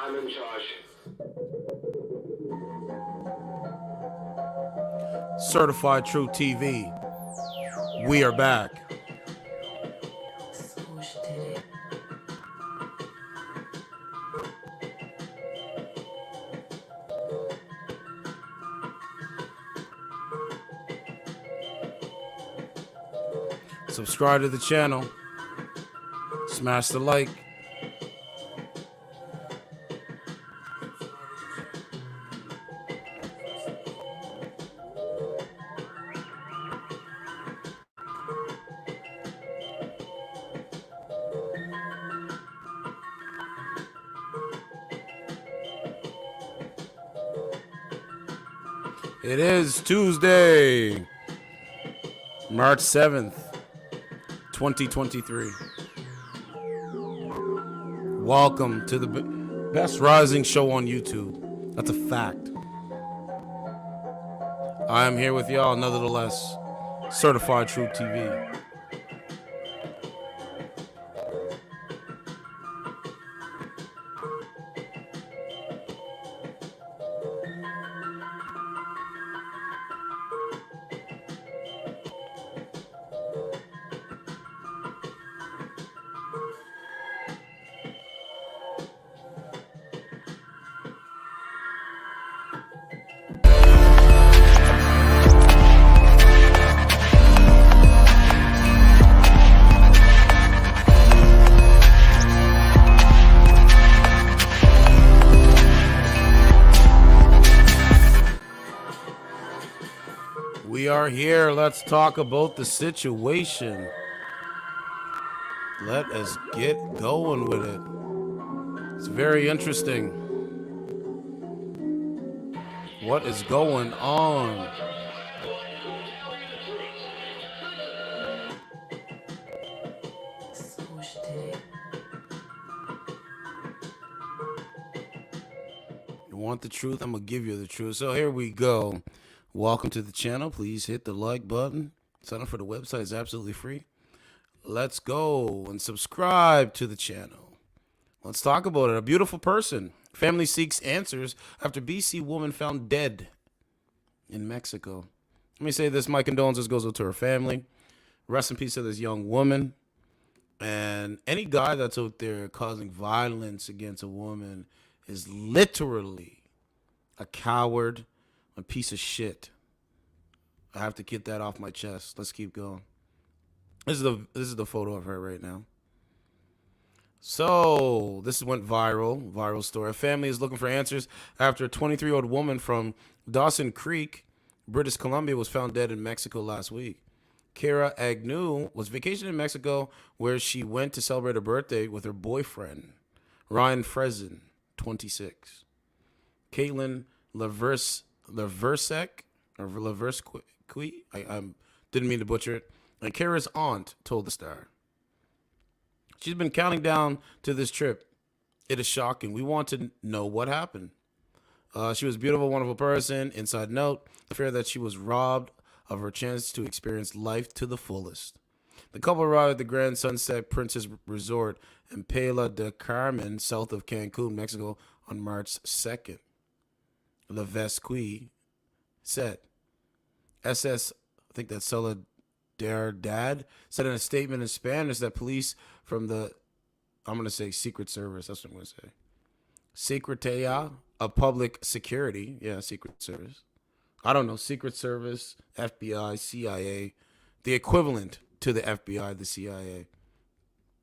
I'm in charge. Certified True TV. We are back. Subscribe to the channel. Smash the like. It is Tuesday, March 7th, 2023. Welcome to the best rising show on YouTube. That's a fact. I am here with y'all, nevertheless. Certified True TV. We are here. Let's talk about the situation. Let us get going with it. It's very interesting. What is going on? You want the truth? I'm going to give you the truth. So here we go. Welcome to the channel. Please hit the like button. Sign up for the website. It's absolutely free. Let's go and subscribe to the channel. Let's talk about it. A beautiful person. Family seeks answers after BC woman found dead in Mexico. Let me say this. My condolences goes out to her family. Rest in peace to this young woman. And any guy that's out there causing violence against a woman is literally a coward, a piece of shit. I have to get that off my chest. Let's keep going. This is the photo of her right now. So this went viral story. A family is looking for answers after a 23-year-old woman from Dawson Creek, British Columbia, was found dead in Mexico last week. Kiara Agnew was vacationing in Mexico, where she went to celebrate her birthday with her boyfriend, Ryan Friesen, 26. Caitlin Laversek, or Laversque, I didn't mean to butcher it. And Kara's aunt told the Star. She's been counting down to this trip. It is shocking. We want to know what happened. She was a beautiful, wonderful person. Inside note, the fear that she was robbed of her chance to experience life to the fullest. The couple arrived at the Grand Sunset Princess Resort in Playa del Carmen, south of Cancun, Mexico, on March 2nd. Laversque said. SS, I think that's Solidaridad, said in a statement in Spanish that police from the, I'm going to say Secret Service, that's what I'm going to say. Secretariat of Public Security, yeah, Secret Service. I don't know, Secret Service, FBI, CIA, the equivalent to the FBI, the CIA.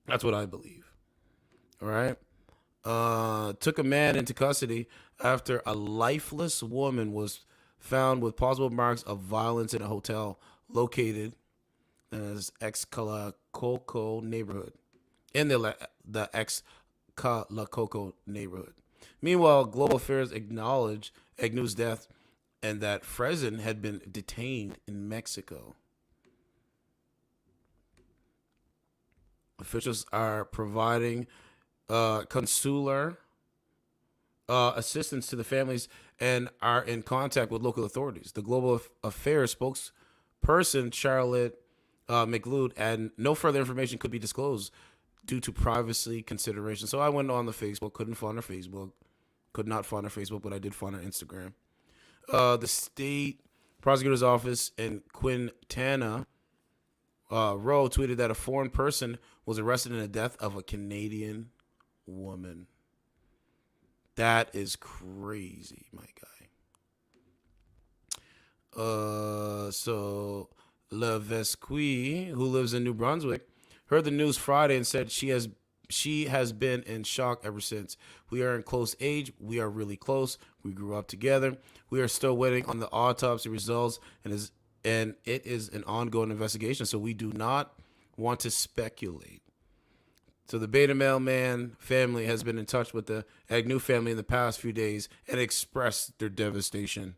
That's what I believe. All right. Took a man into custody after a lifeless woman was found with possible marks of violence in a hotel located in the Xcalacoco neighborhood. In the Xcalacoco neighborhood. Meanwhile, Global Affairs acknowledged Agnew's death and that Friesen had been detained in Mexico. Officials are providing consular assistance to the families and are in contact with local authorities. The Global Affairs spokesperson, Charlotte McLeod, and no further information could be disclosed due to privacy considerations. So I went on the Facebook, couldn't find her Facebook. Could not find her Facebook, but I did find her Instagram. The state prosecutor's office in Quintana Roo tweeted that a foreign person was arrested in the death of a Canadian woman. That is crazy, my guy. So Le Vesqui, who lives in New Brunswick, heard the news Friday and said she has been in shock ever since. We are in close age. We are really close. We grew up together. We are still waiting on the autopsy results, and it is an ongoing investigation, so we do not want to speculate. So the Beta Mailman family has been in touch with the Agnew family in the past few days and expressed their devastation.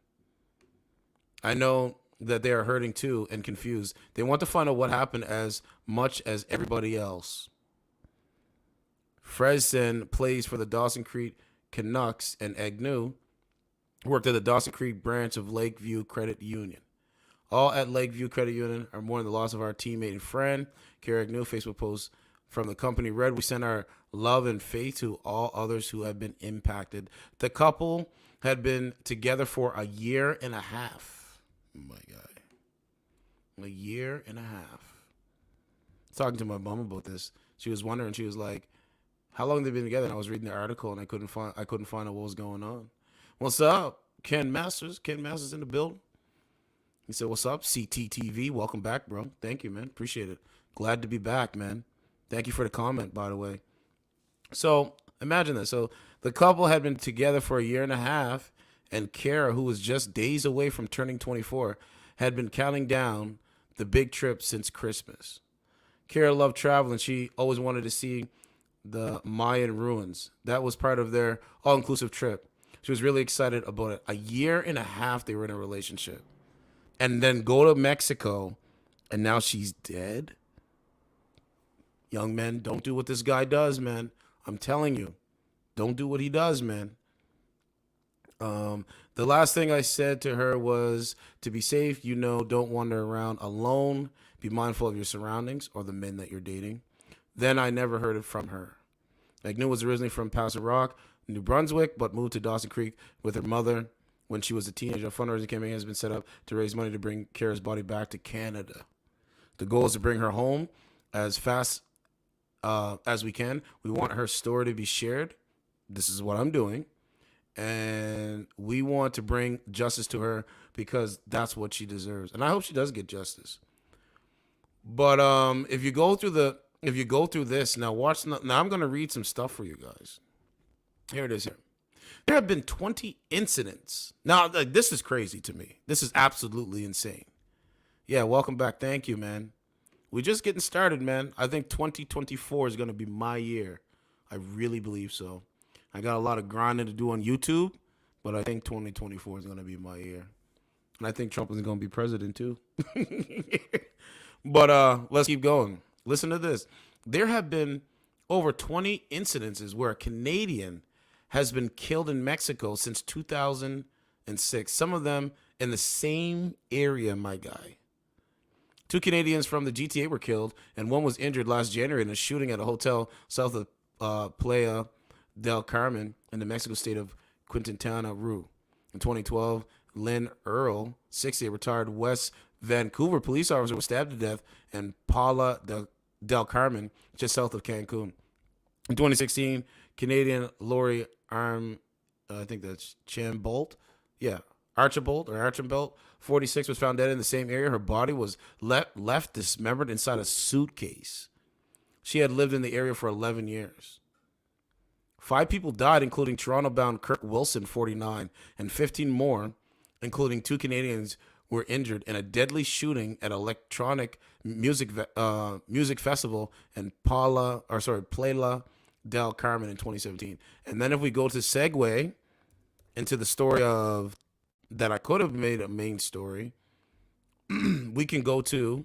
I know that they are hurting too and confused. They want to find out what happened as much as everybody else. Friesen plays for the Dawson Creek Canucks, and Agnew worked at the Dawson Creek branch of Lakeview Credit Union. All at Lakeview Credit Union are mourning the loss of our teammate and friend. Kiara Agnew, Facebook post from the company read, "We send our love and faith to all others who have been impacted." The couple had been together for a year and a half. Oh my God. A year and a half. Talking to my mom about this. She was wondering, she was like, how long have they been together? And I was reading the article and I couldn't find out what was going on. What's up? Ken Masters. Ken Masters in the building. He said, what's up? CTTV. Welcome back, bro. Thank you, man. Appreciate it. Glad to be back, man. Thank you for the comment, by the way. So imagine this. So the couple had been together for a year and a half, and Kiara, who was just days away from turning 24, had been counting down the big trip since Christmas. Kiara loved traveling. She always wanted to see the Mayan ruins. That was part of their all-inclusive trip. She was really excited about it. A year and a half they were in a relationship. And then go to Mexico, and now she's dead? Young men, don't do what this guy does, man. I'm telling you. Don't do what he does, man. The last thing I said to her was to be safe, don't wander around alone. Be mindful of your surroundings or the men that you're dating. Then I never heard it from her. Agnew was originally from Paso Rock, New Brunswick, but moved to Dawson Creek with her mother when she was a teenager. A fundraising campaign has been set up to raise money to bring Kiara's body back to Canada. The goal is to bring her home as fast as we can. We want her story to be shared. This is what I'm doing. And we want to bring justice to her because that's what she deserves. And I hope she does get justice. But if you go through this, now watch. Now I'm going to read some stuff for you guys. Here it is here. There have been 20 incidents. Now, this is crazy to me. This is absolutely insane. Yeah, welcome back. Thank you, man. We're just getting started, man. I think 2024 is going to be my year. I really believe so. I got a lot of grinding to do on YouTube, but I think 2024 is going to be my year. And I think Trump is going to be president too. But let's keep going. Listen to this. There have been over 20 incidences where a Canadian has been killed in Mexico since 2006. Some of them in the same area, my guy. 2 Canadians from the GTA were killed, and one was injured last January in a shooting at a hotel south of Playa del Carmen in the Mexico state of Quintana Roo. In 2012, Lynn Earl, 60, a retired West Vancouver police officer, was stabbed to death in Playa del Carmen, just south of Cancun. In 2016, Canadian Lori I think that's Archibald, 46, was found dead in the same area. Her body was left dismembered inside a suitcase. She had lived in the area for 11 years. 5 people died, including Toronto-bound Kirk Wilson, 49, and 15 more, including 2 Canadians, were injured in a deadly shooting at electronic music festival in Playa del Carmen in 2017. And then if we go to segue into the story of that I could have made a main story, we can go to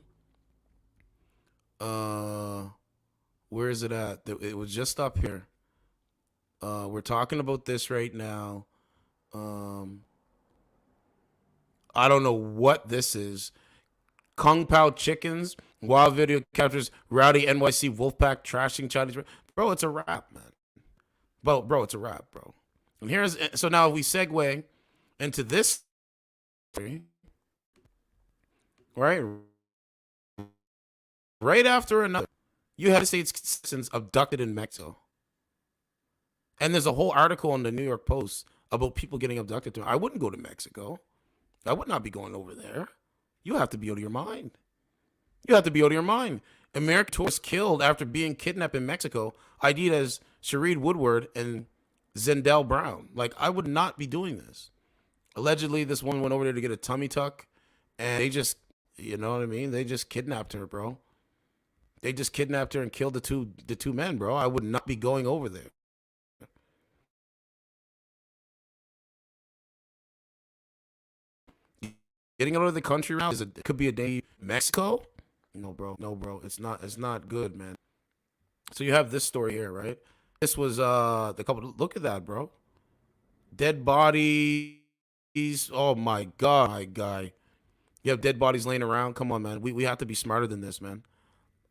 where is it at? It was just up here. We're talking about this right now. I don't know what this is. Kung Pao Chickens. Wild video captures rowdy NYC Wolfpack trashing Chinese. Bro, it's a rap, man. Bro, it's a rap, bro. And so now we segue into this story, right? Right after another, you had States citizens abducted in Mexico. And there's a whole article in the New York Post about people getting abducted. I wouldn't go to Mexico. I would not be going over there. You have to be out of your mind. You have to be out of your mind. American tourists killed after being kidnapped in Mexico, ID'd as Sherrod Woodward and Zendel Brown. Like, I would not be doing this. Allegedly, this woman went over there to get a tummy tuck, and they just, you know what I mean? They just kidnapped her, bro. They just kidnapped her and killed the two men, bro. I would not be going over there. Getting out of the country around could be a day. Mexico? No, bro. No, bro. It's not good, man. So you have this story here, right? This was the couple. Look at that, bro. Dead bodies. Oh my god, my guy. You have dead bodies laying around. Come on, man. We have to be smarter than this, man.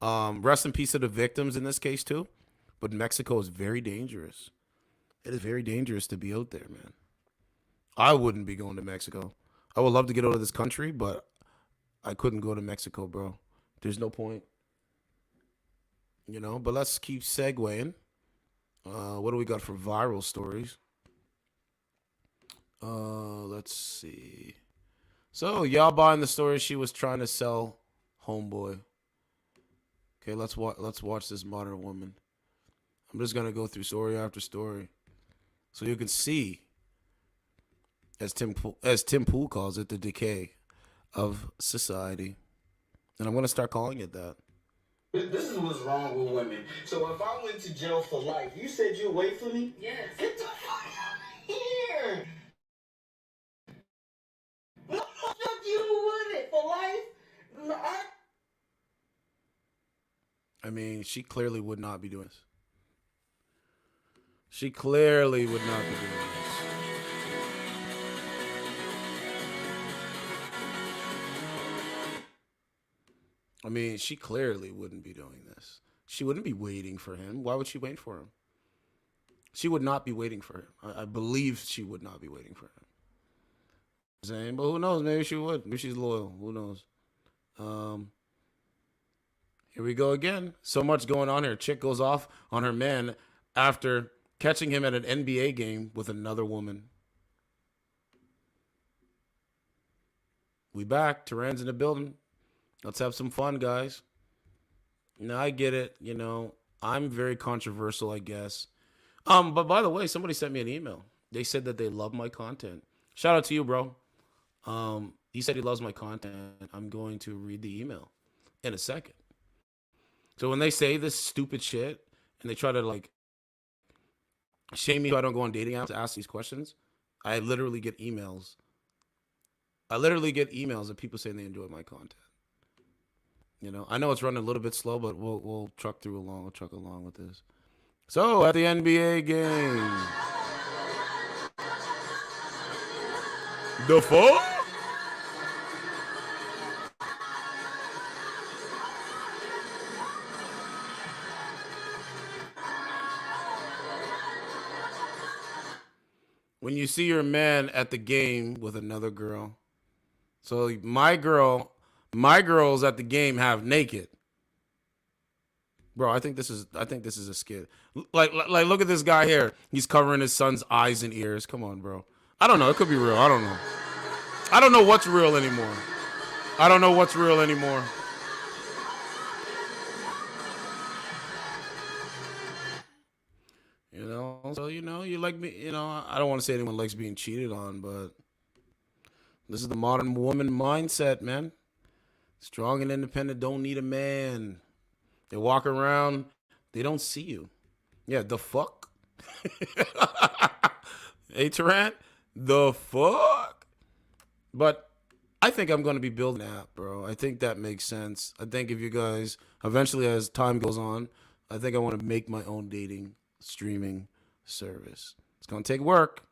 Rest in peace to the victims in this case too. But Mexico is very dangerous. It is very dangerous to be out there, man. I wouldn't be going to Mexico. I would love to get out of this country, but I couldn't go to Mexico, bro. There's no point. You know, but let's keep segueing. What do we got for viral stories? Let's see. So, y'all buying the story she was trying to sell homeboy. Okay, let's watch this modern woman. I'm just going to go through story after story so you can see, as Tim Pool calls it, the decay of society. And I'm going to start calling it that. This is what's wrong with women. So if I went to jail for life, you said you'd wait for me? Yes. Get the fuck out of here! No, fuck you with it for life. No, I mean, she clearly would not be doing this. She clearly would not be doing this. I mean, she clearly wouldn't be doing this. She wouldn't be waiting for him. Why would she wait for him? She would not be waiting for him. I believe she would not be waiting for him. Saying, but who knows? Maybe she would. Maybe she's loyal. Who knows? Here we go again. So much going on here. Chick goes off on her man after catching him at an NBA game with another woman. We back. Tehran's in the building. Let's have some fun, guys. Now, I get it. You know, I'm very controversial, I guess. But by the way, somebody sent me an email. They said that they love my content. Shout out to you, bro. He said he loves my content. I'm going to read the email in a second. So when they say this stupid shit and they try to like shame me if I don't go on dating apps to ask these questions, I literally get emails. Of people saying they enjoy my content. You know, I know it's running a little bit slow, but we'll truck along with this. So at the NBA game, the fuck? When you see your man at the game with another girl. So my girls at the game half naked. Bro, I think this is a skit. Like look at this guy here. He's covering his son's eyes and ears. Come on, bro. I don't know. It could be real. I don't know. I don't know what's real anymore. You know, so you know, you like me, you know, I don't want to say anyone likes being cheated on, but this is the modern woman mindset, man. Strong and independent, don't need a man. They walk around, they don't see you. Yeah, the fuck? Hey, Tehran, the fuck? But I think I'm going to be building an app, bro. I think that makes sense. I think if you guys, eventually as time goes on, I think I want to make my own dating streaming service. It's going to take work,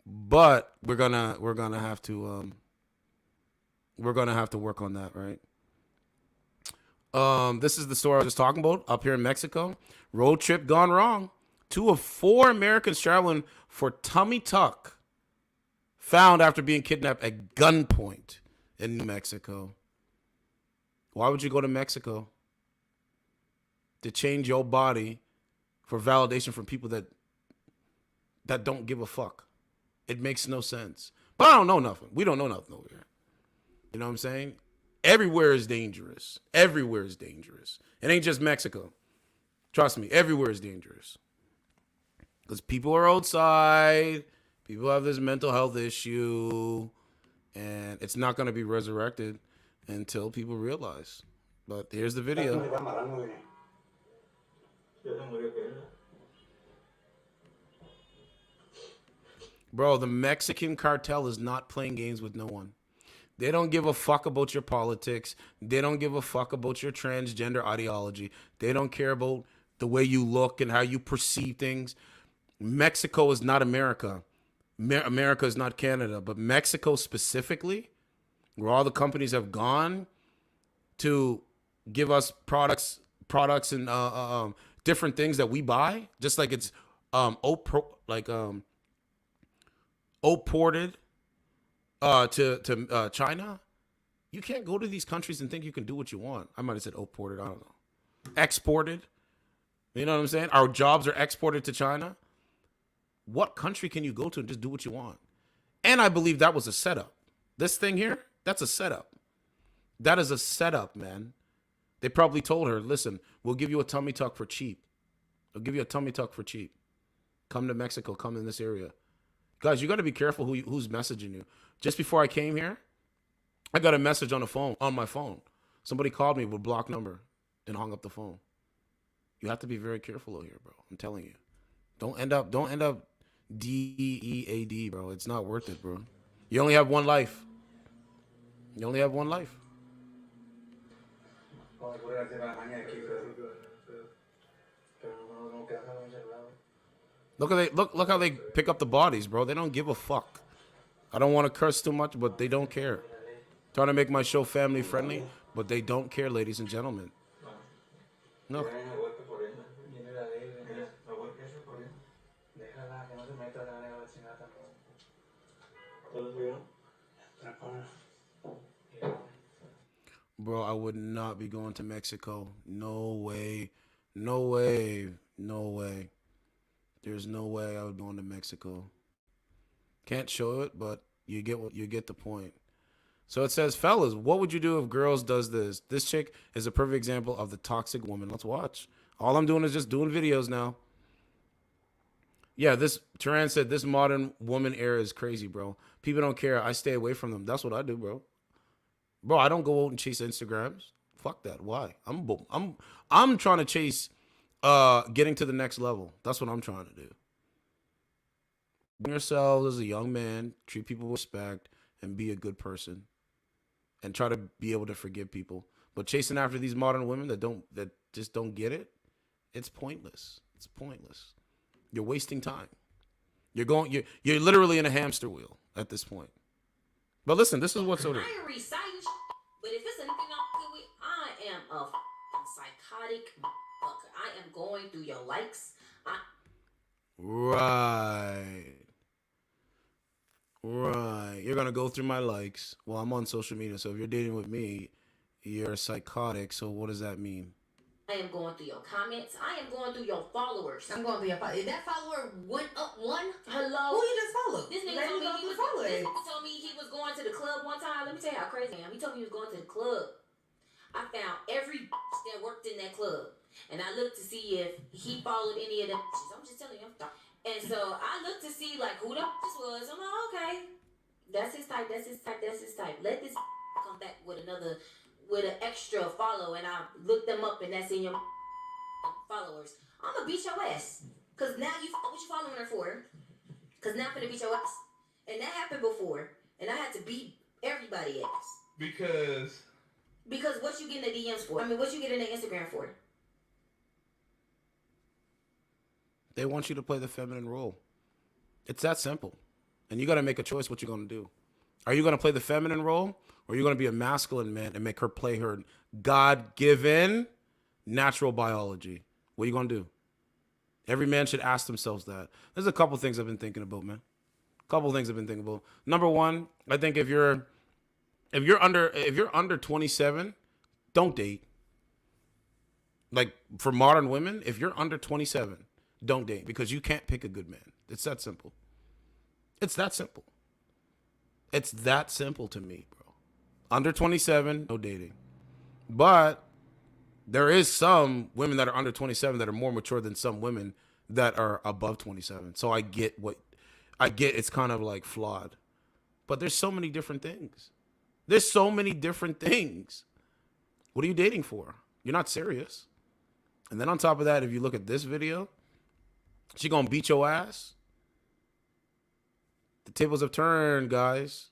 but we're going to have to work on that, right? This is the story I was just talking about up here in Mexico. Road trip gone wrong. 2 of 4 Americans traveling for tummy tuck found after being kidnapped at gunpoint in New Mexico. Why would you go to Mexico? To change your body for validation from people that don't give a fuck. It makes no sense. But I don't know nothing. We don't know nothing over here. You know what I'm saying? Everywhere is dangerous. Everywhere is dangerous. It ain't just Mexico. Trust me, everywhere is dangerous. Because people are outside. People have this mental health issue. And it's not going to be resurrected until people realize. But here's the video. Bro, the Mexican cartel is not playing games with no one. They don't give a fuck about your politics. They don't give a fuck about your transgender ideology. They don't care about the way you look and how you perceive things. Mexico is not America. America is not Canada. But Mexico specifically, where all the companies have gone to give us products and different things that we buy, just like it's outported to China. You can't go to these countries and think you can do what you want. I might have said outported. I don't know. Exported. You know what I'm saying? Our jobs are exported to China. What country can you go to and just do what you want? And I believe that was a setup. This thing here, that's a setup. That is a setup, man. They probably told her, listen, we'll give you a tummy tuck for cheap. We'll give you a tummy tuck for cheap. Come to Mexico. Come in this area. Guys, you got to be careful who's messaging you. Just before I came here, I got a message on my phone. Somebody called me with a blocked number and hung up the phone. You have to be very careful out here, bro. I'm telling you. Don't end up DEAD, bro. It's not worth it, bro. You only have one life. You only have one life. Look how they pick up the bodies, bro. They don't give a fuck. I don't want to curse too much, but they don't care. Trying to make my show family friendly, but they don't care, ladies and gentlemen. No. Bro, I would not be going to Mexico. No way. No way. No way. There's no way I would go into Mexico. Can't show it, but you get the point. So it says, fellas, what would you do if girls does this? This chick is a perfect example of the toxic woman. Let's watch. All I'm doing is just doing videos now. Yeah, Turan said this modern woman era is crazy, bro. People don't care. I stay away from them. That's what I do, bro. Bro, I don't go out and chase Instagrams. Fuck that. Why? I'm trying to chase getting to the next level. That's what I'm trying to do. Bring yourselves as a young man, treat people with respect, and be a good person. And try to be able to forgive people. But chasing after these modern women that just don't get it, it's pointless. It's pointless. You're wasting time. You're literally in a hamster wheel at this point. But listen, this is what's over there. I ain't reciting, but if it's anything I'm good with, I am a psychotic motherfucker. I am going through your likes. Right. You're going to go through my likes. Well, I'm on social media, so if you're dating with me, you're psychotic. So what does that mean? I am going through your comments. I am going through your followers. I'm going through your followers. If that follower went up one, hello. Who you just followed? This nigga told me he was going to the club one time. Let me tell you how crazy I am. He told me he was going to the club. I found every that worked in that club. And I looked to see if he followed any of them. I'm just telling you. And so I looked to see like who the was. I'm like, okay. That's his type. Let this come back with an extra follow, and I look them up, and that's in your followers. I'm gonna beat your ass, cause now what you following her for? Cause now I'm gonna beat your ass, and that happened before, and I had to beat everybody ass. Because what you get in the DMs for? I mean, what you get in the Instagram for? They want you to play the feminine role. It's that simple, and you got to make a choice what you're gonna do. Are you gonna play the feminine role? Or you're going to be a masculine man and make her play her God-given natural biology. What are you going to do? Every man should ask themselves that. There's a couple things I've been thinking about, man. Couple things I've been thinking about. Number one, I think if you're under 27, don't date. Like for modern women, if you're under 27, don't date because you can't pick a good man. It's that simple. It's that simple. It's that simple to me, bro. Under 27, no dating. But there is some women that are under 27 that are more mature than some women that are above 27. So I get it's kind of like flawed. But there's so many different things. There's so many different things. What are you dating for? You're not serious. And then on top of that, if you look at this video, she gonna beat your ass. The tables have turned, guys.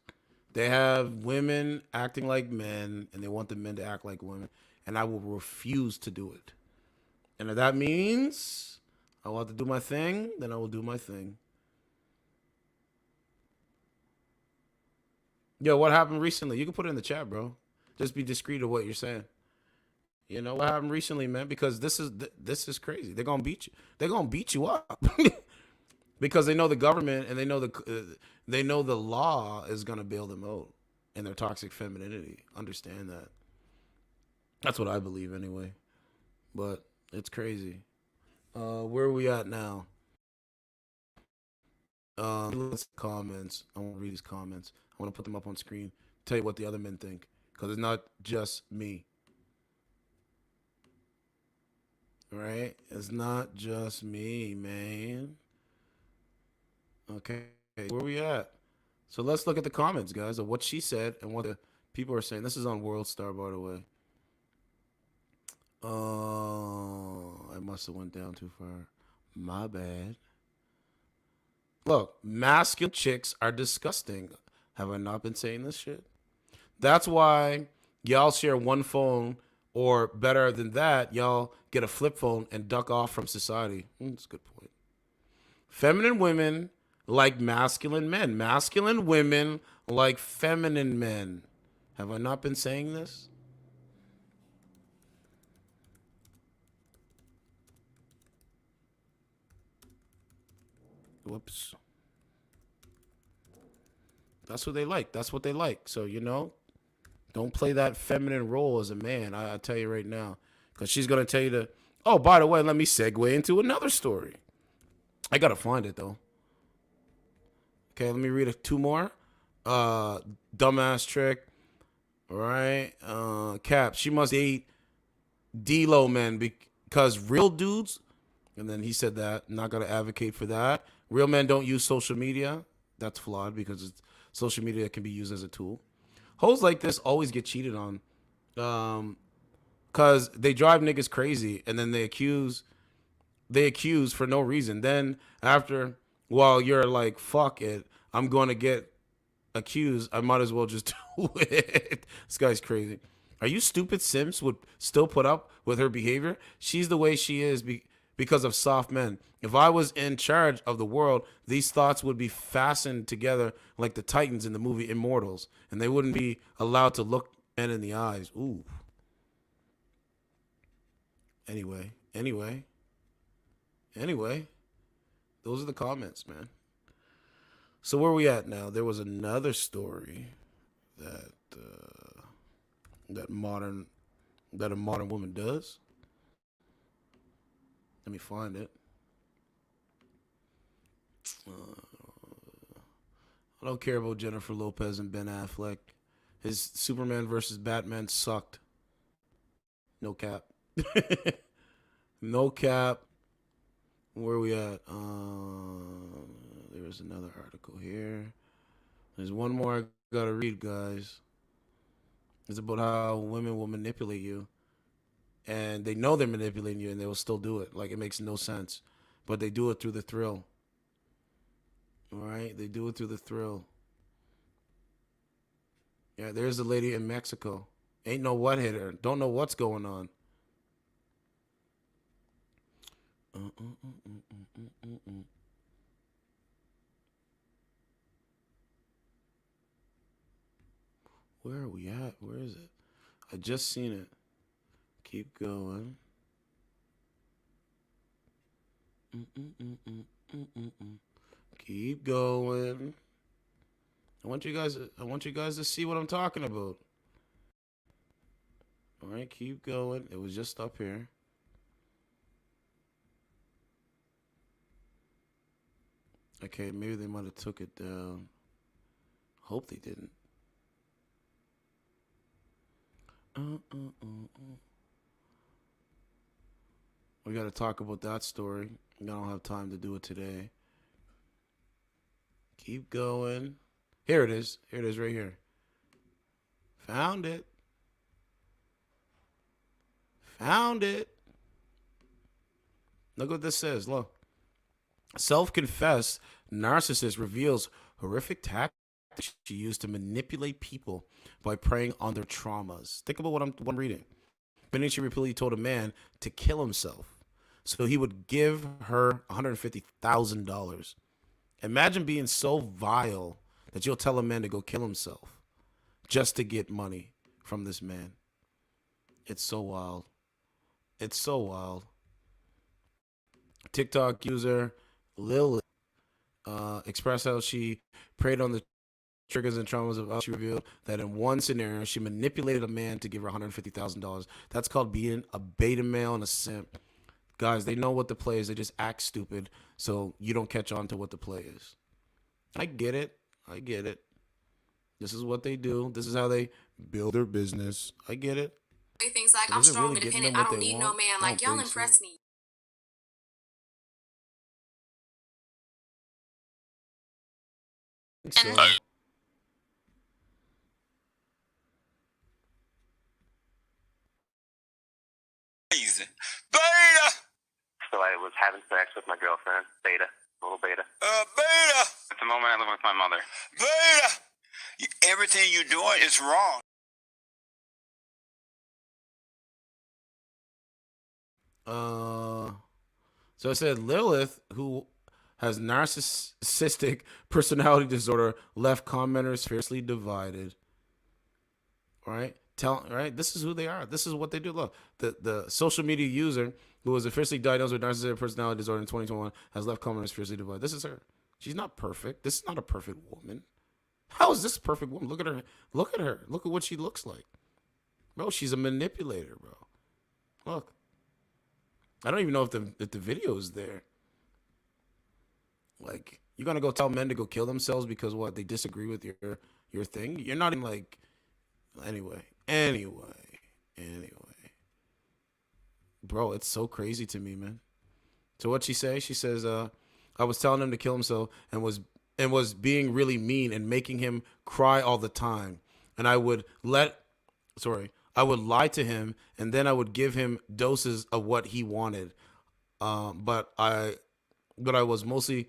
They have women acting like men, and they want the men to act like women. And I will refuse to do it. And if that means I want to do my thing, then I will do my thing. Yo, what happened recently? You can put it in the chat, bro. Just be discreet of what you're saying. You know what happened recently, man? Because this is crazy. They're gonna beat you. They're gonna beat you up because they know the government and they know the law is gonna bail them out in their toxic femininity. Understand that. That's what I believe anyway. But it's crazy. Where are we at now? Comments. I want to read these comments. I want to put them up on screen. Tell you what the other men think, because it's not just me. Right? It's not just me, man. Okay, where we at? So let's look at the comments, guys, of what she said and what the people are saying. This is on World Star, by the way. I must have went down too far. My bad. Look, masculine chicks are disgusting. Have I not been saying this shit? That's why y'all share one phone, or better than that, y'all get a flip phone and duck off from society. That's a good point. Feminine women like masculine men. Masculine women like feminine men. Have I not been saying this? Whoops. That's what they like. That's what they like. So, you know, don't play that feminine role as a man. I'll tell you right now. Because she's going to tell you to, oh, by the way, let me segue into another story. I got to find it, though. Okay, let me read two more. Dumbass trick. All right. Cap, she must date D-Lo men because real dudes, and then he said that, not going to advocate for that. Real men don't use social media. That's flawed because social media can be used as a tool. Hoes like this always get cheated on because they drive niggas crazy and then they accuse for no reason. Then after, while you're like, fuck it, I'm going to get accused, I might as well just do it. This guy's crazy. Are you stupid simps would still put up with her behavior? She's the way she is because of soft men. If I was in charge of the world, these thoughts would be fastened together like the Titans in the movie Immortals, and they wouldn't be allowed to look men in the eyes. Ooh. Anyway. Those are the comments, man. So where are we at now? There was another story that a modern woman does. Let me find it. I don't care about Jennifer Lopez and Ben Affleck. His Superman versus Batman sucked. No cap. No cap. Where are we at? There's another article here. There's one more I gotta read, guys. It's about how women will manipulate you. And they know they're manipulating you and they will still do it. Like, it makes no sense. But they do it through the thrill. All right? They do it through the thrill. Yeah, there's the lady in Mexico. Ain't know what hit her. Don't know what's going on. Where are we at? Where is it? I just seen it. Keep going. Keep going. I want you guys to see what I'm talking about. All right, keep going. It was just up here. Okay, maybe they might have took it down. Hope they didn't. We got to talk about that story. I don't have time to do it today. Keep going. Here it is. Here it is right here. Found it. Found it. Look what this says. Look. Self-confessed narcissist reveals horrific tactics she used to manipulate people by preying on their traumas. Think about what I'm reading. Benicio repeatedly told a man to kill himself so he would give her $150,000. Imagine being so vile that you'll tell a man to go kill himself just to get money from this man. It's so wild. It's so wild. TikTok user Lil expressed how she preyed on the triggers and traumas of how she revealed that in one scenario she manipulated a man to give her $150,000. That's called being a beta male and a simp. Guys, they know what the play is. They just act stupid so you don't catch on to what the play is. I get it. I get it. This is what they do. This is how they build their business. I get it. Things like, I'm strong, independent, I don't need no man. Like, y'all impress me. So. Beta! So I was having sex with my girlfriend, Beta, little Beta. Beta! At the moment, I live with my mother. Beta! Everything you're doing is wrong. So it said Lilith, who has narcissistic personality disorder, left commenters fiercely divided. Right? Right? This is who they are. This is what they do. Look, the social media user who was officially diagnosed with narcissistic personality disorder in 2021 has left commenters fiercely divided. This is her. She's not perfect. This is not a perfect woman. How is this a perfect woman? Look at her. Look at her. Look at what she looks like. Bro, she's a manipulator, bro. Look. I don't even know if the video is there. Like, you're gonna go tell men to go kill themselves because what, they disagree with your thing? You're not even like, anyway. Bro, it's so crazy to me, man. So what she say? She says, I was telling him to kill himself and was being really mean and making him cry all the time. And I would lie to him, and then I would give him doses of what he wanted. But I was mostly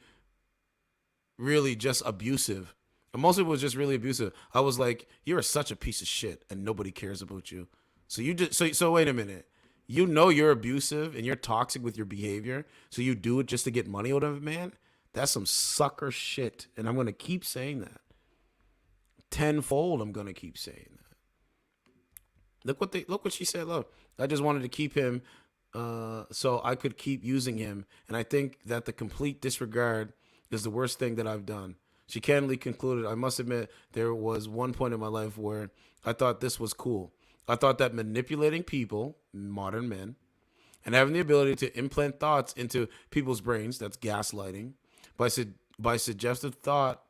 really just abusive. And mostly was just really abusive. I was like, you're such a piece of shit and nobody cares about you. So you just so wait a minute. You know you're abusive and you're toxic with your behavior, so you do it just to get money out of a man? That's some sucker shit. And I'm gonna keep saying that. Tenfold, I'm gonna keep saying that. Look what she said. Look, I just wanted to keep him so I could keep using him. And I think that the complete disregard is the worst thing that I've done. She candidly concluded, I must admit, there was one point in my life where I thought this was cool. I thought that manipulating people, modern men, and having the ability to implant thoughts into people's brains, that's gaslighting, by suggestive thought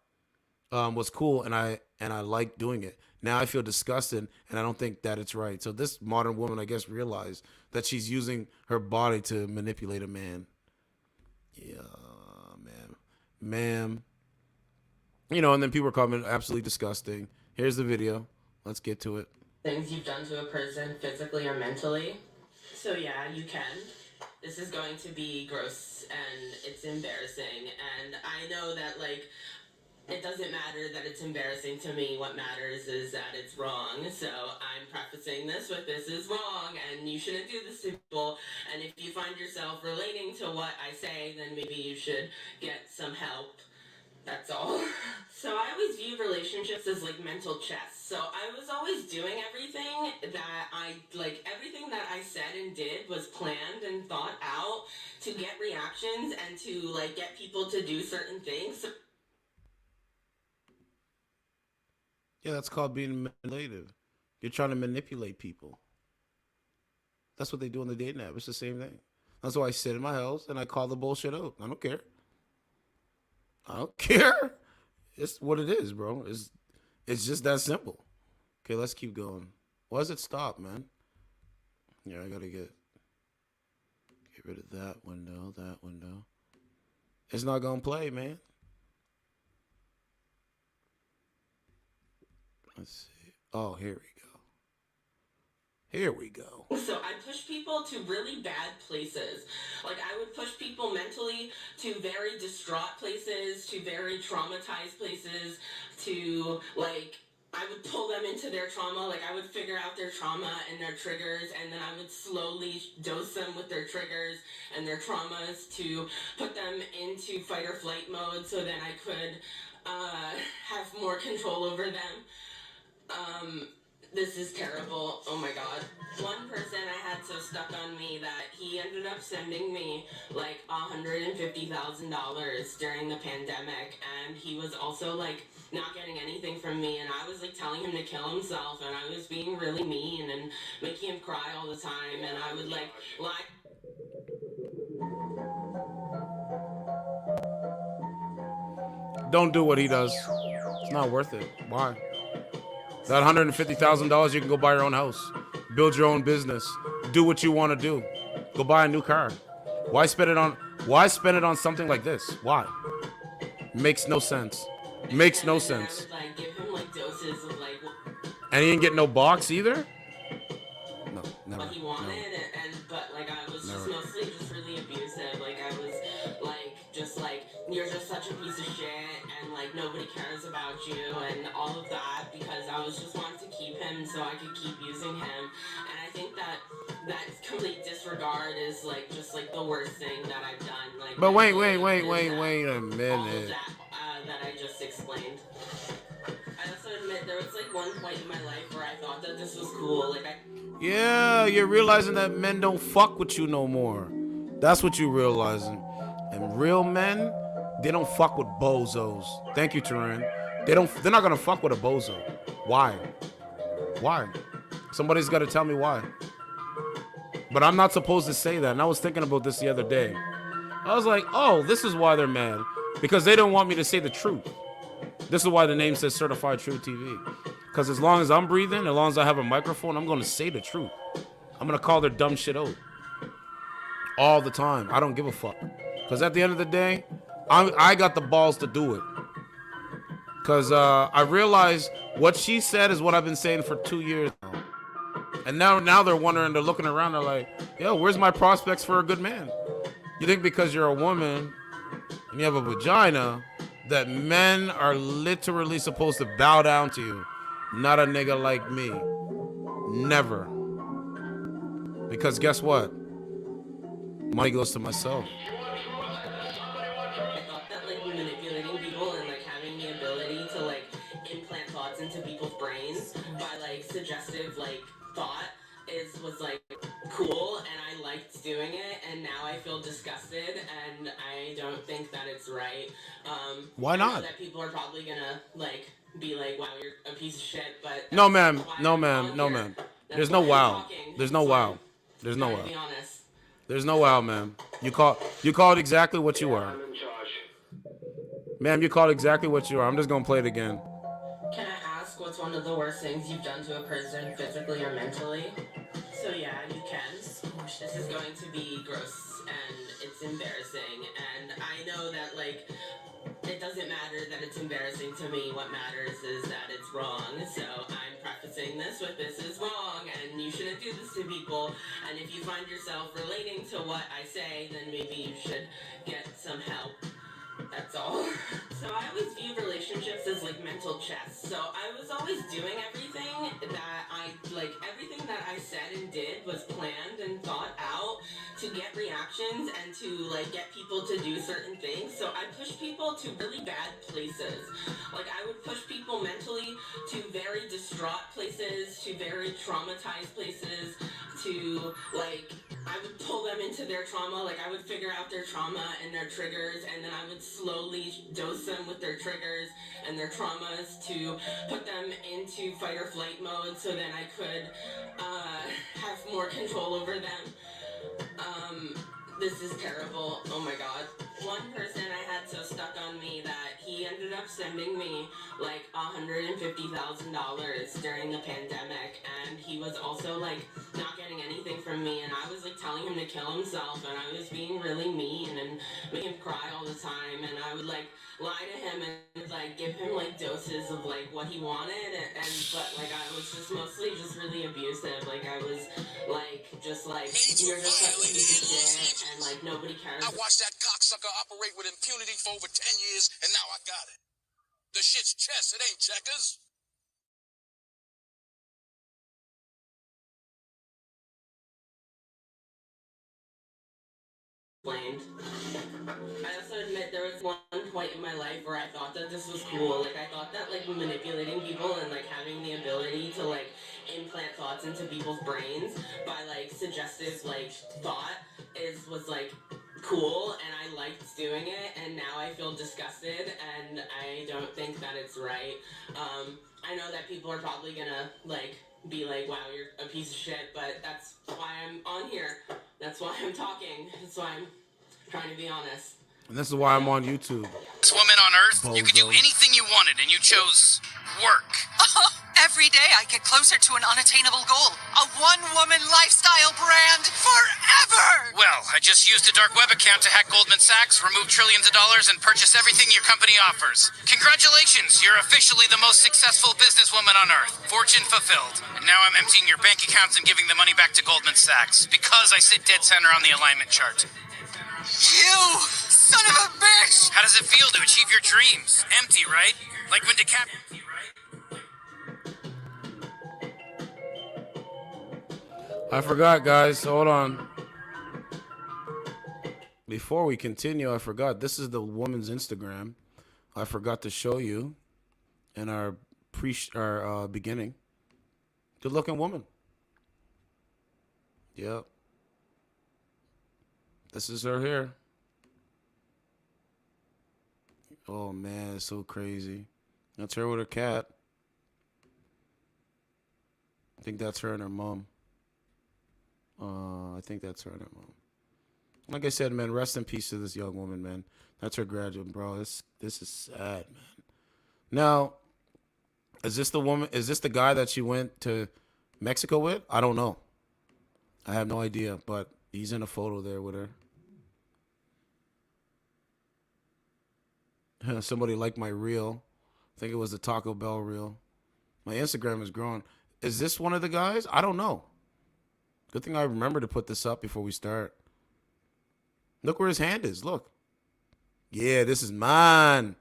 was cool, and I liked doing it. Now I feel disgusted, and I don't think that it's right. So this modern woman, I guess, realized that she's using her body to manipulate a man. Yeah, ma'am. You know, and then people are commenting, absolutely disgusting. Here's the video. Let's get to it. Things you've done to a person physically or mentally. So yeah, you can. This is going to be gross and it's embarrassing. And I know that, like, it doesn't matter that it's embarrassing to me. What matters is that it's wrong. So I'm prefacing this with this is wrong and you shouldn't do this to people. And if you find yourself relating to what I say, then maybe you should get some help. That's all. So I always view relationships as like mental chess. So I was always doing everything everything that I said and did was planned and thought out to get reactions and to like get people to do certain things. Yeah, that's called being manipulative. You're trying to manipulate people. That's what they do on the dating app. It's the same thing. That's why I sit in my house and I call the bullshit out. I don't care. I don't care. It's what it is, bro. It's just that simple. Okay, let's keep going. Why does it stop, man? Yeah, I gotta get rid of that window, that window. It's not gonna play, man. Let's see. Oh, here we go. Here we go. So I push people to really bad places. Like I would push people mentally to very distraught places, to very traumatized places, to like I would pull them into their trauma. Like I would figure out their trauma and their triggers, and then I would slowly dose them with their triggers and their traumas to put them into fight or flight mode so then I could have more control over them. This is terrible. Oh my god. One person I had so stuck on me that he ended up sending me like $150,000 during the pandemic, and he was also like not getting anything from me, and I was like telling him to kill himself, and I was being really mean and making him cry all the time, and I would like lie. Don't do what he does. It's not worth it. Why? That $150,000, you can go buy your own house, build your own business, do what you want to do, go buy a new car. Why spend it on something like this? Why? Makes no sense. Makes no sense. I would like give him like doses of like. And he didn't get no box either. No, never. What he wanted, but like I was just mostly just really abusive. Like I was like just like you're just such a piece of shit, and like nobody cares about you, and all of that because I was just wanting to keep him so I could keep using him. And I think that complete disregard is like just like the worst thing that I've done. Like, but wait a minute. All of that I just explained. I also admit there was like one point in my life where I thought that this was cool. Yeah, you're realizing that men don't fuck with you no more. That's what you're realizing. And real men, they don't fuck with bozos. Thank you, Turan. They're not gonna fuck with a bozo. Why? Somebody's gotta tell me why. But I'm not supposed to say that. And I was thinking about this the other day. I was like, oh, this is why they're mad. Because they don't want me to say the truth. This is why the name says Certified True TV. Because as long as I'm breathing, as long as I have a microphone, I'm going to say the truth. I'm going to call their dumb shit out. All the time. I don't give a fuck. Because at the end of the day, I got the balls to do it. Because I realized what she said is what I've been saying for 2 years now. And now they're wondering, they're looking around, they're like, yo, where's my prospects for a good man? You think because you're a woman and you have a vagina that men are literally supposed to bow down to you? Not a nigga like me. Never. Because guess what? Money goes to myself. I thought that like manipulating people and like having the ability to like implant thoughts into people's brains by like suggestive like thought was like cool, and I liked doing it, and now I feel disgusted, and I don't think that it's right. Why not? I know that people are probably gonna like be like, wow, you're a piece of shit, but no ma'am. There's no wow. There's no wow. There's no wow. Be honest. There's no wow, ma'am. You called exactly what you are. Ma'am, you called exactly what you are. I'm just gonna play it again. Can I ask what's one of the worst things you've done to a person physically or mentally? So yeah, you can. This is going to be gross and it's embarrassing, and I know that like it doesn't matter that it's embarrassing to me. What matters is that it's wrong. So I'm prefacing this with this is wrong and you shouldn't do this to people. And if you find yourself relating to what I say, then maybe you should get some help. That's all. So I always view relationships is like mental chess. So I was always doing everything that I said and did was planned and thought out to get reactions and to like get people to do certain things. So I pushed people to really bad places. Like I would push people mentally to very distraught places, to very traumatized places, to like I would pull them into their trauma. Like I would figure out their trauma and their triggers, and then I would slowly dose them with their triggers and their traumas to put them into fight or flight mode, so then I could have more control over them. This is terrible. Oh my god. One person I had so stuck on me that he ended up sending me like $150,000 during the pandemic, and he was also like not getting anything from me, and I was like telling him to kill himself, and I was being really mean and making him cry all the time, and I would like lie to him and like give him like doses of like what he wanted, but like I was just mostly just really abusive. Like I was like just like you're just such a piece of shit and like nobody cares. I watched that cocksucker operate with impunity for over 10 years, and now I got it. The shit's chess, it ain't checkers. I also admit there was one point in my life where I thought that this was cool. Like I thought that like manipulating people and like having the ability to like implant thoughts into people's brains by like suggestive like thought was like cool, and I liked doing it, and now I feel disgusted and I don't think that it's right. I know that people are probably gonna like be like, wow, you're a piece of shit, but that's why I'm on here. That's why I'm talking. That's why I'm trying to be honest. And this is why I'm on YouTube. This woman on Earth, you could do anything you wanted, and you chose work. Every day I get closer to an unattainable goal. A one-woman lifestyle brand forever! Well, I just used a dark web account to hack Goldman Sachs, remove trillions of dollars, and purchase everything your company offers. Congratulations, you're officially the most successful businesswoman on Earth. Fortune fulfilled. And now I'm emptying your bank accounts and giving the money back to Goldman Sachs, because I sit dead center on the alignment chart. You son of a bitch! How does it feel to achieve your dreams? Empty, right? Like when DiCaprio... I forgot, guys. Hold on. Before we continue, I forgot. This is the woman's Instagram. I forgot to show you in our beginning. Good-looking woman. Yep. This is her here. Oh, man. It's so crazy. That's her with her cat. I think that's her and her mom. I think that's her and her mom. Like I said, man, rest in peace to this young woman, man. That's her graduate, bro. This is sad, man. Now, is this the woman? Is this the guy that she went to Mexico with? I don't know. I have no idea, but he's in a photo there with her. Somebody liked my reel. I think it was the Taco Bell reel. My Instagram is growing. Is this one of the guys? I don't know. Good thing I remember to put this up before we start. Look where his hand is. Look. Yeah, this is mine.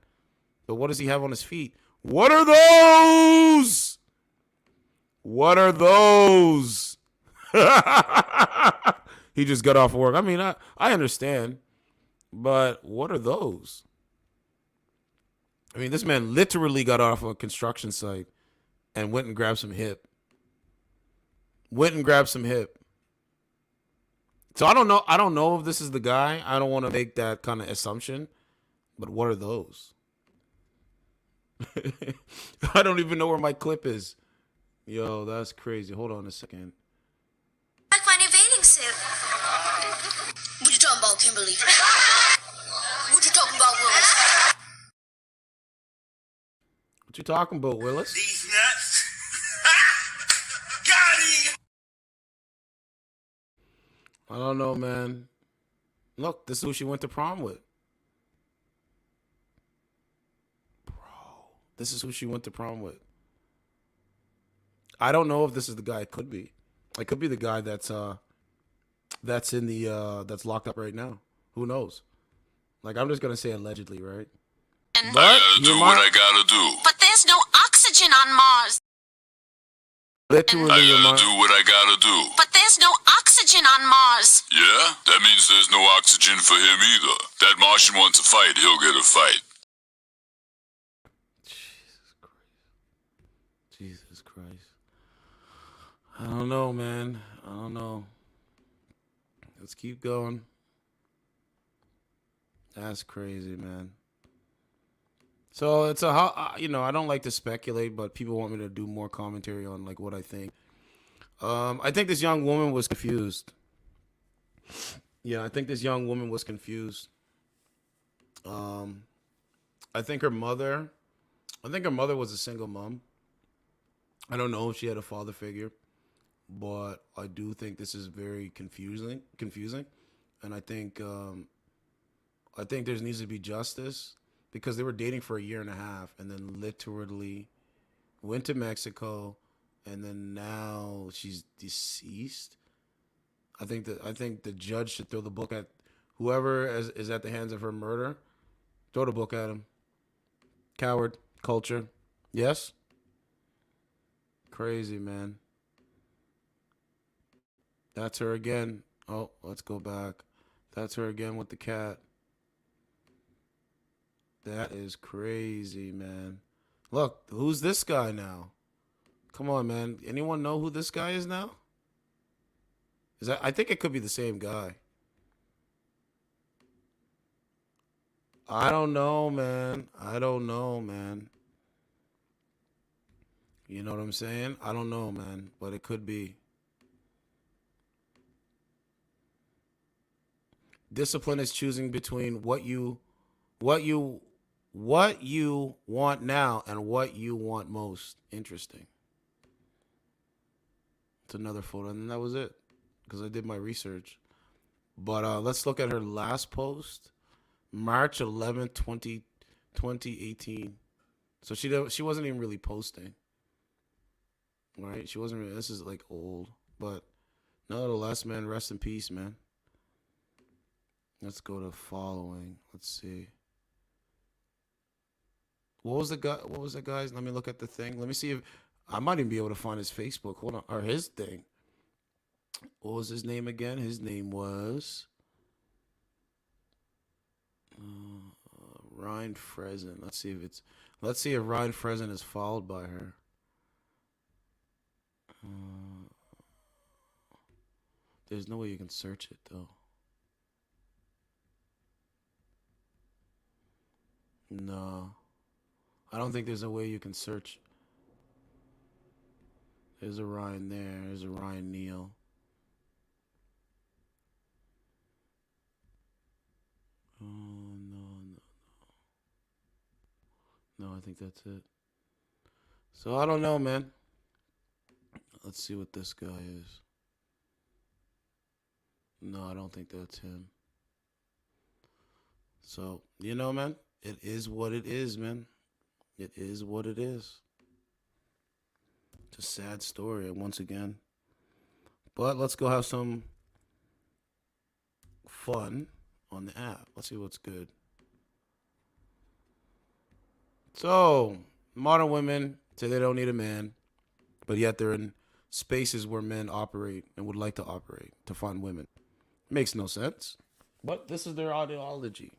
But what does he have on his feet? What are those? What are those? He just got off work. I mean, I understand. But what are those? I mean, this man literally got off a construction site and went and grabbed some hip. So I don't know if this is the guy. I don't want to make that kind of assumption. But what are those? I don't even know where my clip is. Yo, that's crazy. Hold on a second. Like my new bathing suit. What you talking about, Kimberly? What you talking about, Willis? What you talking about, Willis? These nuts. Got him. I don't know, man. Look, this is who she went to prom with. Bro, this is who she went to prom with. I don't know if this is the guy. It could be. It could be the guy that's in the that's locked up right now. Who knows? Like, I'm just gonna say allegedly, right? But do what I gotta do. But there's no oxygen on Mars. literally, I gotta do what I gotta do. But there's no oxygen on Mars. Yeah? That means there's no oxygen for him either. That Martian wants a fight, he'll get a fight. Jesus Christ. I don't know, man. I don't know. Let's keep going. That's crazy, man. So it's I don't like to speculate, but people want me to do more commentary on like what I think. I think this young woman was confused. Yeah, I think this young woman was confused. I think her mother was a single mom. I don't know if she had a father figure, but I do think this is very confusing, and I think there needs to be justice because they were dating for a year and a half, and then literally went to Mexico, and then now she's deceased. I think the judge should throw the book at whoever is at the hands of her murder. Throw the book at him. Coward culture. Yes. Crazy, man. That's her again. Oh, let's go back. That's her again with the cat. That is crazy, man. Look, who's this guy now? Come on, man. Anyone know who this guy is now? I think it could be the same guy. I don't know, man. You know what I'm saying? I don't know, man, but it could be. Discipline is choosing between what you want now and what you want most. Interesting. It's another photo, and that was it because I did my research. But let's look at her last post, March 11th, 2018. So she wasn't even really posting. Right? She wasn't really, this is like old, but nonetheless, man, rest in peace, man. Let's go to following. Let's see. What was the guy's? Let me look at the thing. Let me see if I might even be able to find his Facebook. Hold on, or his thing. What was his name again? His name was Ryan Friesen. Let's see if Ryan Friesen is followed by her. There's no way you can search it though. No. I don't think there's a way you can search. There's a Ryan there. There's a Ryan Neal. Oh, no, I think that's it. So I don't know, man. Let's see what this guy is. No, I don't think that's him. So, man, it is what it is, man. It is what it is. It's a sad story, once again. But let's go have some fun on the app. Let's see what's good. So, modern women say they don't need a man, but yet they're in spaces where men operate and would like to operate to find women. Makes no sense. But this is their ideology.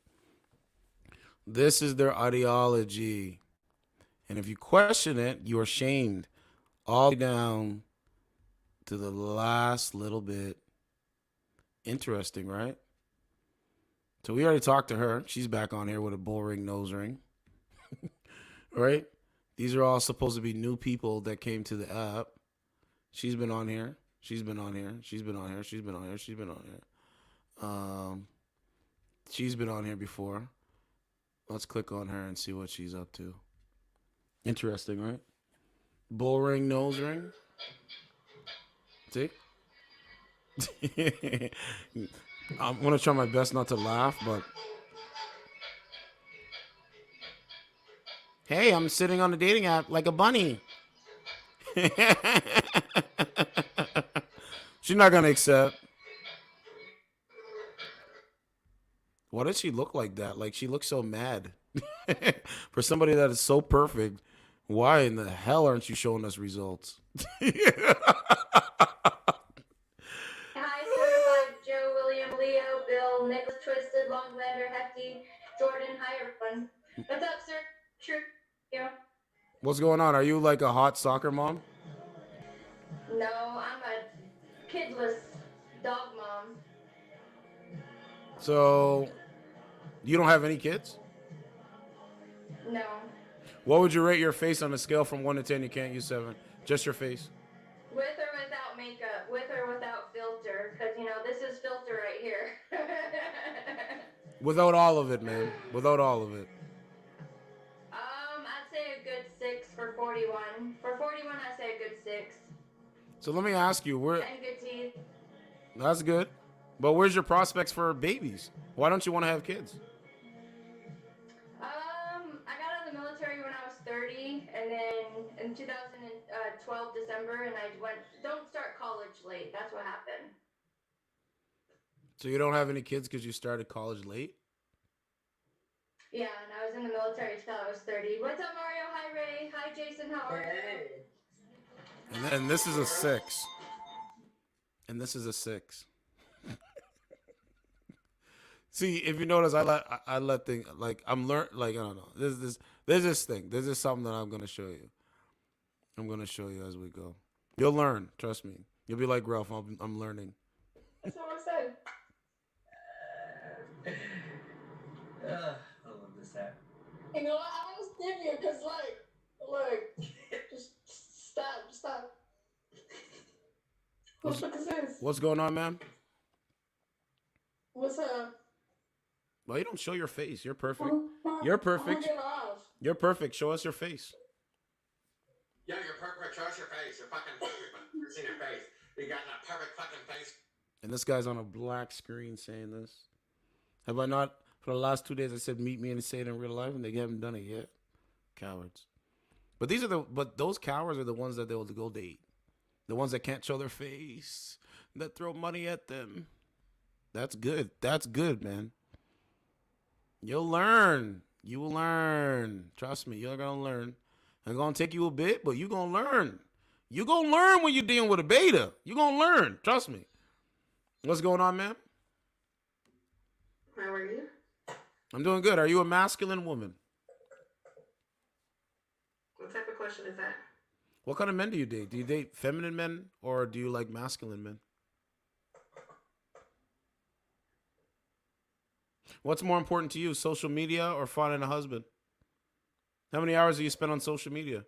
This is their ideology. And if you question it, you are shamed all the way down to the last little bit. Interesting, right? So we already talked to her. She's back on here with a bull ring nose ring. Right? These are all supposed to be new people that came to the app. She's been on here. She's been on here. She's been on here. She's been on here. She's been on here. She's been on here before. Let's click on her and see what she's up to. Interesting, right? Bull ring, nose ring. See? I'm going to try my best not to laugh, but... Hey, I'm sitting on a dating app like a bunny. She's not going to accept. Why does she look like that? Like, she looks so mad. For somebody that is so perfect, why in the hell aren't you showing us results? Hi, certified Joe, William, Leo, Bill, Nicholas, Twisted, Longlander, Hefty, Jordan. Hi, everyone. What's up, sir? True. Yeah. What's going on? Are you like a hot soccer mom? No, I'm a kidless dog mom. So, you don't have any kids? No. What would you rate your face on a scale from 1 to 10? You can't use 7. Just your face. With or without makeup, with or without filter, because, you know, this is filter right here. Without all of it, man. Without all of it. I'd say a good 6 for 41. For 41, I'd say a good 6. So let me ask you, And good teeth. That's good. But where's your prospects for babies? Why don't you want to have kids? I got out of the military when I was 30, and then in 2012 December, and I don't start college late. That's what happened. So you don't have any kids because you started college late? Yeah, and I was in the military until I was 30. What's up, Mario? Hi, Ray. Hi, Jason. How are you? And this is a 6. And this is a 6. See, if you notice, I let things like I don't know. There's this thing. This is something that I'm gonna show you. I'm gonna show you as we go. You'll learn. Trust me. You'll be like Ralph. I'm learning. That's what I said. I love this app. You know, I was thinking because like, just stop. What this is? What's going on, man? What's up? Well, you don't show your face. You're perfect. You're perfect. You're perfect. Show us your face. Yeah, you're perfect. Show us your face. You're fucking perfect. You've seen your face. You got that perfect fucking face. And this guy's on a black screen saying this. Have I not? For the last 2 days, I said meet me and say it in real life, and they haven't done it yet. Cowards. But those cowards are the ones that they'll go date. The ones that can't show their face, that throw money at them. That's good. That's good, man. You'll learn. You will learn. Trust me, you're gonna learn. It's gonna take you a bit, but you're gonna learn. You're gonna learn when you're dealing with a beta. You're gonna learn. Trust me. What's going on, man? How are you? I'm doing good. Are you a masculine woman? What type of question is that? What kind of men do you date? Do you date feminine men or do you like masculine men? What's more important to you, social media or finding a husband? How many hours do you spend on social media?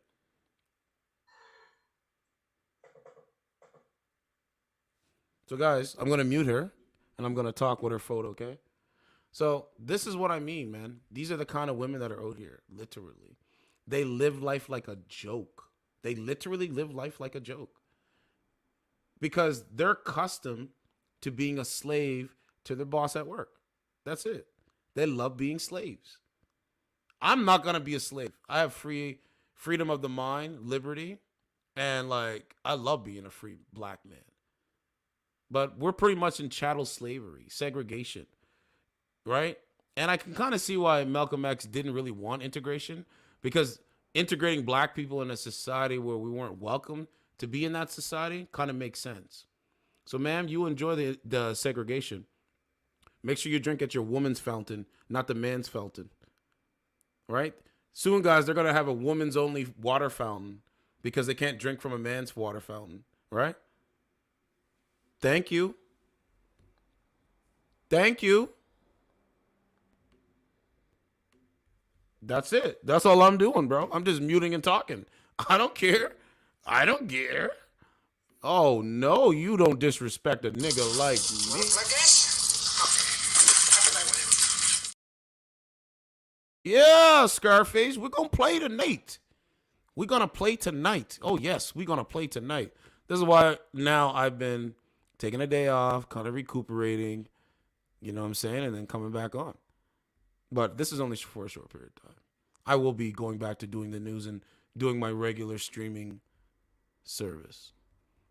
So guys, I'm going to mute her and I'm going to talk with her photo, okay? So this is what I mean, man. These are the kind of women that are out here, literally. They live life like a joke. They literally live life like a joke. Because they're accustomed to being a slave to their boss at work. That's it. They love being slaves. I'm not going to be a slave. I have freedom of the mind, liberty, and like I love being a free black man. But we're pretty much in chattel slavery, segregation, right? And I can kind of see why Malcolm X didn't really want integration, because integrating black people in a society where we weren't welcome to be in that society kind of makes sense. So, ma'am, you enjoy the segregation. Make sure you drink at your woman's fountain, not the man's fountain. Right? Soon, guys, they're going to have a woman's only water fountain because they can't drink from a man's water fountain. Right? Thank you. Thank you. That's it. That's all I'm doing, bro. I'm just muting and talking. I don't care. I don't care. Oh, no, you don't disrespect a nigga like me. Yeah, Scarface, we're going to play tonight. We're going to play tonight. Oh, yes, we're going to play tonight. This is why now I've been taking a day off, kind of recuperating, you know what I'm saying, and then coming back on. But this is only for a short period of time. I will be going back to doing the news and doing my regular streaming service.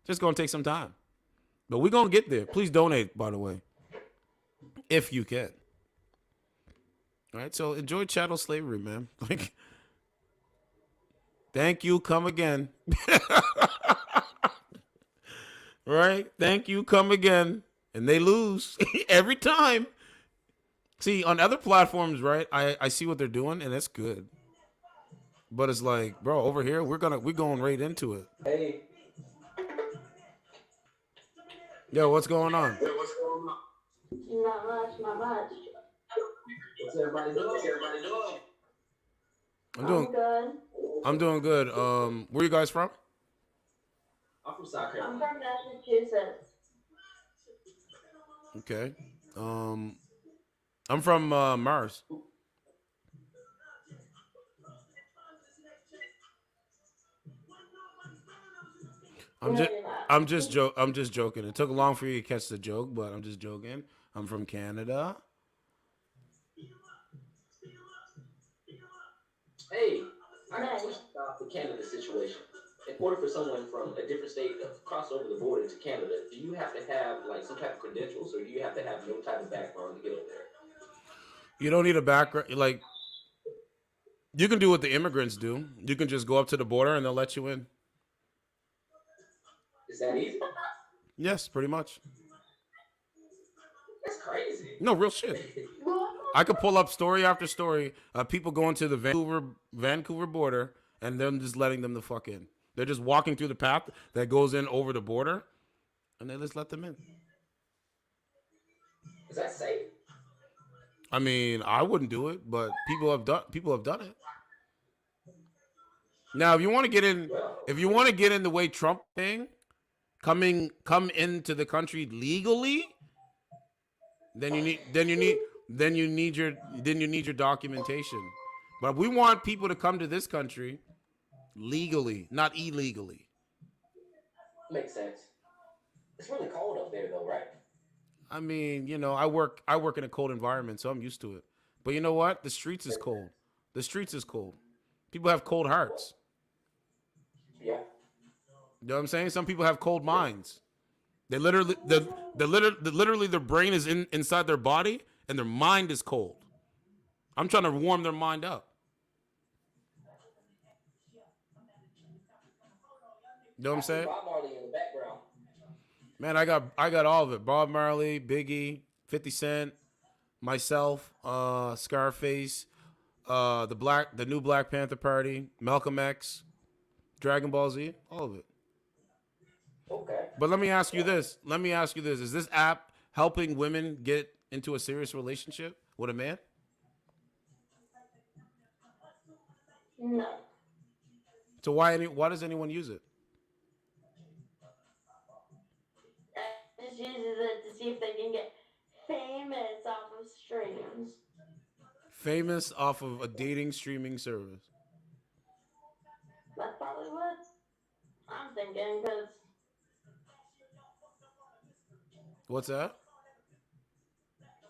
Just going to take some time. But we're going to get there. Please donate, by the way, if you can. All right, so enjoy chattel slavery, man. Like, thank you, come again. Right? Thank you, come again. And they lose every time. See, on other platforms, right? I see what they're doing, and it's good. But it's like, bro, over here, we're going right into it. Hey. Yo, what's going on? Not much, not much. What's everybody doing? I'm doing good. Where you guys from? I'm from South Carolina. I'm from Massachusetts. Okay. I'm from Mars. I'm just joking. It took long for you to catch the joke, but I'm just joking. I'm from Canada. Hey, I got a question about the Canada situation. In order for someone from a different state to cross over the border to Canada, do you have to have like some type of credentials, or do you have to have no type of background to get over there? You don't need a background. Like, you can do what the immigrants do. You can just go up to the border and they'll let you in. Is that easy? Yes, pretty much. That's crazy. No, real shit. I could pull up story after story of people going to the Vancouver border and them just letting them the fuck in. They're just walking through the path that goes in over the border, and they just let them in. Is that safe? I mean, I wouldn't do it, but people have done it. Now, if you want to get in the way Trump thing, come into the country legally, then you need your documentation. But we want people to come to this country legally, not illegally. Makes sense. It's really cold up there, though, right? I mean, I work in a cold environment, so I'm used to it. But you know what? The streets is cold. People have cold hearts. Yeah. You know what I'm saying? Some people have cold minds. They literally their brain is inside their body and their mind is cold. I'm trying to warm their mind up. You know what I'm saying? Bob Marley in the background. Man, I got all of it. Bob Marley, Biggie, 50 Cent, myself, Scarface, the new Black Panther Party, Malcolm X, Dragon Ball Z, all of it. Okay. But let me ask you this. Is this app helping women get into a serious relationship with a man? No. So why does anyone use it? Just uses it to see if they can get famous off of streams. Famous off of a dating streaming service. That's probably what I'm thinking, because... What's that?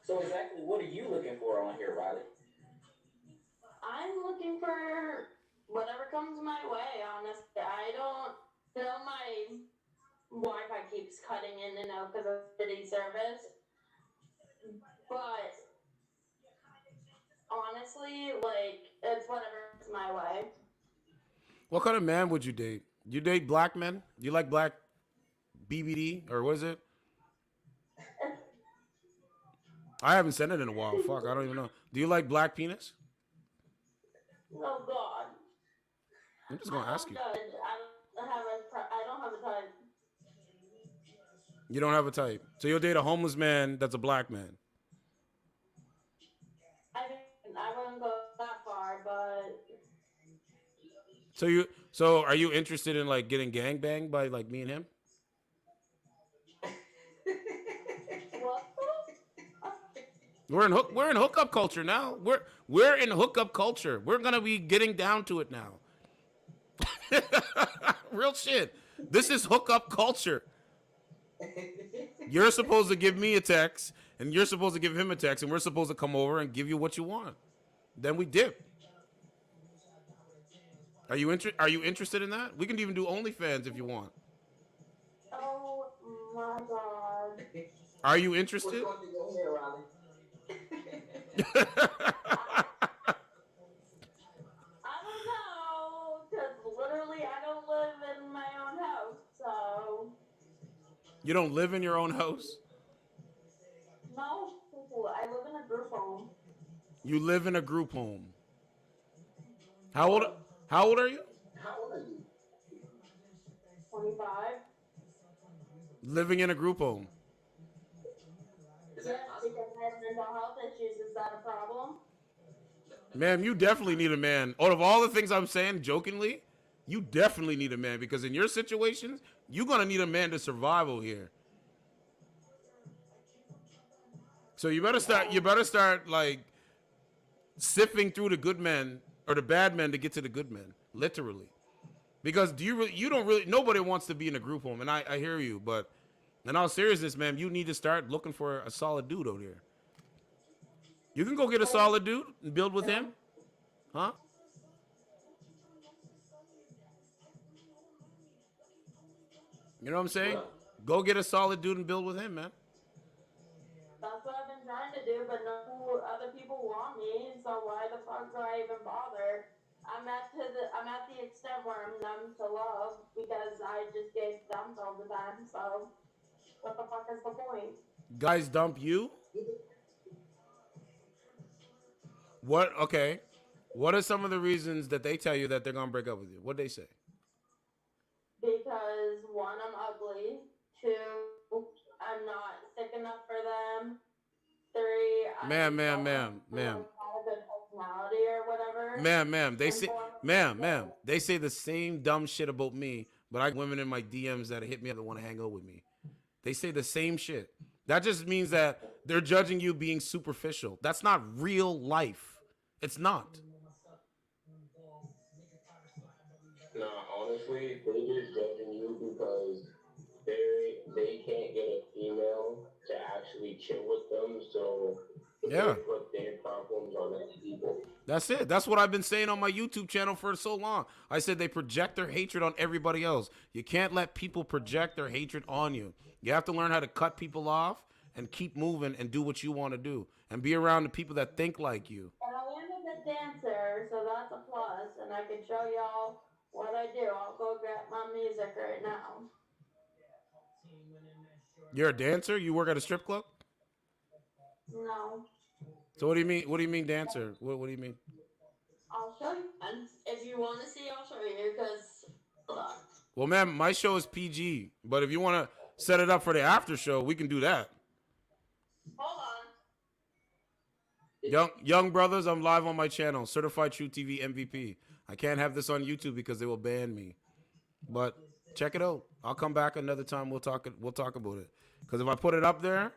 So exactly what are you looking for on here, Riley? I'm looking for whatever comes my way, honestly. I don't know, my Wi-Fi keeps cutting in and out because of city service. But honestly, it's whatever comes my way. What kind of man would you date? You date black men? You like black BBD? Or what is it? I haven't sent it in a while. Fuck, I don't even know. Do you like black penis? Oh, God. I'm just going to ask you. I don't have a type. You don't have a type. So you'll date a homeless man that's a black man. I wouldn't go that far, but... So are you interested in getting gangbanged by me and him? We're in hookup culture now. We're in hookup culture. We're gonna be getting down to it now. Real shit. This is hookup culture. You're supposed to give me a text, and you're supposed to give him a text, and we're supposed to come over and give you what you want. Then we dip. Are you interested in that? We can even do OnlyFans if you want. Oh my God. Are you interested? I You don't live in your own house? No, I live in a group home. You live in a group home. How old? How old are you? How old are you? 25. Living in a group home. Is Yes, that possible? because I have mental health issues. Is that a problem? Man, you definitely need a man. Out of all the things I'm saying, jokingly, you definitely need a man because in your situations, you're gonna need a man to survive over here. So you better start. You better start like sifting through the good men or the bad men to get to the good men, literally. Because do you really? You don't really. Nobody wants to be in a group home, and I hear you. But in all seriousness, man, you need to start looking for a solid dude over here. You can go get a solid dude and build with him, huh? You know what I'm saying? Go get a solid dude and build with him, man. That's what I've been trying to do, but no other people want me, so why the fuck do I even bother? I'm at the extent where I'm numb to love because I just get dumped all the time, so what the fuck is the point? Guys dump you? What? Okay. What are some of the reasons that they tell you that they're gonna break up with you? What they say? Because one, I'm ugly. Two, I'm not thick enough for them. Three, Ma'am. not a good personality or whatever. Ma'am. They say the same dumb shit about me, but I get women in my DMs that hit me up that want to hang out with me. They say the same shit. That just means that they're judging you being superficial. That's not real life. It's not. Nah, honestly, they just judging you because they can't get a female to actually chill with them, so Yeah. they put their problems on other people. That's it. That's what I've been saying on my YouTube channel for so long. I said they project their hatred on everybody else. You can't let people project their hatred on you. You have to learn how to cut people off and keep moving and do what you want to do and be around the people that think like you. And I am a good dancer, so that's a plus, and I can show y'all what I do. I'll go get my music right now. You're a dancer? You work at a strip club? No. So what do you mean? What do you mean dancer? What do you mean? I'll show you. And if you want to see, I'll show you, because... Well, ma'am, my show is PG, but if you want to set it up for the after show, we can do that. Hold on. Young brothers, I'm live on my channel, Certified True TV MVP. I can't have this on YouTube because they will ban me. But check it out. I'll come back another time. We'll talk about it. Because if I put it up there,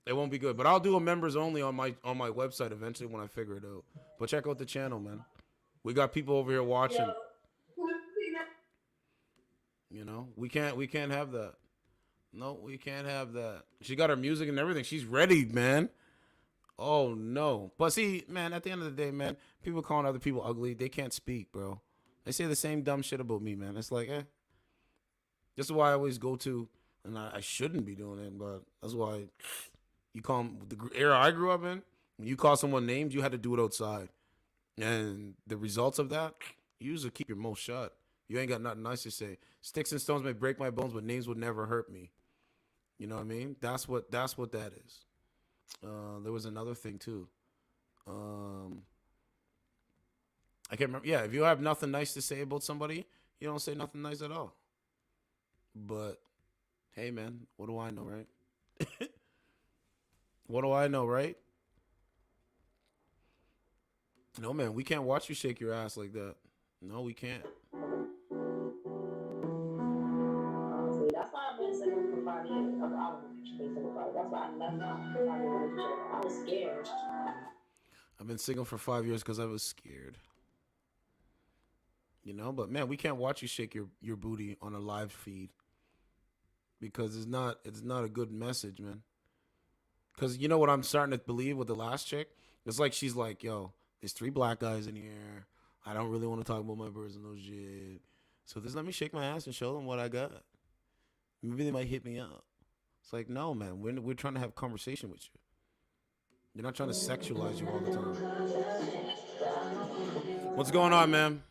it won't be good. But I'll do a members only on my website eventually when I figure it out. But check out the channel, man. We got people over here watching. You know, we can't have that. No, we can't have that. She got her music and everything. She's ready, man. Oh no. But see, man, at the end of the day, man, people calling other people ugly, they can't speak, bro. They say the same dumb shit about me, man. It's like, this is why I always go to, and I shouldn't be doing it, but that's why you call them, the era I grew up in, when you call someone names, you had to do it outside. And the results of that, you usually keep your mouth shut. You ain't got nothing nice to say. Sticks and stones may break my bones, but names would never hurt me. You know what I mean? That's what that is. There was another thing too. I can't remember. Yeah, if you have nothing nice to say about somebody, you don't say nothing nice at all. But hey, man, what do I know, right? What do I know, right? No, man, we can't watch you shake your ass like that. No, we can't. See, that's why I've been single for 5 years. I was single for 5 years. That's why I left my relationship. I was scared. I've been single for 5 years because I was scared. You know, but man, we can't watch you shake your booty on a live feed because it's not a good message, man. Because you know what I'm starting to believe with the last chick? It's like she's like, yo, there's 3 black guys in here. I don't really want to talk about my personal shit. So just let me shake my ass and show them what I got. Maybe they might hit me up. It's like, no, man, we're trying to have a conversation with you. You're not trying to sexualize you all the time. What's going on, man?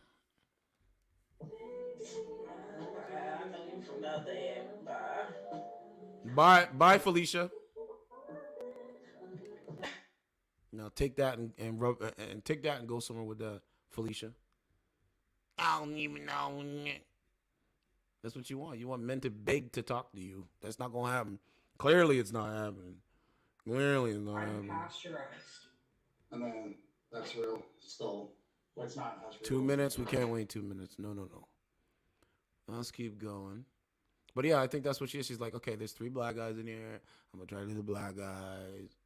Bye, Felicia. Now take that and rub and take that and go somewhere with Felicia. I don't even know. That's what you want. You want men to beg to talk to you. That's not gonna happen. Clearly, it's not happening. Clearly, it's not happening. Pasteurized. And then that's real. Still, well, it's not. That's real. 2 minutes. We can't wait 2 minutes. No. Let's keep going. But yeah, I think that's what she is. She's like, okay, there's 3 black guys in here. I'm gonna try to do the black guys.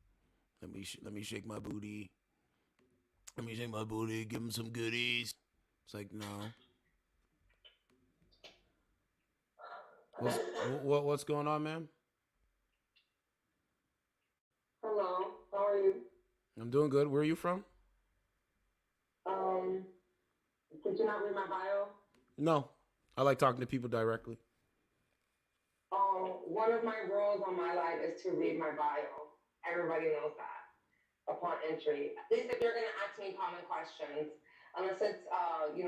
Let me shake my booty. Let me shake my booty. Give them some goodies. It's like, no. What's going on, ma'am? Hello, how are you? I'm doing good. Where are you from? Did you not read my bio? No, I like talking to people directly. One of my rules on my life is to read my bio. Everybody knows that upon entry. At least if you're gonna ask me common questions, unless it's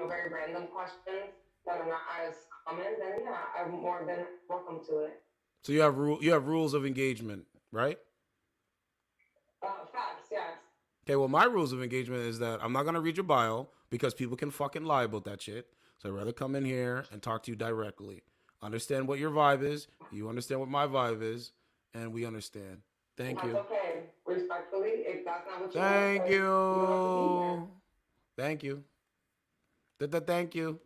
very random questions that are not as common, then yeah, I'm more than welcome to it. So you have rules of engagement, right? Facts, yes. Okay, well, my rules of engagement is that I'm not gonna read your bio because people can fucking lie about that shit. So I'd rather come in here and talk to you directly. Understand what your vibe is. You understand what my vibe is, and we understand. Thank you. That's okay. Respectfully, if that's not what you Thank want, you. you don't have to be here. Thank you. Thank you.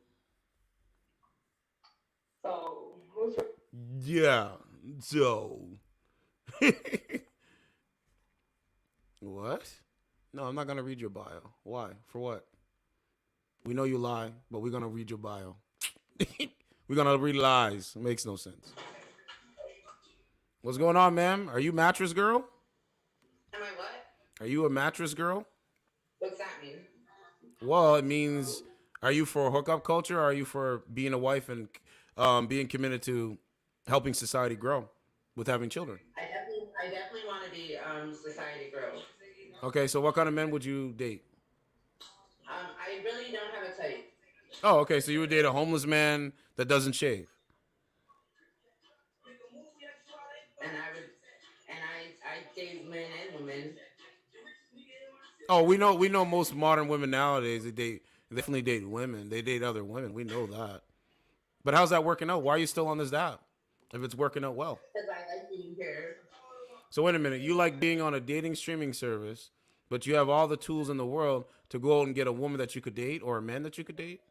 So, who's your... Yeah. So. What? No, I'm not going to read your bio. Why? For what? We know you lie, but we're going to read your bio. We're going to read lies. It makes no sense. What's going on, ma'am? Are you mattress girl? Am I what? Are you a mattress girl? What's that mean? Well, it means, are you for hookup culture, or are you for being a wife and being committed to helping society grow with having children? I definitely want to be society grow. Okay, so what kind of men would you date? I really don't have a type. Oh, okay, so you would date a homeless man that doesn't shave. And I date men and women. Oh, we know most modern women nowadays, they definitely date women. They date other women. We know that. But how's that working out? Why are you still on this app if it's working out well? Because I like being here. So wait a minute. You like being on a dating streaming service, but you have all the tools in the world to go out and get a woman that you could date or a man that you could date?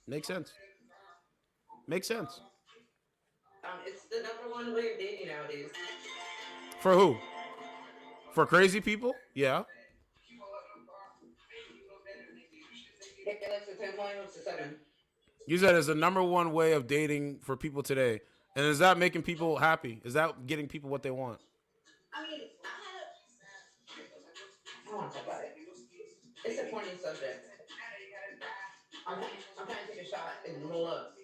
Makes sense. Makes sense. It's the #1 way of dating nowadays. For who? For crazy people? Yeah. What's the 10 point? What's the 7? You said it's the #1 way of dating for people today. And is that making people happy? Is that getting people what they want? I mean, I want to talk about it. It's a pointy subject. I'm trying to take a shot and roll up.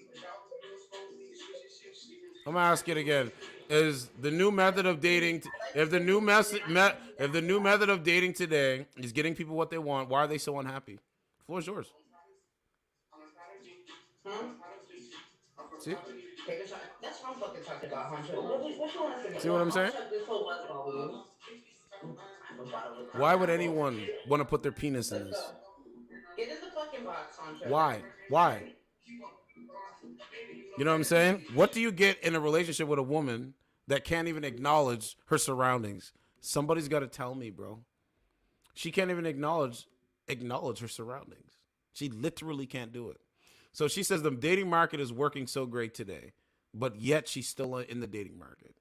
I'm gonna ask it again. Is the new method of dating if the new method of dating today is getting people what they want, why are they so unhappy? The floor is yours. See? Take a shot. That's what I'm fucking talking about, Hunter. What you want to say? See what I'm saying? Why would anyone want to put their penis in this? Get in the fucking box, Hunter. Why? You know what I'm saying? What do you get in a relationship with a woman that can't even acknowledge her surroundings? Somebody's got to tell me, bro. She can't even acknowledge her surroundings. She literally can't do it. So she says the dating market is working so great today, but yet she's still in the dating market.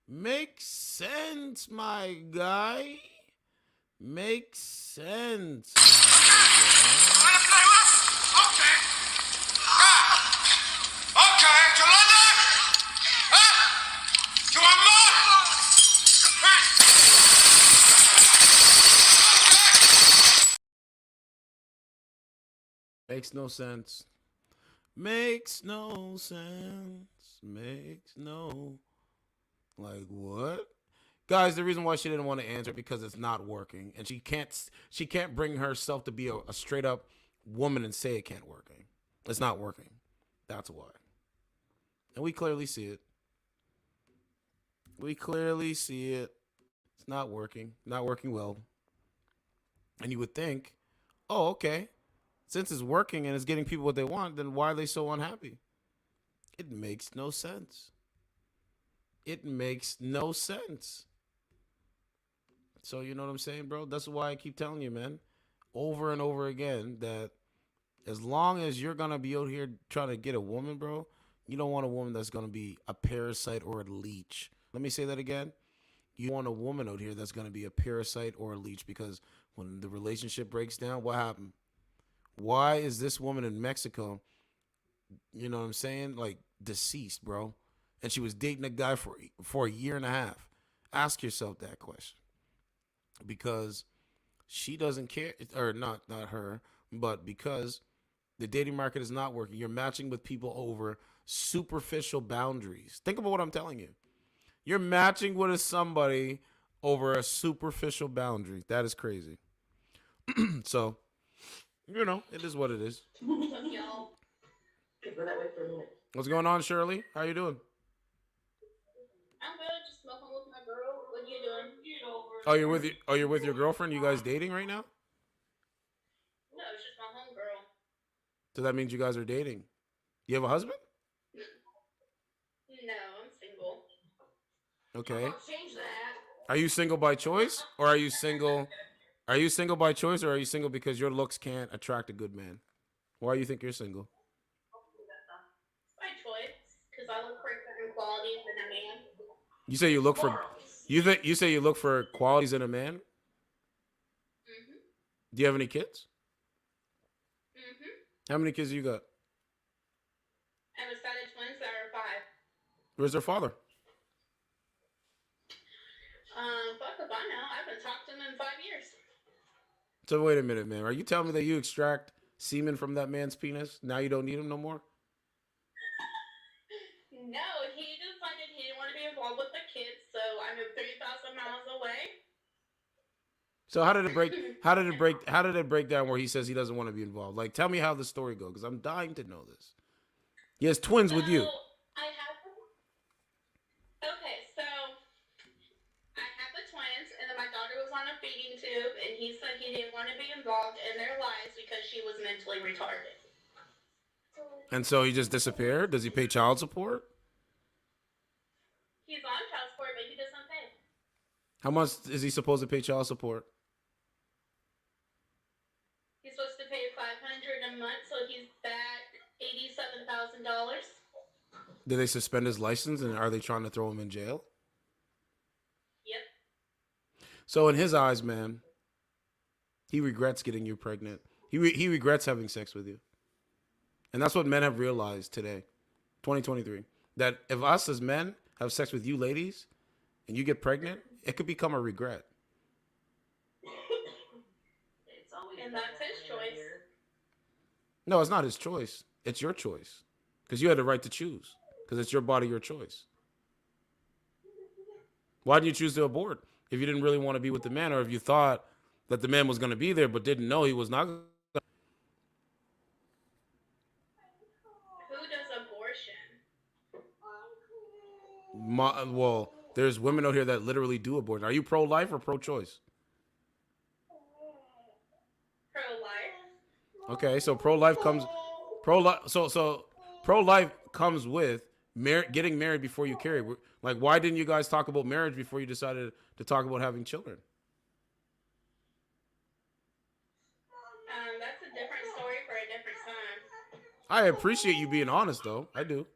Makes sense, my guy. Makes sense. Makes no sense. Makes no sense. Makes no. Like what? Guys, the reason why she didn't want to answer because it's not working, and she can't bring herself to be a straight up woman and say it can't working. It's not working. That's why. And we clearly see it. We clearly see it. It's not working. Not working well. And you would think, oh, okay. Since it's working and it's getting people what they want, then why are they so unhappy? It makes no sense. It makes no sense. So you know what I'm saying, bro? That's why I keep telling you, man, over and over again, that as long as you're going to be out here trying to get a woman, bro, you don't want a woman that's going to be a parasite or a leech. Let me say that again. You want a woman out here that's going to be a parasite or a leech, because when the relationship breaks down, what happened? Why is this woman in Mexico, you know what I'm saying, like deceased, bro? And she was dating a guy for a year and a half. Ask yourself that question. Because she doesn't care, or not her, but because the dating market is not working. You're matching with people over superficial boundaries. Think about what I'm telling you. You're matching with somebody over a superficial boundary. That is crazy. So, you know, it is what it is. What's going on, Shirley? How you doing? I'm good, just smoking with my girl. What are you doing? You're with your girlfriend? You guys dating right now? No, it's just my homegirl. So that means you guys are dating. You have a husband? No, I'm single. Okay. Change that. Are you single by choice, or are you single? Are you single by choice, or are you single because your looks can't attract a good man? Why do you think you're single? By choice, because I look for certain qualities in a man. You say you look for. You say you look for qualities in a man. Mhm. Do you have any kids? Mhm. How many kids you got? I have a set of twins that are 5. Where's their father? Fuck if I know. I haven't talked to him in 5 years. So wait a minute, man. Are you telling me that you extract semen from that man's penis? Now you don't need him no more? No, he decided he didn't want to be involved with the kids, so I moved 3,000 miles away. So how did it break? How did it break down where he says he doesn't want to be involved? Like, tell me how the story goes, because I'm dying to know this. He has twins with you. Okay, so I had the twins, and then my daughter was on a feeding tube, and he said he didn't want to be involved in their lives because she was mentally retarded. And so he just disappeared? Does he pay child support? He's on child support, but he doesn't pay. How much is he supposed to pay child support? He's supposed to pay $500 a month, so he's back $87,000. Did they suspend his license, and are they trying to throw him in jail? Yep. So in his eyes, man, he regrets getting you pregnant. He regrets having sex with you. And that's what men have realized today, 2023. That if us as men have sex with you ladies and you get pregnant, it could become a regret. And that's his choice. No, it's not his choice. It's your choice. Because you had the right to choose. Because it's your body, your choice. Why did you choose to abort? If you didn't really want to be with the man, or if you thought that the man was going to be there but didn't know he was not. Who does abortion? Well, there's women out here that literally do abortion. Are you pro-life or pro-choice? Pro-life. Okay, so pro-life comes with getting married before you carry. Like, why didn't you guys talk about marriage before you decided to talk about having children? That's a different story for a different time. I appreciate you being honest, though. I do.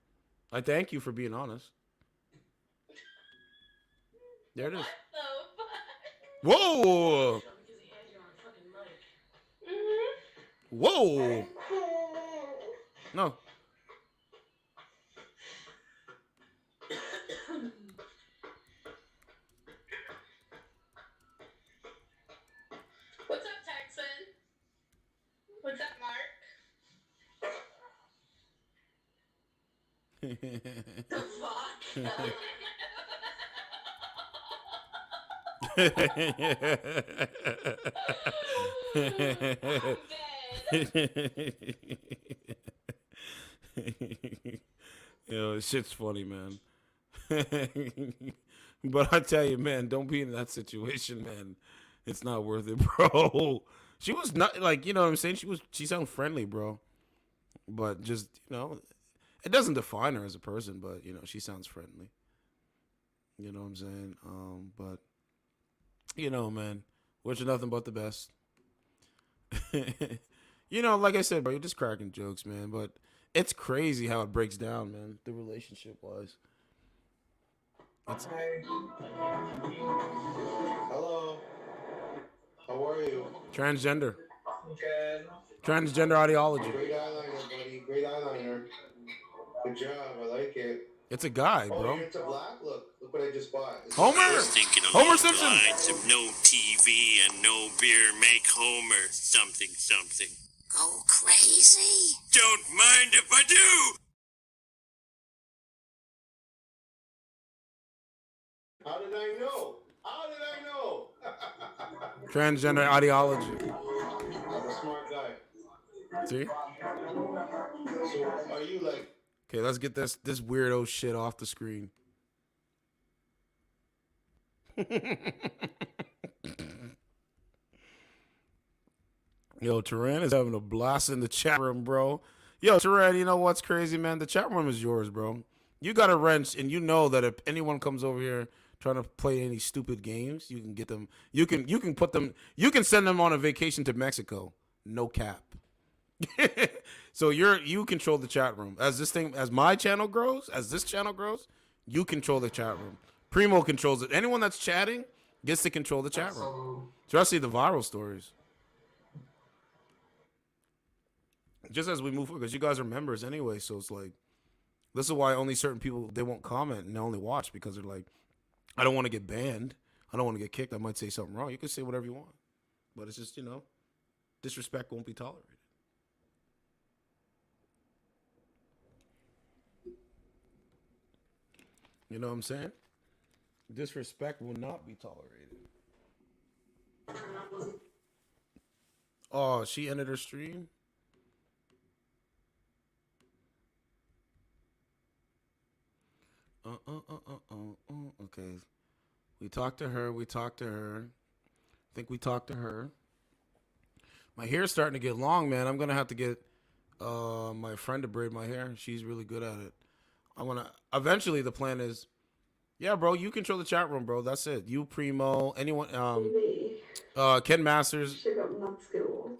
I thank you for being honest. There it is. Whoa! Whoa! No. What's up, Texan? What's up, Mark? The fuck? Yo, shit's funny, man. But I tell you, man, don't be in that situation, man. It's not worth it, bro. She was not like, you know what I'm saying? She sounded friendly, bro. But just, it doesn't define her as a person, but she sounds friendly. You know what I'm saying? But man, wish you nothing but the best. Like I said, bro, you're just cracking jokes, man. But it's crazy how it breaks down, man, the relationship wise. Hello. How are you? Transgender. Good. Transgender ideology. Great eyeliner, buddy. Great eyeliner. Good job. I like it. It's a guy, Oh, bro. you're into black? Look what I just bought. Homer! I was thinking Homer along Simpson! the lines of no TV and no beer make Homer something something. Go crazy. Don't mind if I do! How did I know? How did I know? Transgender ideology. I'm a smart guy. See? So are you like... Okay, let's get this weirdo shit off the screen. Yo, Turan is having a blast in the chat room, bro. Yo, Turan, you know what's crazy, man? The chat room is yours, bro. You got a wrench, and you know that if anyone comes over here trying to play any stupid games, you can get them. You can put them. You can send them on a vacation to Mexico. No cap. So you control the chat room. As my channel grows, as this channel grows, you control the chat room. Primo controls it. Anyone that's chatting gets to control the chat room. Especially the viral stories. Just as we move forward, because you guys are members anyway, so it's like, this is why only certain people, they won't comment and they only watch, because they're like, I don't want to get banned. I don't want to get kicked. I might say something wrong. You can say whatever you want. But it's just, disrespect won't be tolerated. You know what I'm saying? Disrespect will not be tolerated. Oh, she ended her stream? Okay. We talked to her. I think we talked to her. My hair's starting to get long, man. I'm going to have to get my friend to braid my hair. She's really good at it. Eventually the plan is, yeah, bro, you control the chat room, bro. That's it. You, Primo, anyone, Ken Masters.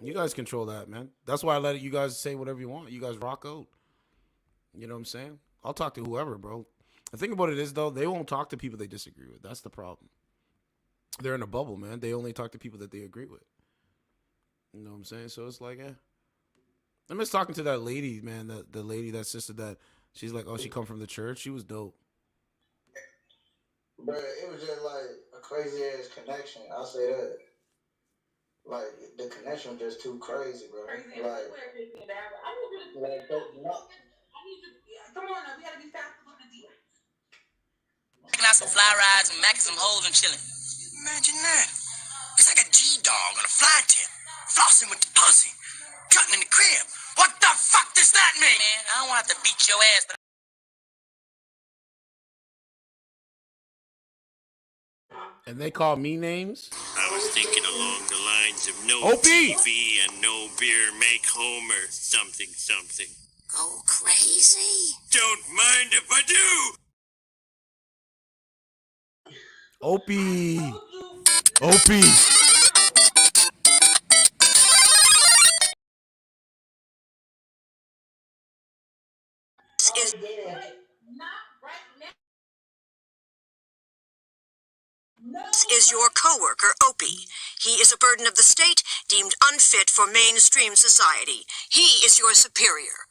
You guys control that, man. That's why I let you guys say whatever you want. You guys rock out. You know what I'm saying? I'll talk to whoever, bro. The thing about it is, though, they won't talk to people they disagree with. That's the problem. They're in a bubble, man. They only talk to people that they agree with. You know what I'm saying? So it's like, I'm just talking to that lady, man, the lady, that sister that, she's like, oh, she come from the church. She was dope. But it was just like a crazy ass connection. I'll say that. Like, the connection was just too crazy, bro. Crazy. Like, Come on now, we gotta be fast with the deal. Taking out some fly rides and macking some holes and chilling. Imagine that. It's like a G-dog on a fly tip. Flossing with the pussy. Cutting in the crib. What the fuck does that mean? Man, I don't want to beat your ass, but... And they call me names? I was thinking along the lines of no Opie! TV and no beer make Homer something something. Go crazy. Don't mind if I do! Opie! Opie! This is your coworker, Opie. He is a burden of the state, deemed unfit for mainstream society. He is your superior.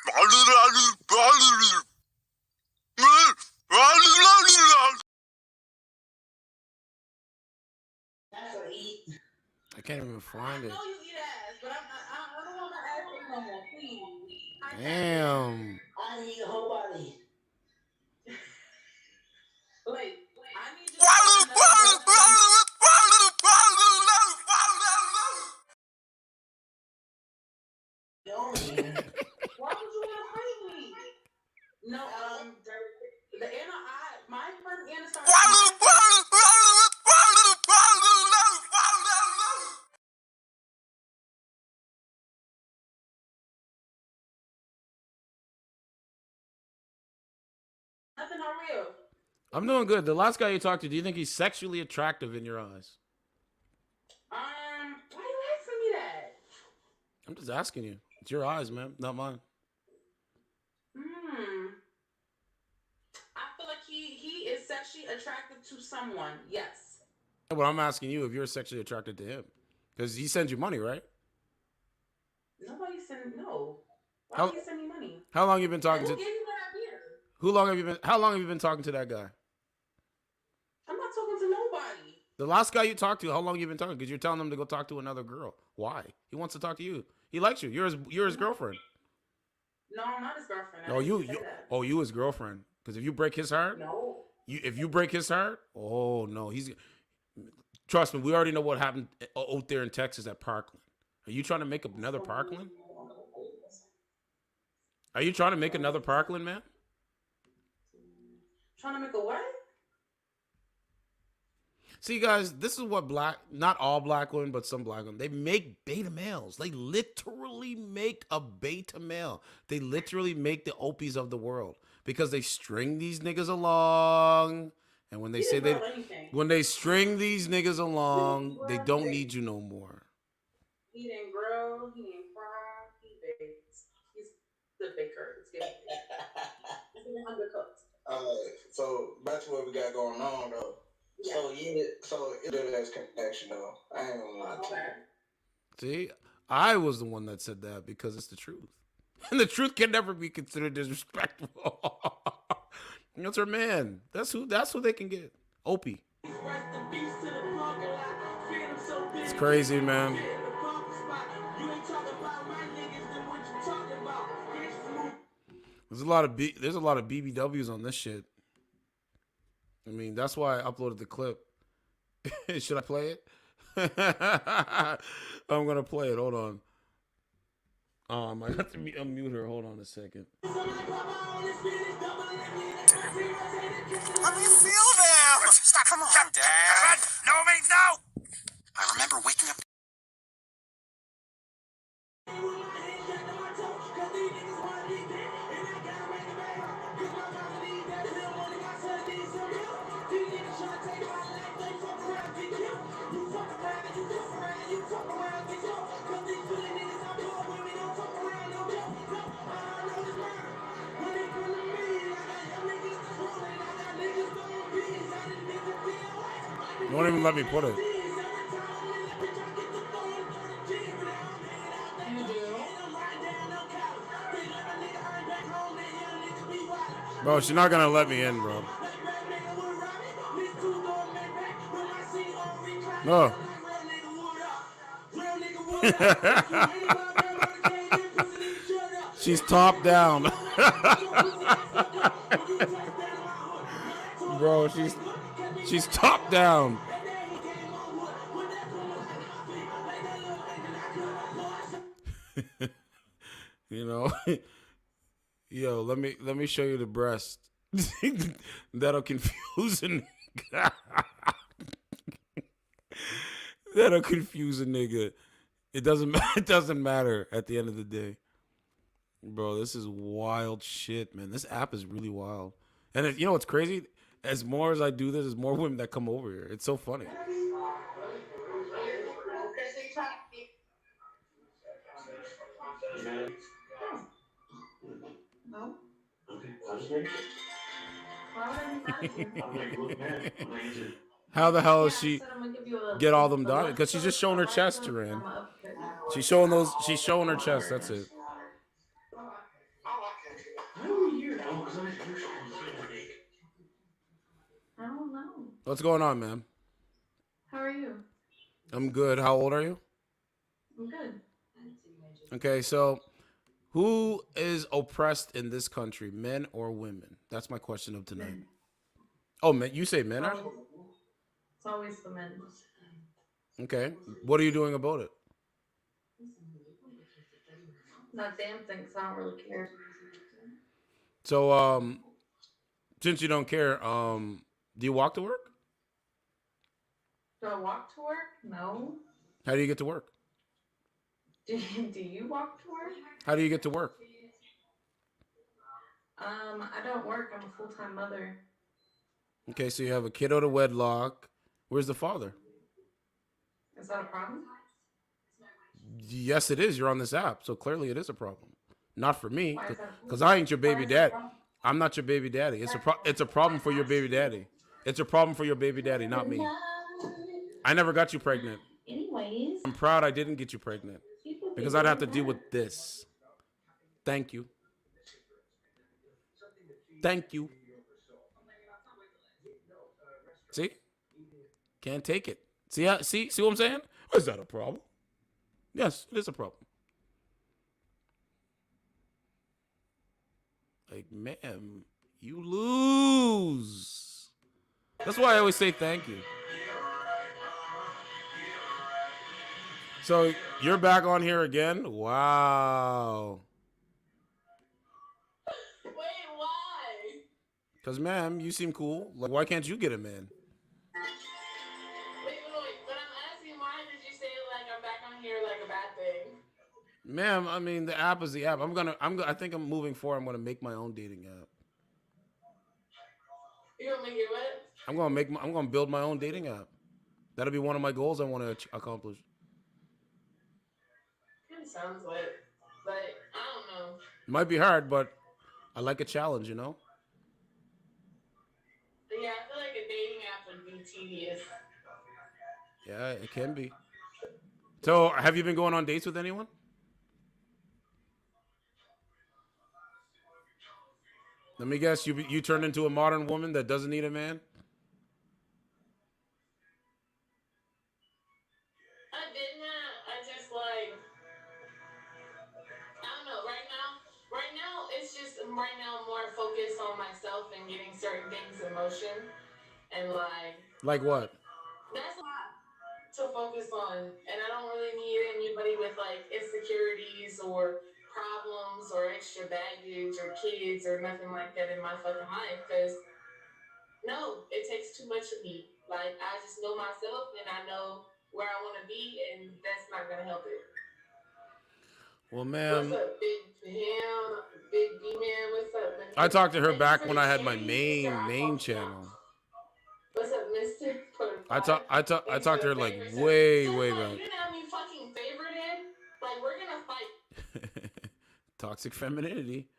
I can't even find it. I know you eat ass, but I don't want to ask you no more, please. Damn. I need a whole body. Wait, I need you to... Why would you want to fight me? No, nothing. How are you? I'm doing good. The last guy you talked to, do you think he's sexually attractive in your eyes? Why are you asking me that? I'm just asking you. It's your eyes, man, not mine. I feel like he is sexually attracted to someone. Yes. But I'm asking you if you're sexually attracted to him, because he sends you money, right? Nobody sent no. Why would he send me money? How long you been talking to? Who gave you that idea? How long have you been talking to that guy? I'm not talking to nobody. The last guy you talked to, how long you been talking? Because you're telling him to go talk to another girl. Why? He wants to talk to you. He likes you. You're his girlfriend. No, I'm not his girlfriend. You his girlfriend. Because if you break his heart, if you break his heart, oh no, trust me, we already know what happened out there in Texas at Parkland. Are you trying to make another Parkland? Are you trying to make another Parkland, man? Trying to make a what? See, guys, this is what not all black women, but some black women, they make beta males. They literally make a beta male. They literally make the Opies of the world because they string these niggas along. And when they when they string these niggas along, they don't need you no more. He didn't grill, he didn't fry, he baked. He's the baker. It's getting undercooked. So back to what we got going on though. Yeah. So it has connection though. I ain't gonna lie to you. See, I was the one that said that because it's the truth. And the truth can never be considered disrespectful. That's her man. That's who they can get. Opie. It's crazy, man. There's a lot of BBWs on this shit. I mean, that's why I uploaded the clip. Should I play it? I'm gonna play it. Hold on. I got to unmute her. Hold on a second. How do you feel now? Stop! Come on, Dad. No means no. I remember waking up. You won't even let me put it. Bro, she's not gonna let me in, bro. No. She's top down. Bro, she's top down. You know, yo, let me show you the breast. That'll confuse a nigga. That'll confuse a nigga. It doesn't matter at the end of the day. Bro, this is wild shit, man. This app is really wild. And you know what's crazy? As more as I do this, there's more women that come over here. It's so funny. No. Okay, I'll just make it. How the hell is she get all them done? Because she's just showing her chest, Turan. She's showing her chest. That's it. I don't know. What's going on, man? How are you? I'm good. How old are you? I'm good. Okay, so who is oppressed in this country, men or women? That's my question of tonight. Men. Oh, men. You say men are? It's always the men. Okay. What are you doing about it? Not damn thing, 'cause I don't really care. So, since you don't care, do you walk to work? Do I walk to work? No. How do you get to work? Do you walk to work? How do you get to work? I don't work. I'm a full-time mother. Okay, so you have a kid out of wedlock. Where's the father? Is that a problem? Yes, it is. You're on this app, so clearly it is a problem. Not for me, Why is that? because I ain't your Why baby is that a dad. problem? I'm not your baby daddy. It's a problem for your baby daddy. It's a problem for your baby daddy, not me. I never got you pregnant. Anyways, I'm proud I didn't get you pregnant because I'd have to deal with this. Thank you. Thank you. See? Can't take it. See what I'm saying? Is that a problem? Yes, it is a problem. Like, ma'am, you lose. That's why I always say thank you. So you're back on here again? Wow. Wait, why? Because, ma'am, you seem cool. Like, why can't you get a man? Wait, but I'm asking, why did you say like I'm back on here like a bad thing? Ma'am, I mean, the app is the app. I think I'm moving forward. I'm gonna make my own dating app. You gonna make it what? I'm gonna build my own dating app. That'll be one of my goals I want to accomplish. Kind of sounds like I don't know. It might be hard, but I like a challenge, you know? But yeah, I feel like a dating app would be tedious. Yeah, it can be. So, have you been going on dates with anyone? Let me guess, you turned into a modern woman that doesn't need a man? I did not. I just like, I don't know. Right now, it's just I'm more focused on myself and getting certain things in motion, and Like what? that's a lot to focus on. And I don't really need anybody with like insecurities or problems or extra baggage or kids or nothing like that in my fucking life, because no, it takes too much of me. Like, I just know myself and I know where I want to be, and that's not gonna help it. Well, ma'am, What's up, Big B man? What's up, man? I talked to her back when I had my main channel. What's up, Mister? I talked to her like way back. You didn't have me fucking favorited. Like, we're gonna fight. Toxic femininity.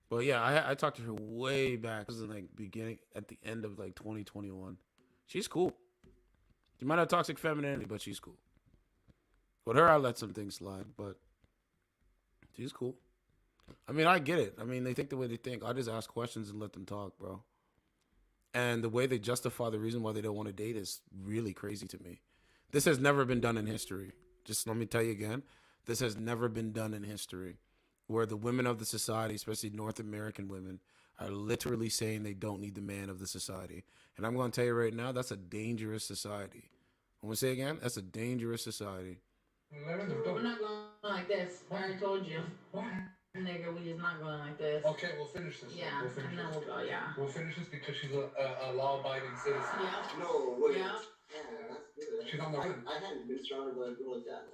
But yeah, I talked to her way back. This is like at the end of like 2021. She's cool. She might have toxic femininity, but she's cool. With her, I let some things slide, but she's cool. I mean, I get it. I mean, they think the way they think. I just ask questions and let them talk, bro. And the way they justify the reason why they don't want to date is really crazy to me. This has never been done in history. Just let me tell you again. This has never been done in history, where the women of the society, especially North American women, are literally saying they don't need the man of the society. And I'm going to tell you right now, that's a dangerous society. I'm going to say again, that's a dangerous society. We're not going like this. I already told you. Nigga, we just not going like this. Okay, we'll finish this. Yeah, We'll finish and then this. we'll go, yeah. We'll finish this because she's a law-abiding citizen. Yeah. No, wait. Yeah. That's good. She's on the run. I hadn't been trying to go with that.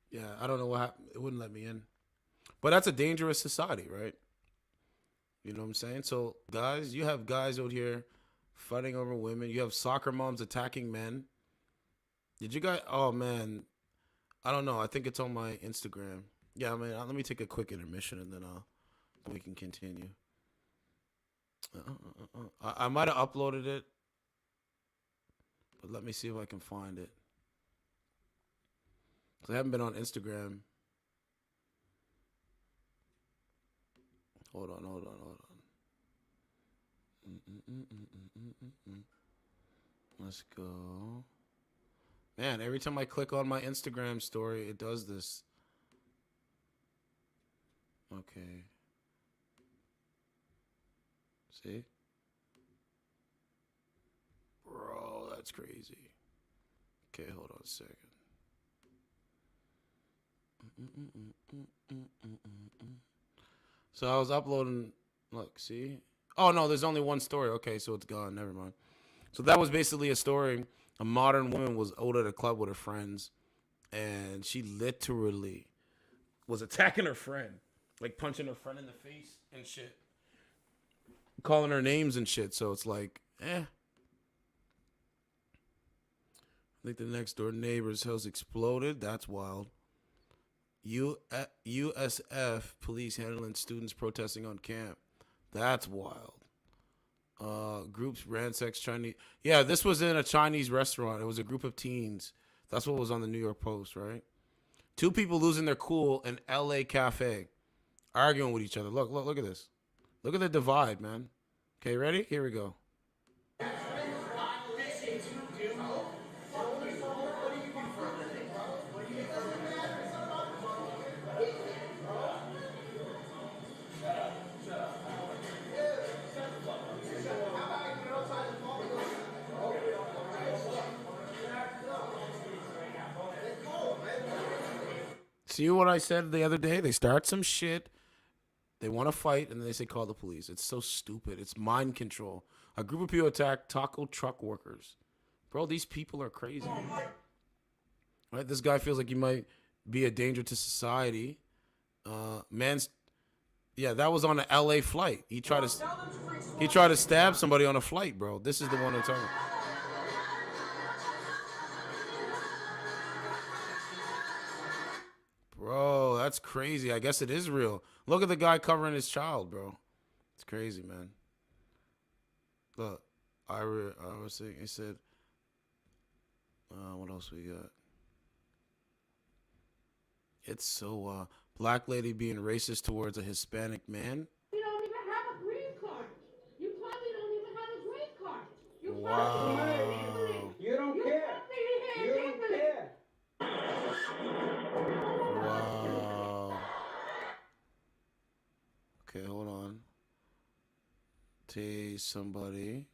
Yeah, I don't know what happened. It wouldn't let me in. But that's a dangerous society, right? You know what I'm saying? So, guys, you have guys out here fighting over women. You have soccer moms attacking men. Did you guys? Oh, man. I don't know. I think it's on my Instagram. Yeah, man. Let me take a quick intermission and then we can continue. I might have uploaded it, but let me see if I can find it. 'Cause I haven't been on Instagram. Hold on. Let's go. Man, every time I click on my Instagram story, it does this. Okay. See? Bro, that's crazy. Okay, hold on a second. So I was uploading. Look, see? Oh, no, there's only one story. Okay, so it's gone. Never mind. So that was basically a story. A modern woman was out at a club with her friends, and she literally was attacking her friend, like punching her friend in the face and shit. calling her names and shit. So it's like, I think the next door neighbor's house exploded. That's wild. USF police handling students protesting on camp. That's wild. Groups ransacked Chinese. Yeah, this was in a Chinese restaurant. It was a group of teens. That's what was on the New York Post, right? 2 people losing their cool in LA cafe, arguing with each other. Look at this. Look at the divide, man. Okay, ready? Here we go. See what I said the other day? They start some shit. They want to fight, and then they say call the police. It's so stupid. It's mind control. A group of people attack taco truck workers. Bro, these people are crazy. Right? This guy feels like he might be a danger to society. That was on an LA flight. He tried to stab somebody on a flight, bro. This is the one I'm talking about. Bro, that's crazy. I guess it is real. Look at the guy covering his child, bro. It's crazy, man. Look, I was saying, he said, what else we got? It's so, black lady being racist towards a Hispanic man. You don't even have a green card. You probably don't even have a green card. You Wow. You don't care. You don't care. Wow. Okay, hold on. Tase somebody.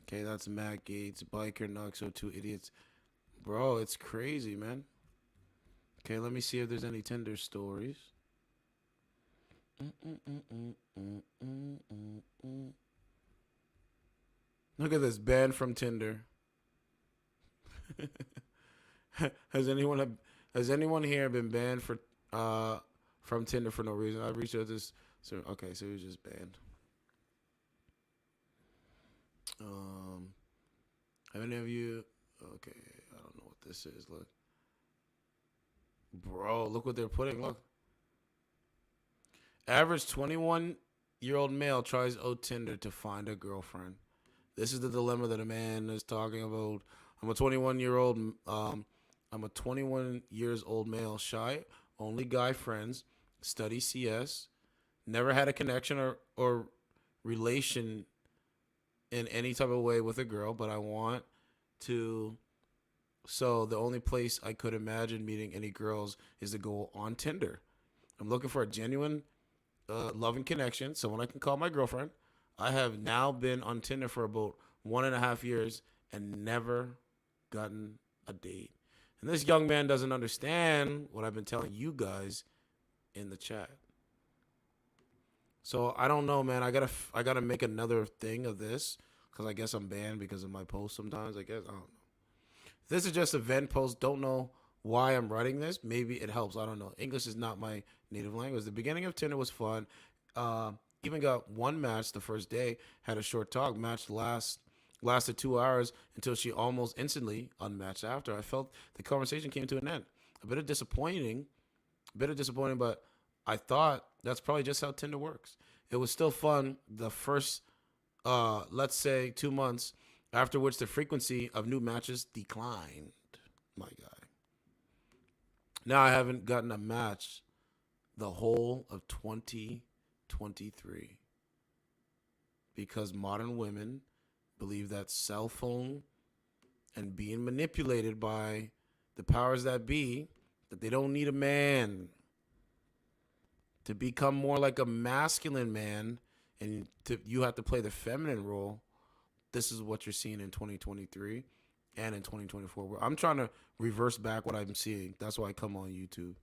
Okay, that's Matt Gates. Biker knocks or 2 idiots. Bro, it's crazy, man. Okay, let me see if there's any Tinder stories. Look at this, banned from Tinder. Has anyone here been banned from Tinder for no reason? I reached out this. So okay, so he was just banned. Have any of you? Okay, I don't know what this is. Look, bro, look what they're putting. Look, average 21-year-old male tries out Tinder to find a girlfriend. This is the dilemma that a man is talking about. I'm a 21 years old male, shy, only guy friends, study CS, never had a connection or relation in any type of way with a girl, but I want to. So the only place I could imagine meeting any girls is to go on Tinder. I'm looking for a genuine loving connection, someone I can call my girlfriend. I have now been on Tinder for about 1.5 years and never gotten a date. And this young man doesn't understand what I've been telling you guys in the chat. So I don't know, man. I gotta make another thing of this because I guess I'm banned because of my posts sometimes. I guess I don't know. This is just a vent post. Don't know why I'm writing this. Maybe it helps. I don't know. English is not my native language. The beginning of Tinder was fun. Even got one match the first day. Had a short talk. Match lasted 2 hours until she almost instantly unmatched after. I felt the conversation came to an end. A bit of disappointing, but I thought that's probably just how Tinder works. It was still fun the first, let's say, 2 months, after which the frequency of new matches declined. My guy. Now I haven't gotten a match the whole of 2023 because modern women believe that cell phone and being manipulated by the powers that be, that they don't need a man to become more like a masculine man, and you have to play the feminine role. This is what you're seeing in 2023 and in 2024. Where I'm trying to reverse back what I'm seeing. That's why I come on YouTube.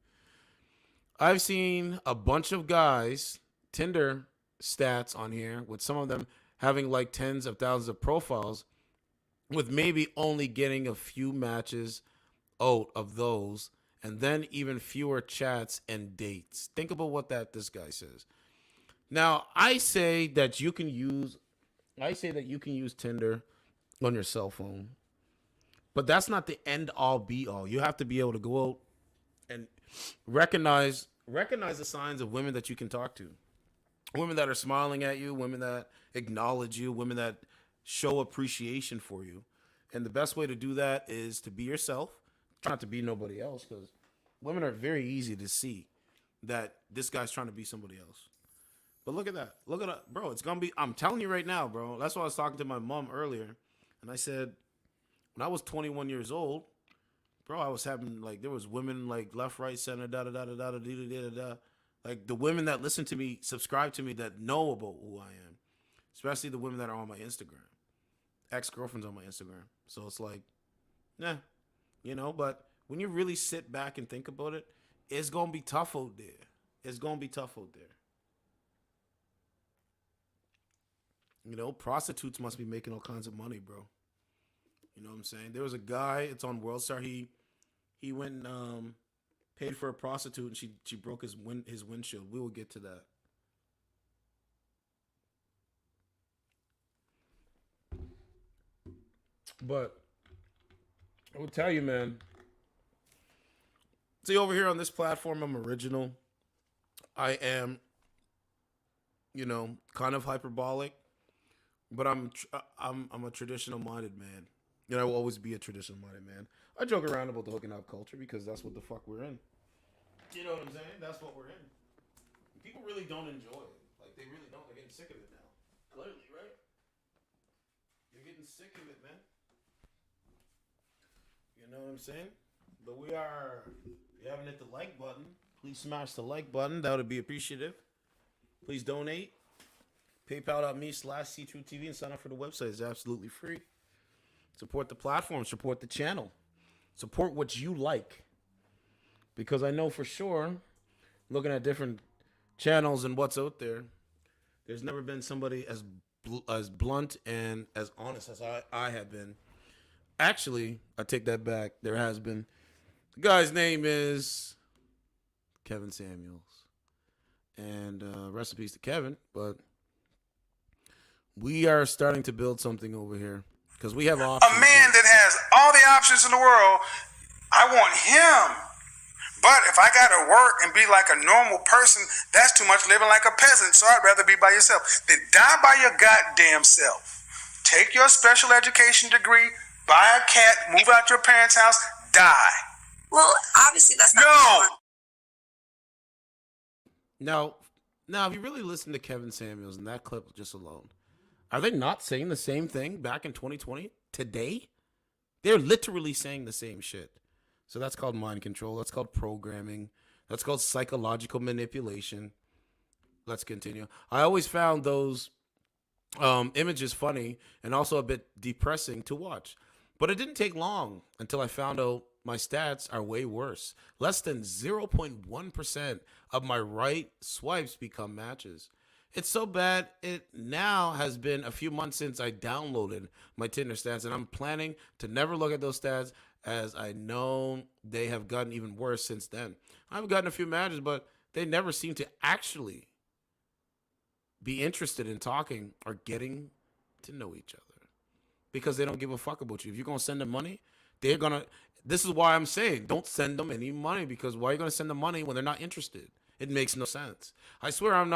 I've seen a bunch of guys, Tinder stats on here, with some of them having like tens of thousands of profiles, with maybe only getting a few matches out of those, and then even fewer chats and dates. Think about what this guy says. Now, I say that you can use Tinder on your cell phone, but that's not the end all be all. You have to be able to go out and recognize the signs of women that you can talk to. Women that are smiling at you, women that acknowledge you, women that show appreciation for you. And the best way to do that is to be yourself. Try not to be nobody else, because women are very easy to see that this guy's trying to be somebody else. But look at that. Look at that. Bro, it's going to be, I'm telling you right now, bro. That's why I was talking to my mom earlier. And I said, when I was 21 years old, bro, I was having, like, there was women, like, left, right, center, da-da-da-da-da-da-da-da-da. Like, the women that listen to me, subscribe to me, that know about who I am. Especially the women that are on my Instagram. Ex-girlfriends on my Instagram. So it's like, nah, you know, but when you really sit back and think about it, it's going to be tough out there. It's going to be tough out there. You know, prostitutes must be making all kinds of money, bro. You know what I'm saying? There was a guy, it's on WorldStar, he went and paid for a prostitute, and she broke his windshield. We will get to that. But I will tell you, man. See, over here on this platform, I'm original. I am, you know, kind of hyperbolic, but I'm a traditional-minded man. And I will always be a traditional-minded man. I joke around about the hooking up culture because that's what the fuck we're in. You know what I'm saying? That's what we're in. People really don't enjoy it. Like, they really don't. They're getting sick of it now. Clearly, right? You're getting sick of it, man. You know what I'm saying? But if you haven't hit the like button, please smash the like button. That would be appreciative. Please donate. PayPal.me/CTrueTV and sign up for the website. It's absolutely free. Support the platform. Support the channel. Support what you like. Because I know for sure, looking at different channels and what's out there, there's never been somebody as blunt and as honest as I have been. Actually, I take that back. There has been. The guy's name is Kevin Samuels. And rest in peace to Kevin. But we are starting to build something over here. Because we have options. A man that has all the options in the world, I want him. But if I got to work and be like a normal person, that's too much living like a peasant. So I'd rather be by yourself. Then die by your goddamn self. Take your special education degree, buy a cat, move out your parents' house, die. Well, obviously that's not Now, if you really listen to Kevin Samuels and that clip just alone, are they not saying the same thing back in 2020? Today? They're literally saying the same shit. So that's called mind control. That's called programming. That's called psychological manipulation. Let's continue. I always found those images funny and also a bit depressing to watch. But it didn't take long until I found out my stats are way worse. Less than 0.1% of my right swipes become matches. It's so bad, it now has been a few months since I downloaded my Tinder stats, and I'm planning to never look at those stats, as I know they have gotten even worse since then. I've gotten a few matches, but they never seem to actually be interested in talking or getting to know each other, because they don't give a fuck about you. If you're going to send them money, they're going to... This is why I'm saying don't send them any money, because why are you going to send them money when they're not interested? It makes no sense. I swear I'm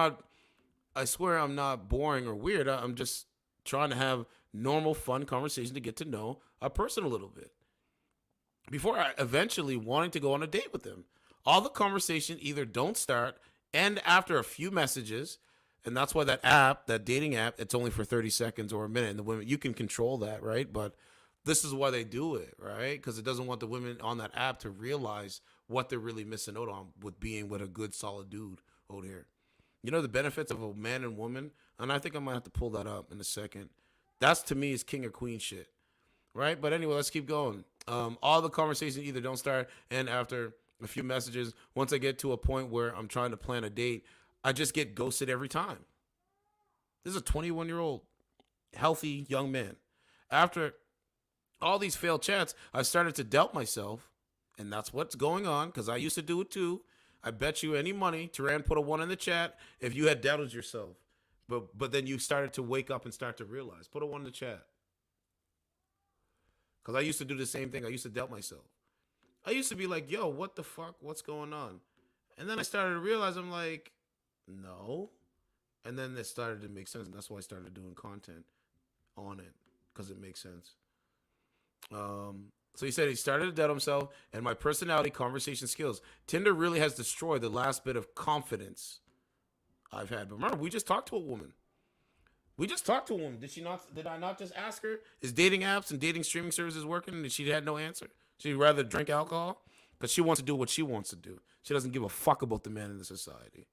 not boring or weird. I'm just trying to have normal, fun conversation to get to know a person a little bit before I eventually wanting to go on a date with them. All the conversation either don't start, and after a few messages, and that's why that dating app, it's only for 30 seconds or a minute, and the women, you can control that, right? But this is why they do it, right? Because it doesn't want the women on that app to realize what they're really missing out on with being with a good, solid dude out here. You know the benefits of a man and woman? And I think I might have to pull that up in a second. That's, to me, is king or queen shit, right? But anyway, let's keep going. All the conversations either don't start, and after a few messages, once I get to a point where I'm trying to plan a date, I just get ghosted every time. This is a 21-year-old, healthy young man. After all these failed chats, I started to doubt myself, and that's what's going on, because I used to do it too. I bet you any money, Turan put a 1 in the chat if you had doubted yourself. But then you started to wake up and start to realize. Put a 1 in the chat. Because I used to do the same thing. I used to doubt myself. I used to be like, yo, what the fuck? What's going on? And then I started to realize, I'm like, no. And then it started to make sense. And that's why I started doing content on it. Because it makes sense. So he said he started to doubt himself and my personality, conversation skills. Tinder really has destroyed the last bit of confidence I've had. But remember, we just talked to a woman. Did I not just ask her, is dating apps and dating streaming services working? And she had no answer. She'd rather drink alcohol because she wants to do what she wants to do. She doesn't give a fuck about the man in the society.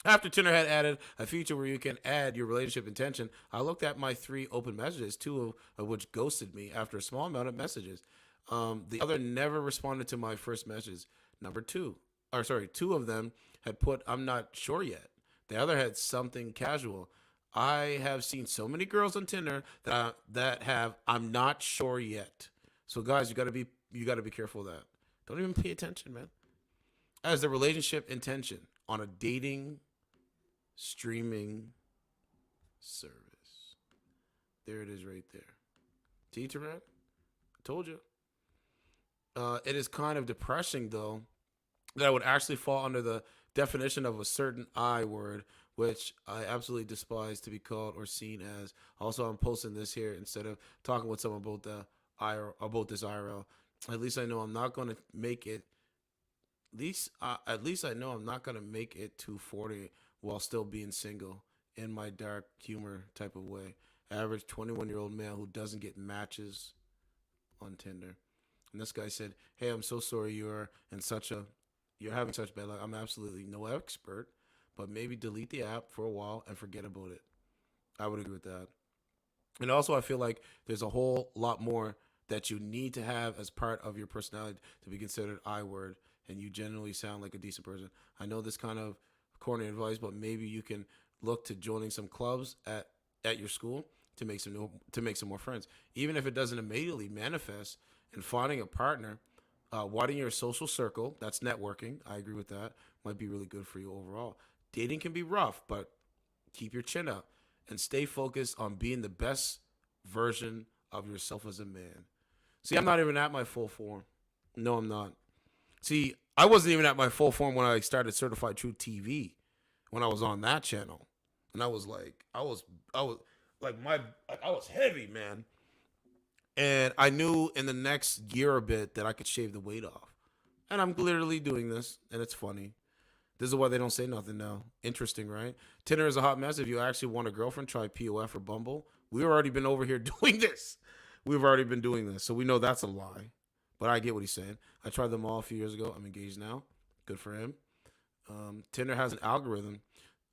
After Tinder had added a feature where you can add your relationship intention, I looked at my 3 open messages, 2 of which ghosted me after a small amount of messages. The other never responded to my first message. 2 of them had put, I'm not sure yet. The other had something casual. I have seen so many girls on Tinder that have, I'm not sure yet. So guys, you gotta be careful of that. Don't even pay attention, man. As the relationship intention on a dating streaming service. There it is right there. T-Turan? I told you. It is kind of depressing, though, that I would actually fall under the definition of a certain I word, which I absolutely despise to be called or seen as. Also, I'm posting this here instead of talking with someone about this IRL. At least I know I'm not going to make it. At least I know I'm not going to make it to 40 while still being single in my dark humor type of way. Average 21-year-old male who doesn't get matches on Tinder. And this guy said, hey, I'm so sorry you're having such bad luck. I'm absolutely no expert, but maybe delete the app for a while and forget about it. I would agree with that. And also I feel like there's a whole lot more that you need to have as part of your personality to be considered I-word. And you generally sound like a decent person. I know this kind of corny advice, but maybe you can look to joining some clubs at your school to make some more friends. Even if it doesn't immediately manifest in finding a partner, widening your social circle, that's networking. I agree with that. Might be really good for you overall. Dating can be rough, but keep your chin up and stay focused on being the best version of yourself as a man. See, I'm not even at my full form. No, I'm not. See, I wasn't even at my full form when I started Certified True TV, when I was on that channel, and I was heavy, man. And I knew in the next year or bit that I could shave the weight off, and I'm literally doing this, and it's funny. This is why they don't say nothing now. Interesting, right? Tinder is a hot mess. If you actually want a girlfriend, try POF or Bumble. We've already been over here doing this. So we know that's a lie. But I get what he's saying. I tried them all a few years ago. I'm engaged now. Good for him. Tinder has an algorithm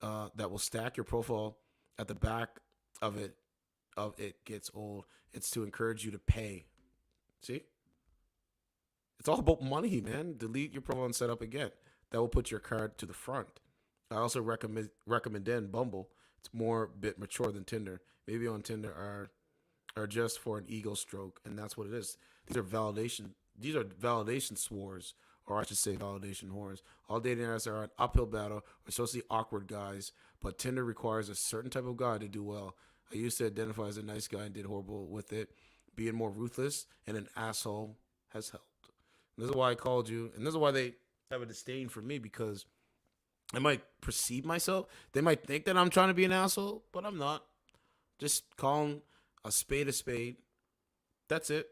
that will stack your profile at the back of it. It gets old. It's to encourage you to pay. See? It's all about money, man. Delete your profile and set up again. That will put your card to the front. I also recommend Bumble. It's more bit mature than Tinder. Maybe on Tinder are just for an ego stroke, and that's what it is. These are validation swars, or I should say validation whores. All dating apps are an uphill battle with socially awkward guys, but Tinder requires a certain type of guy to do well. I used to identify as a nice guy and did horrible with it. Being more ruthless and an asshole has helped. And this is why I called you, and this is why they have a disdain for me, because I might perceive myself. They might think that I'm trying to be an asshole, but I'm not. Just calling a spade a spade. That's it.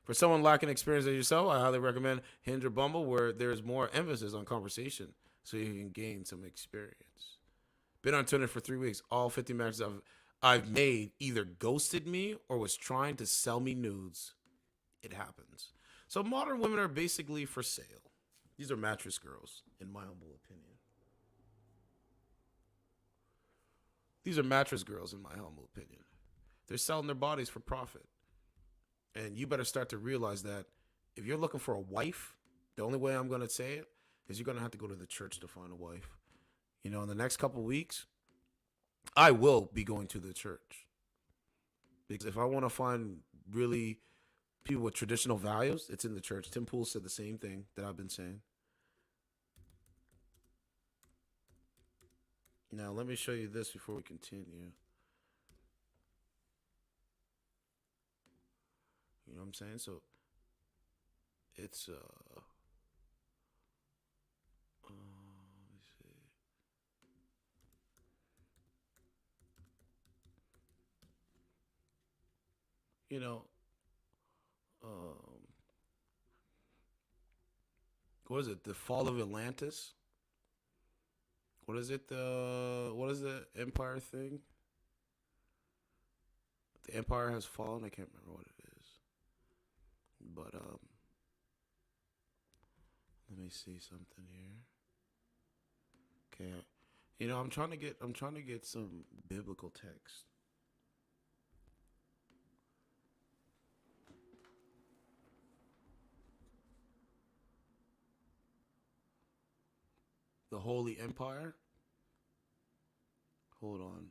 For someone lacking experience as yourself, I highly recommend Hinge or Bumble, where there's more emphasis on conversation so you can gain some experience. Been on Tinder for 3 weeks. All 50 matches I've made either ghosted me or was trying to sell me nudes. It happens. So modern women are basically for sale. These are mattress girls, in my humble opinion. They're selling their bodies for profit. And you better start to realize that if you're looking for a wife, the only way I'm going to say it is you're going to have to go to the church to find a wife. You know, in the next couple of weeks, I will be going to the church. Because if I want to find really people with traditional values, it's in the church. Tim Pool said the same thing that I've been saying. Now let me show you this before we continue. You know what I'm saying? So it's let me see. You know, what is it? The Fall of Atlantis? What is it? What is the Empire thing? The Empire has fallen. I can't remember what it is. But let me see something here. Okay. You know, I'm trying to get some biblical text. The Holy Empire? Hold on.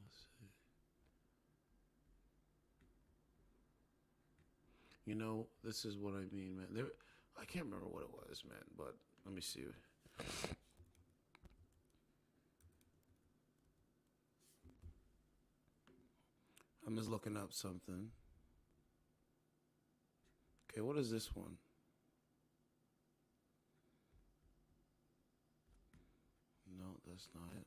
Let's see. You know, this is what I mean, man. I can't remember what it was, man, but let me see. I'm just looking up something. Okay, what is this one? No, that's not it.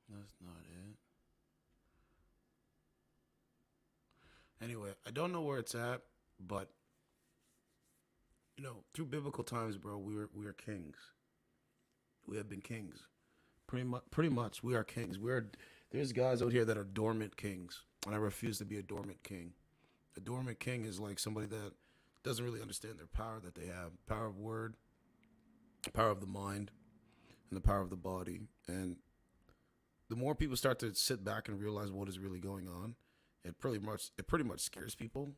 That's not it. Anyway, I don't know where it's at, but you know, through biblical times, bro, we are kings. We have been kings. Pretty much, we are kings. There's guys out here that are dormant kings, and I refuse to be a dormant king. A dormant king is like somebody that doesn't really understand their power that they have. Power of word, power of the mind, and the power of the body. And the more people start to sit back and realize what is really going on, it pretty much scares people.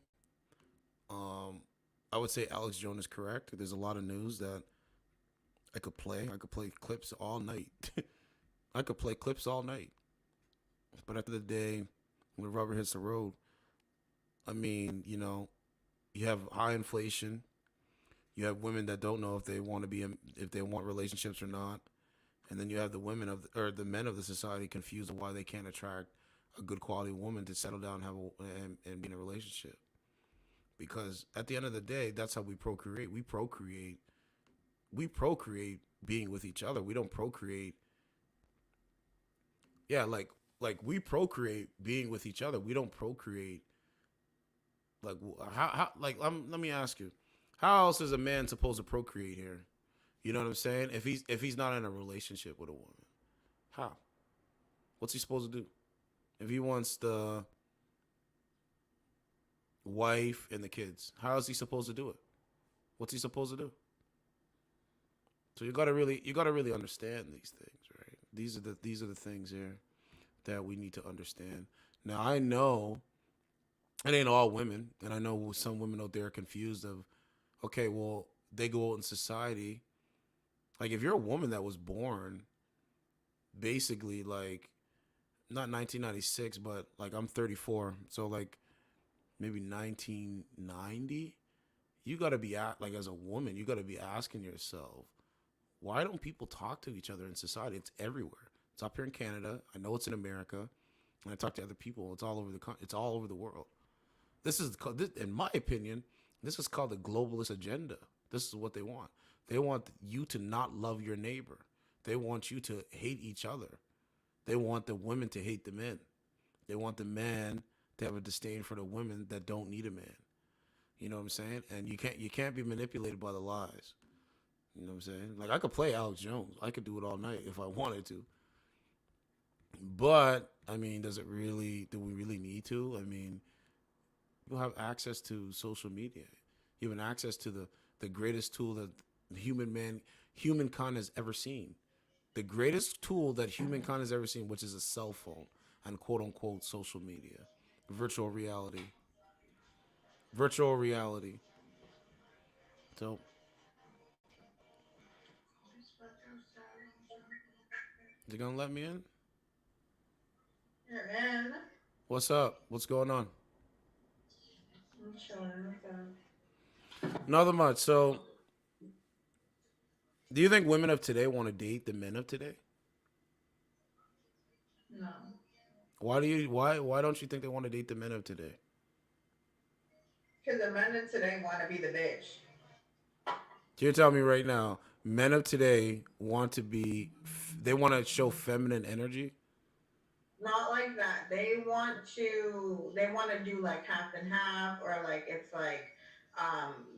I would say Alex Jones is correct. There's a lot of news that I could play. I could play clips all night. I could play clips all night. But at the end of the day, when the rubber hits the road, I mean, you know, you have high inflation. You have women that don't know if they want relationships or not. And then you have the men of the society confused on why they can't attract a good quality woman to settle down and be in a relationship. Because at the end of the day, that's how we procreate. We procreate being with each other. We don't procreate. Yeah, like we procreate being with each other. We don't procreate. Like how let me ask you, how else is a man supposed to procreate here? You know what I'm saying? If he's not in a relationship with a woman, how? What's he supposed to do? If he wants the wife and the kids, how is he supposed to do it? What's he supposed to do? So you gotta really understand these things, right? These are the things here that we need to understand. Now I know it ain't all women, and I know some women out there are confused of, okay, well, they go out in society. Like if you're a woman that was born basically like not 1996, but like I'm 34, so like maybe 1990, you got to be like as a woman, you got to be asking yourself, why don't people talk to each other in society? It's everywhere. It's up here in Canada. I know it's in America, and I talk to other people. It's all over the world. This is, in my opinion, this is called the globalist agenda. This is what they want. They want you to not love your neighbor. They want you to hate each other. They want the women to hate the men. They want the man to have a disdain for the women that don't need a man. You know what I'm saying? And you can't be manipulated by the lies. You know what I'm saying? Like I could play Alex Jones. I could do it all night if I wanted to. But I mean, do we really need to? I mean, you have access to social media. You have access to the greatest tool that humankind has ever seen. The greatest tool that humankind has ever seen, which is a cell phone and quote unquote social media, virtual reality. Virtual reality. So is he gonna let me in? You're in. What's up? What's going on? I'm chilling. Nothing much. So, do you think women of today want to date the men of today? No. Why don't you think they want to date the men of today? Because the men of today want to be the bitch. So you're telling me right now, men of today they want to show feminine energy? Not like that. They want to do like half and half, or like it's like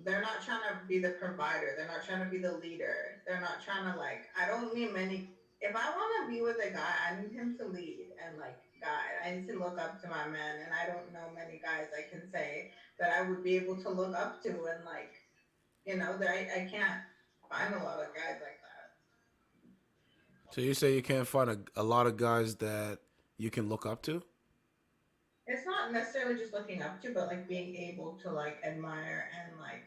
they're not trying to be the provider. They're not trying to be the leader. They're not trying to like, I don't need many. If I want to be with a guy, I need him to lead and like guide. I need to look up to my man, and I don't know many guys I can say that I would be able to look up to, and like, I can't find a lot of guys like that. So you say you can't find a lot of guys that you can look up to? It's not necessarily just looking up to, but like being able to like admire and like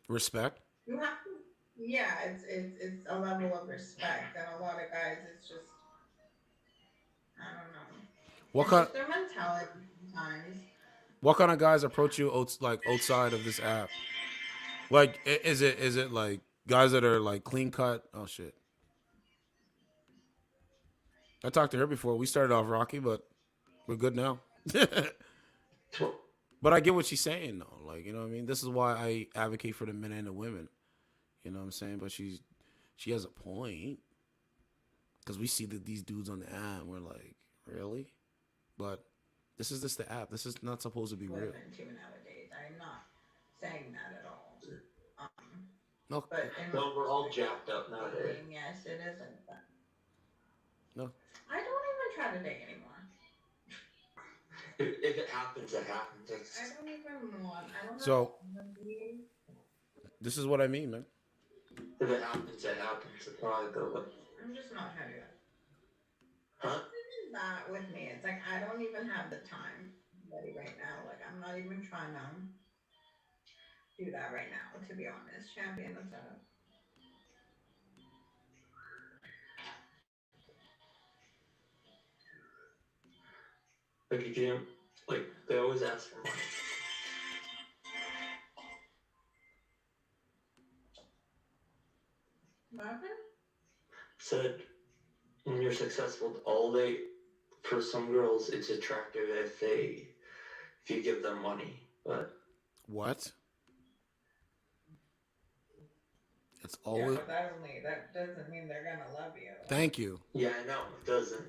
Respect? you have to, yeah, it's a level of respect, and a lot of guys, it's just, I don't know. What kind? Just their mentality sometimes. What kind of guys approach you outside of this app? Like, is it like guys that are like clean cut? Oh shit! I talked to her before. We started off rocky, but we're good now. But I get what she's saying though. Like, you know what I mean? This is why I advocate for the men and the women. You know what I'm saying? But she has a point. Because we see these dudes on the app, and we're like, really? But this is just the app. This is not supposed to be real. Too nowadays. I'm not saying that at all. No. But well, we're all jacked up nowadays. Yes, it isn't. But no. I don't even try to date anymore. If it happens, it happens. I don't even want. I don't So, this is what I mean, man. If it happens, it happens. It's probably go with. I'm just not trying to do that. Huh? That with me, it's like I don't even have the time ready right now. Like I'm not even trying to do that right now. To be honest, champion of setup. Like you can't, like they always ask for money. What happened? Said when you're successful, for some girls it's attractive if you give them money, but what? It's always. Yeah, but that doesn't mean they're gonna love you. Thank you. Yeah, I know it doesn't.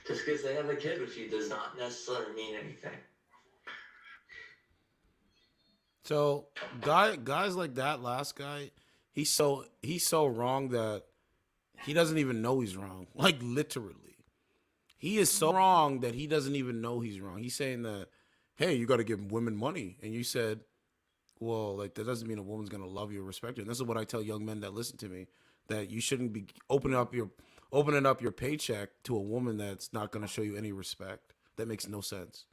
Just because they have a kid with you does not necessarily mean anything. So guys like that last guy, he's so wrong that he doesn't even know he's wrong. Like literally. He is so wrong that he doesn't even know he's wrong. He's saying that, hey, you gotta give women money. And you said, well, like that doesn't mean a woman's gonna love you or respect you. And this is what I tell young men that listen to me, that you shouldn't be opening up your paycheck to a woman that's not gonna show you any respect. That makes no sense.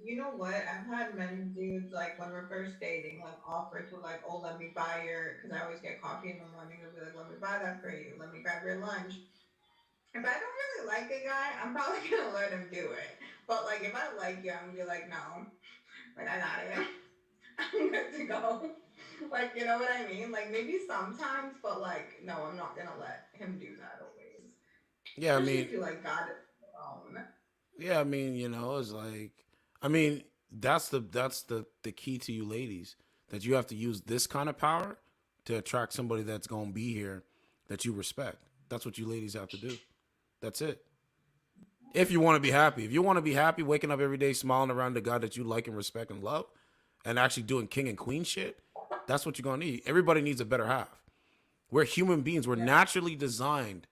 You know what? I've had many dudes, like, when we're first dating, like, offer to, like, oh, let me buy because I always get coffee in the morning, they'll be like, let me buy that for you, let me grab your lunch. If I don't really like a guy, I'm probably gonna let him do it. But, like, if I like you, I'm gonna be like, no, like, I got it. I'm good to go. Like, you know what I mean? Like, maybe sometimes, but, like, no, I'm not gonna let him do that always. Yeah, I Especially mean, if you, like, got it alone. yeah, I mean, you know, it's like, I mean, that's the key to you ladies, that you have to use this kind of power to attract somebody that's going to be here that you respect. That's what you ladies have to do. That's it. If you want to be happy. If you want to be happy, waking up every day smiling around the guy that you like and respect and love and actually doing king and queen shit, that's what you're going to need. Everybody needs a better half. We're human beings. We're naturally designed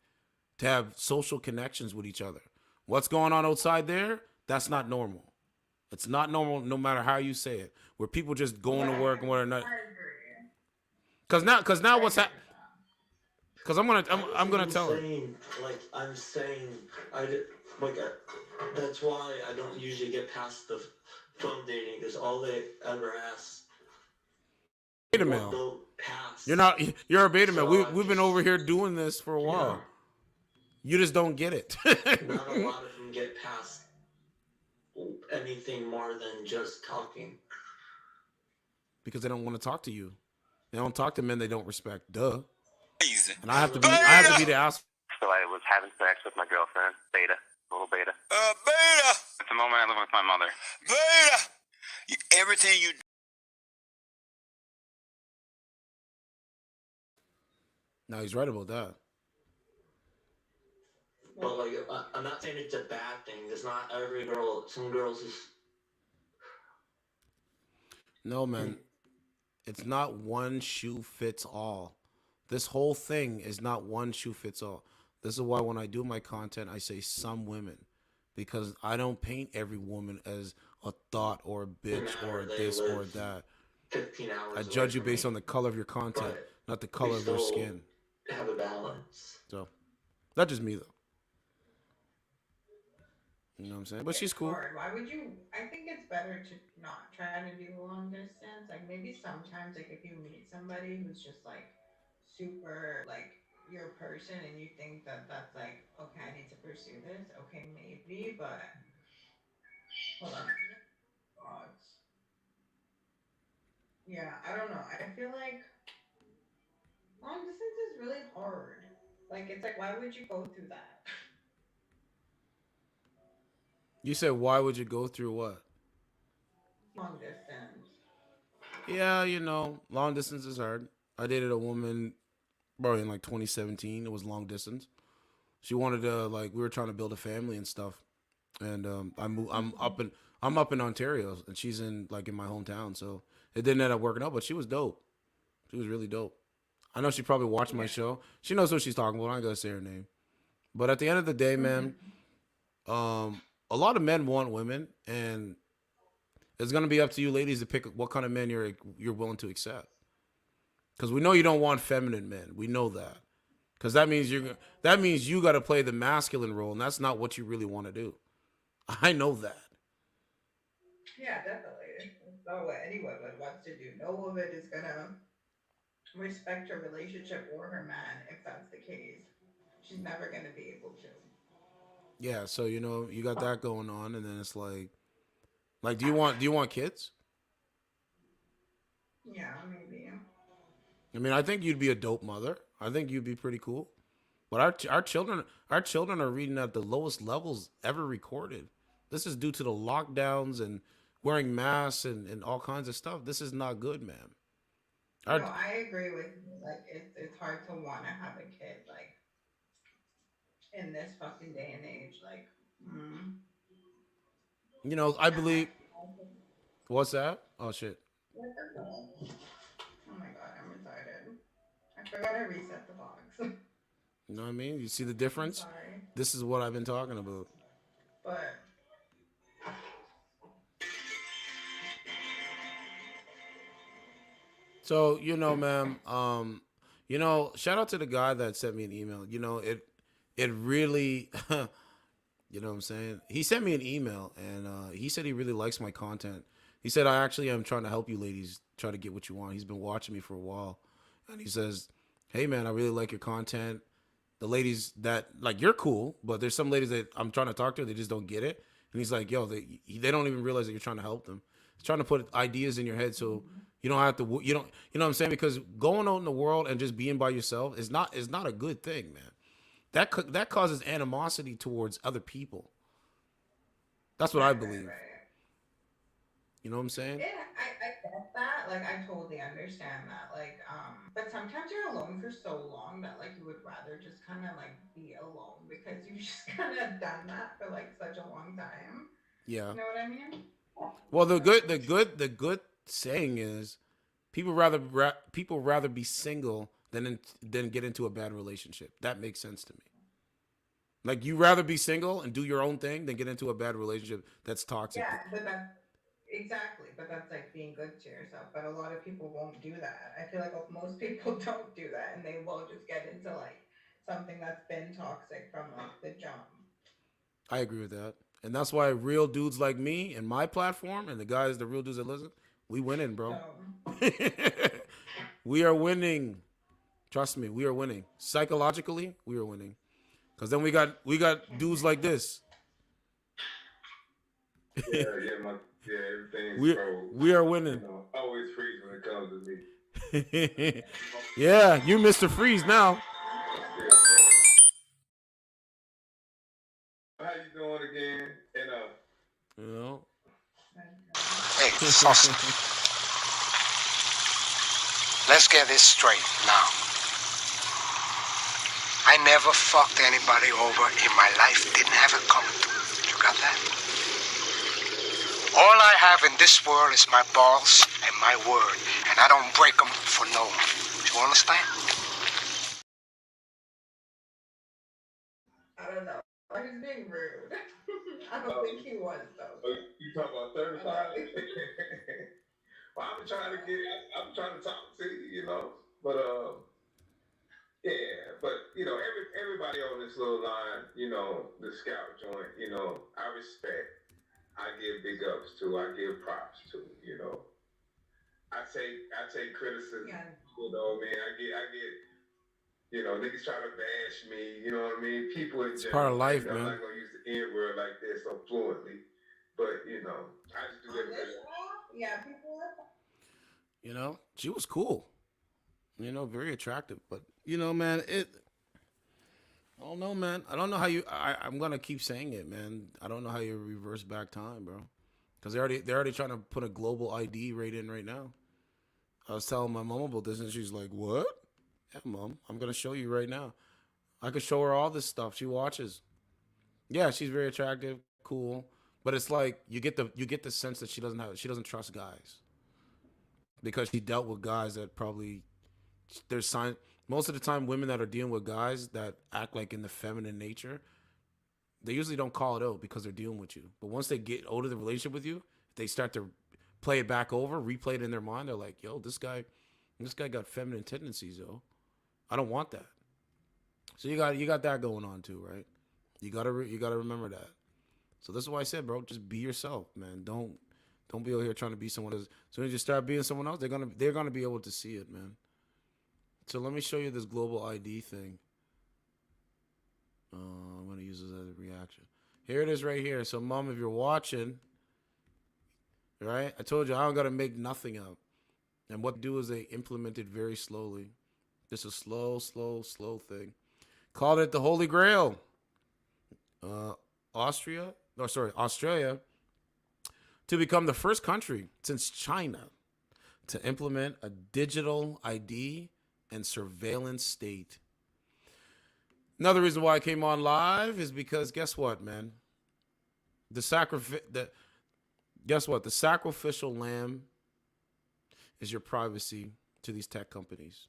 to have social connections with each other. What's going on outside there? That's not normal. It's not normal, no matter how you say it. Where people just going to work and whatnot. Because now what's happening? Because I'm gonna tell her. I'm saying, that's why I don't usually get past the phone dating, because all they ever ask. Beta male. You're a beta male. We've been over here doing this for a while. You just don't get it. Not a lot of them get past anything more than just talking. Because they don't want to talk to you. They don't talk to men they don't respect. Duh. And I have to be the asshole. So I was having sex with my girlfriend, Beta, little Beta. Beta! At the moment, I live with my mother. Beta! Everything you No, he's right about that. But like, I'm not saying it's a bad thing. There's not every girl. Some girls just. No, man. It's not one shoe fits all. This whole thing is not one shoe fits all. This is why when I do my content, I say some women. Because I don't paint every woman as a thought or a bitch or this or that. 15 hours. I judge you based on the color of your content, not the color of your skin. Have a balance. So, that's just me, though. You know what I'm saying? But she's cool. Hard. Why would you? I think it's better to not try to do long distance. Like maybe sometimes, like if you meet somebody who's just like super like your person, and you think that that's like okay, I need to pursue this. Okay, maybe, but hold on. Dogs. Yeah, I don't know. I feel like long distance is really hard. Like it's like why would you go through that? You said, why would you go through what? Long distance. Yeah, you know, long distance is hard. I dated a woman probably in like 2017. It was long distance. She wanted to we were trying to build a family and stuff. And I'm up in Ontario, and she's in my hometown. So it didn't end up working out, but she was dope. She was really dope. I know she probably watched my show. She knows who she's talking about. I ain't gonna say her name. But at the end of the day, man, a lot of men want women, and it's gonna be up to you, ladies, to pick what kind of men you're willing to accept. Because we know you don't want feminine men. We know that. Because that means you got to play the masculine role, and that's not what you really want to do. I know that. Yeah, definitely. That's not what any woman wants to do. No woman is gonna respect her relationship or her man if that's the case. She's never gonna be able to. Yeah, so you got that going on, and then it's like do you want kids? Yeah, maybe. I mean, I think you'd be a dope mother. I think you'd be pretty cool. But our children are reading at the lowest levels ever recorded. This is due to the lockdowns and wearing masks and all kinds of stuff. This is not good, man. No, I agree with you. Like it's hard to want to have a kid in this fucking day and age. I believe. What's that? Oh shit. Oh my god, I'm excited. I forgot to reset the box. You know what I mean? You see the difference? Sorry. This is what I've been talking about. But so, ma'am, shout out to the guy that sent me an email. It really you know what I'm saying? He sent me an email, and he said he really likes my content. He said, I actually am trying to help you ladies try to get what you want. He's been watching me for a while. And he says, hey, man, I really like your content. The ladies that, you're cool, but there's some ladies that I'm trying to talk to, they just don't get it. And he's like, yo, they don't even realize that you're trying to help them. He's trying to put ideas in your head so you don't have to, you know what I'm saying? Because going out in the world and just being by yourself is not a good thing, man. That causes animosity towards other people. That's what I believe. Right. You know what I'm saying? Yeah, I get that. I totally understand that. But sometimes you're alone for so long that you would rather just kind of be alone because you've just kind of done that for such a long time. Yeah. You know what I mean? Well, the good saying is, people rather be single than get into a bad relationship. That makes sense to me. You rather be single and do your own thing than get into a bad relationship that's toxic. Yeah, but that's exactly. But that's being good to yourself. But a lot of people won't do that. I feel most people don't do that, and they will just get into something that's been toxic from the jump. I agree with that, and that's why real dudes like me and my platform and the real dudes that listen, we winning, bro. We are winning. Trust me, we are winning. Psychologically, we are winning. Cause then we got dudes like this. Everything's we are winning. Always freeze when it comes to me. Yeah, you Mr. Freeze now. How you doing again? And Hey, Saucy. Let's get this straight now. I never fucked anybody over in my life. Didn't have it coming to me. You got that? All I have in this world is my balls and my word, and I don't break them for no one. Do you understand? I don't know. He's being rude. I don't think he was though. You talking about 35? Well, I'm trying to talk to you, but yeah, but everybody on this little line, the scout joint, I respect. I give big ups to. I give props to. I take criticism. Yeah. Man, I get. Niggas try to bash me. You know what I mean? People in general. It's part of life, man. I'm not gonna use the N word like this so fluently, but I just do everything. Yeah, people. She was cool. Very attractive. But man, I don't know, man. I don't know how you. I'm gonna keep saying it, man. I don't know how you reverse back time, bro. Because they're already trying to put a global ID right in right now. I was telling my mom about this, and she's like, "What?" Yeah, Mom, I'm gonna show you right now. I could show her all this stuff. She watches. Yeah, she's very attractive, cool. But it's like you get the sense that she doesn't trust guys. Because she dealt with guys that probably most of the time women that are dealing with guys that act like in the feminine nature, they usually don't call it out because they're dealing with you. But once they get out of the relationship with you, they start to play it back over, replay it in their mind. They're like, yo, this guy got feminine tendencies, yo. I don't want that. So you got that going on too, right? You gotta remember that. So this is why I said, bro, just be yourself, man. Don't be out here trying to be someone else. As soon as you start being someone else, they're gonna be able to see it, man. So let me show you this global ID thing. I'm gonna use this as a reaction. Here it is right here. So Mom, if you're watching, right? I told you I don't gotta make nothing up. And what they do is they implement it very slowly. This is slow thing. Called it the Holy Grail. Australia, to become the first country since China to implement a digital ID and surveillance state. Another reason why I came on live is because guess what, man? The sacrificial lamb is your privacy to these tech companies.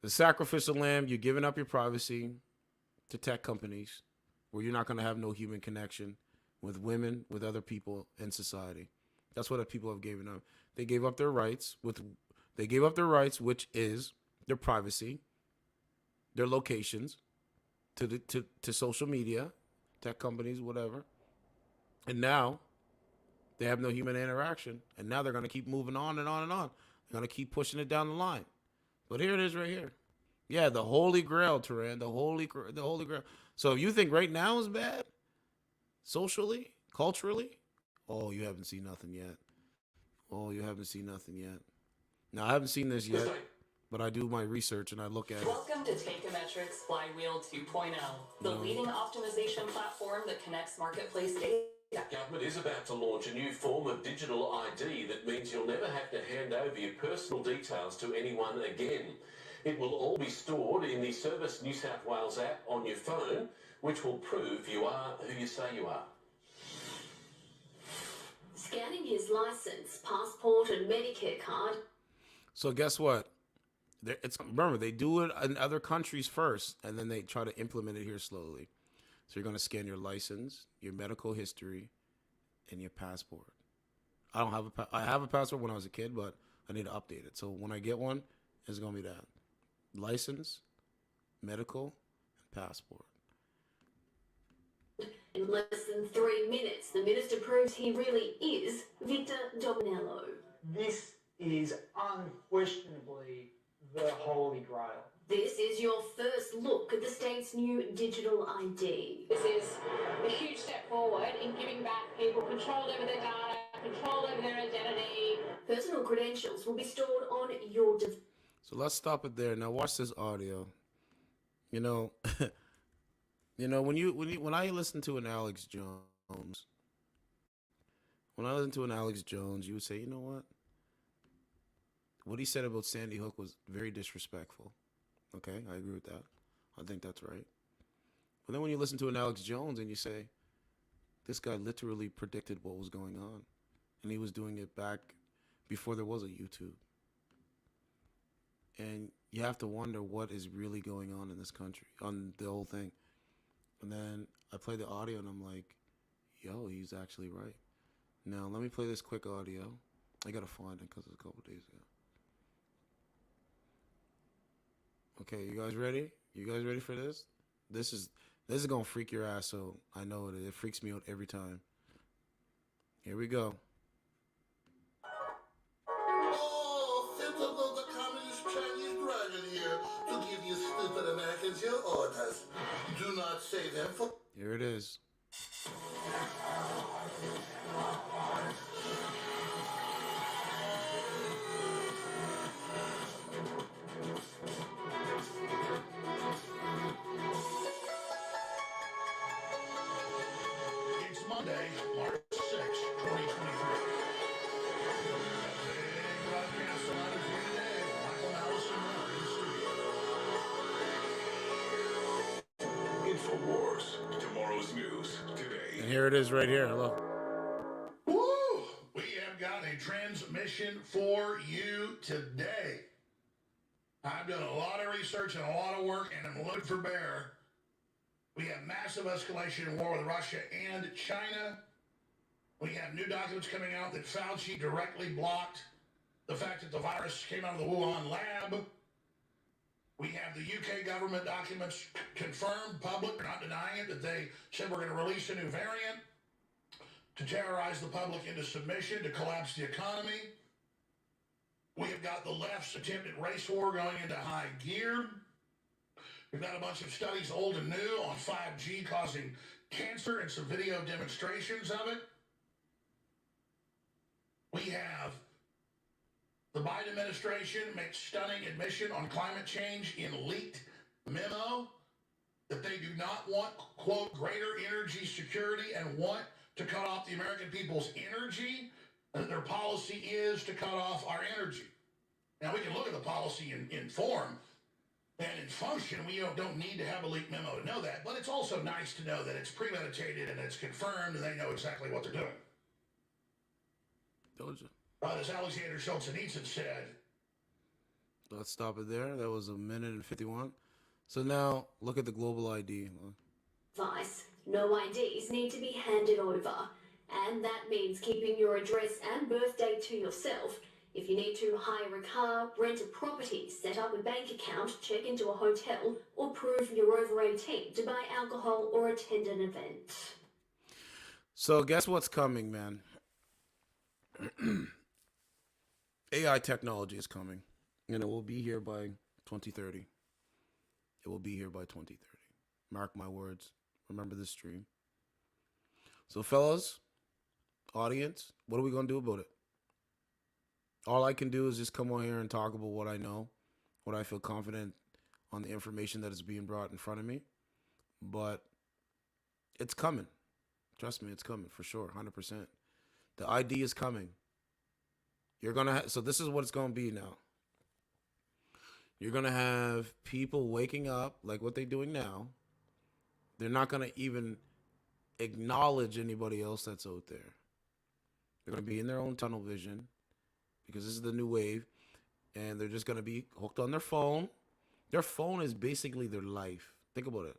The sacrificial lamb, you're giving up your privacy to tech companies where you're not going to have no human connection with women, with other people in society. That's what the people have given up. They gave up their rights, which is their privacy, their locations, to social media, tech companies, whatever. And now they have no human interaction. And now they're going to keep moving on and on and on. They're going to keep pushing it down the line. But here it is right here. Yeah, the Holy Grail, Turan, the Holy Grail. So if you think right now is bad, socially, culturally, oh, you haven't seen nothing yet. Now, I haven't seen this yet, but I do my research and I look at it. Welcome to Takeometrics Flywheel 2.0, the leading optimization platform that connects marketplace data. Government is about to launch a new form of digital ID that means you'll never have to hand over your personal details to anyone again. It will all be stored in the Service New South Wales app on your phone, which will prove you are who you say you are. Scanning his license, passport and Medicare card. So guess what? Remember, they do it in other countries first, and then they try to implement it here slowly. So you're going to scan your license, your medical history, and your passport. I have a passport when I was a kid, but I need to update it. So when I get one, it's going to be that. License, medical, and passport. In less than 3 minutes, the minister proves he really is Victor Dominello. This is unquestionably the Holy Grail. This is your first look at the state's new digital ID. This is a huge step forward in giving back people control over their data, control over their identity. Personal credentials will be stored on your device. So let's stop it there. Now watch this audio. You know, when I listen to an Alex Jones, you would say, you know what? What he said about Sandy Hook was very disrespectful. Okay, I agree with that. I think that's right. But then when you listen to an Alex Jones and you say, this guy literally predicted what was going on, and he was doing it back before there was a YouTube. And you have to wonder what is really going on in this country, on the whole thing. And then I play the audio and I'm like, yo, he's actually right. Now, let me play this quick audio. I got to find it because it's a couple days ago. Okay, you guys ready? You guys ready for this? This is going to freak your ass, so I know it. It freaks me out every time. Here we go. To give you stupid Americans your orders. Do not say them for... Here it is. It's Monday, March 6, 2023. Big broadcast tonight is here today. Michael Allison in studio. InfoWars. Tomorrow's news today. And here it is right here. Look. Woo! We have got a transmission for you today. I've done a lot of research and a lot of work, and I'm looking for bear. We have massive escalation in war with Russia and China. We have new documents coming out that Fauci directly blocked the fact that the virus came out of the Wuhan lab. We have the UK government documents confirmed, public, they're not denying it, that they said we're going to release a new variant to terrorize the public into submission, to collapse the economy. We have got the left's attempted race war going into high gear. We've got a bunch of studies, old and new, on 5G causing cancer and some video demonstrations of it. We have the Biden administration makes stunning admission on climate change in leaked memo that they do not want, quote, greater energy security and want to cut off the American people's energy, and their policy is to cut off our energy. Now, we can look at the policy in form and in function. We don't need to have a leaked memo to know that, but it's also nice to know that it's premeditated and it's confirmed and they know exactly what they're doing. Told you. As Alexander Solzhenitsyn said. Let's stop it there. That was 1 minute and 51. So now, look at the global ID. Device. No IDs need to be handed over. And that means keeping your address and birthday to yourself. If you need to hire a car, rent a property, set up a bank account, check into a hotel, or prove you're over 18 to buy alcohol or attend an event. So guess what's coming, man? AI technology is coming, and it will be here by 2030. It will be here by 2030. Mark my words. Remember this stream. So, fellas, audience, what are we going to do about it? All I can do is just come on here and talk about what I know, what I feel confident on the information that is being brought in front of me. But it's coming. Trust me, it's coming for sure, 100%. The ID is coming. You're going to so this is what it's going to be now. You're going to have people waking up like what they're doing now. They're not going to even acknowledge anybody else that's out there. They're going to be in their own tunnel vision because this is the new wave, and they're just going to be hooked on their phone. Their phone is basically their life. Think about it.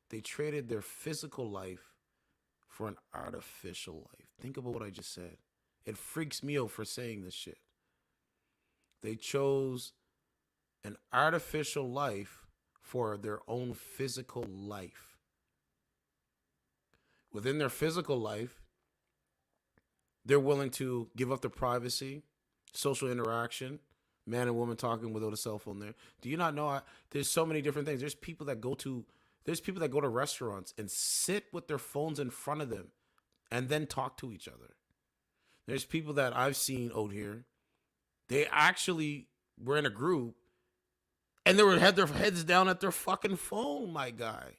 They traded their physical life for an artificial life. Think about what I just said. It freaks me out for saying this shit. They chose an artificial life for their own physical life. Within their physical life, they're willing to give up their privacy, social interaction, man and woman talking without a cell phone there. Do you not know? There's so many different things. There's people that go to restaurants and sit with their phones in front of them and then talk to each other. There's people that I've seen out here. They actually were in a group and had their heads down at their fucking phone, my guy.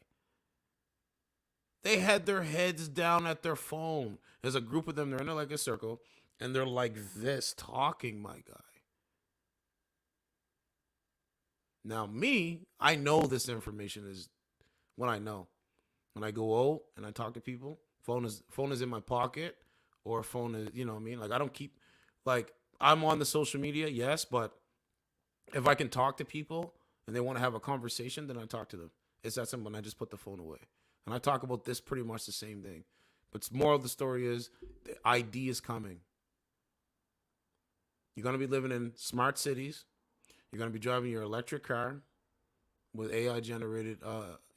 They had their heads down at their phone. There's a group of them. They're in like a circle and they're like this talking, my guy. Now, me, I know this information is what I know. When I go out and I talk to people, phone is in my pocket, or phone is, you know what I mean? Like, I don't keep, like, I'm on the social media, yes, but if I can talk to people and they want to have a conversation, then I talk to them. It's that simple, and I just put the phone away. And I talk about this pretty much the same thing. But more of the story is, the ID is coming. You're going to be living in smart cities. You're going to be driving your electric car with AI-generated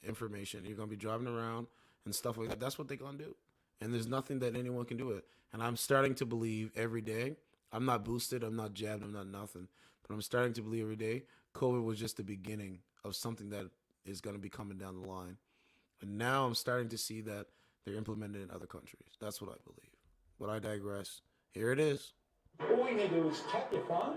information. You're going to be driving around and stuff like that. That's what they're going to do. And there's nothing that anyone can do with it. And I'm starting to believe every day, I'm not boosted, I'm not jabbed, I'm not nothing. But I'm starting to believe every day, COVID was just the beginning of something that is going to be coming down the line. And now I'm starting to see that they're implemented in other countries. That's what I believe. But I digress. Here it is. All you need to do is tap your phone,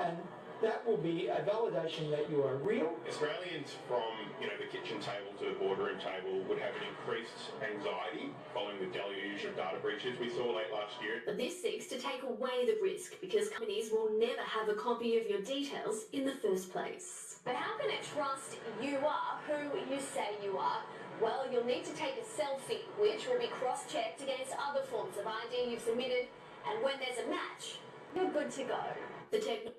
and that will be a validation that you are real. Australians from, the kitchen table to the boardroom table would have an increased anxiety following the deluge of data breaches we saw late last year. But this seeks to take away the risk because companies will never have a copy of your details in the first place. But how can it trust you are who you say you are? Well, you'll need to take a selfie, which will be cross-checked against other forms of ID you've submitted, and when there's a match, you're good to go. The technology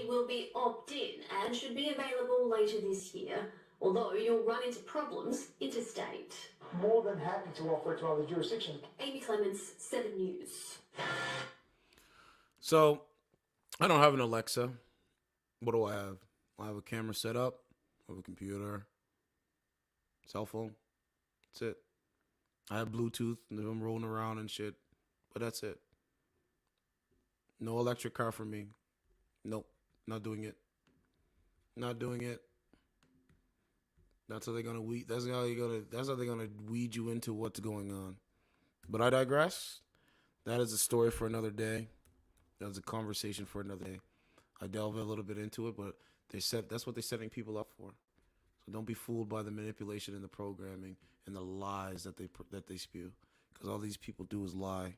will be opt-in and should be available later this year, although you'll run into problems interstate. More than happy to offer it to other jurisdictions. Amy Clements, 7 News. So, I don't have an Alexa. What do I have? I have a camera set up. I have a computer. Cell phone. That's it. I have Bluetooth and I'm rolling around and shit. But that's it. No electric car for me. Nope. Not doing it. Not doing it. That's how they're gonna weed. That's how they're gonna weed you into what's going on. But I digress. That is a story for another day. That's a conversation for another day. I delve a little bit into it, but that's what they're setting people up for. So don't be fooled by the manipulation and the programming and the lies that they spew, because all these people do is lie.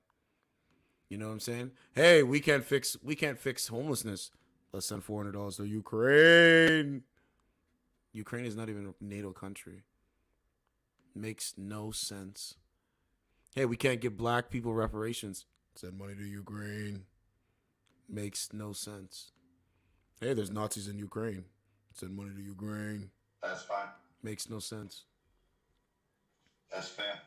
You know what I'm saying? Hey, we can't fix homelessness. Let's send $400 to Ukraine. Ukraine is not even a NATO country. Makes no sense. Hey, we can't give black people reparations. Send money to Ukraine. Makes no sense. Hey, there's Nazis in Ukraine. Send money to Ukraine. That's fine. Makes no sense. That's fair.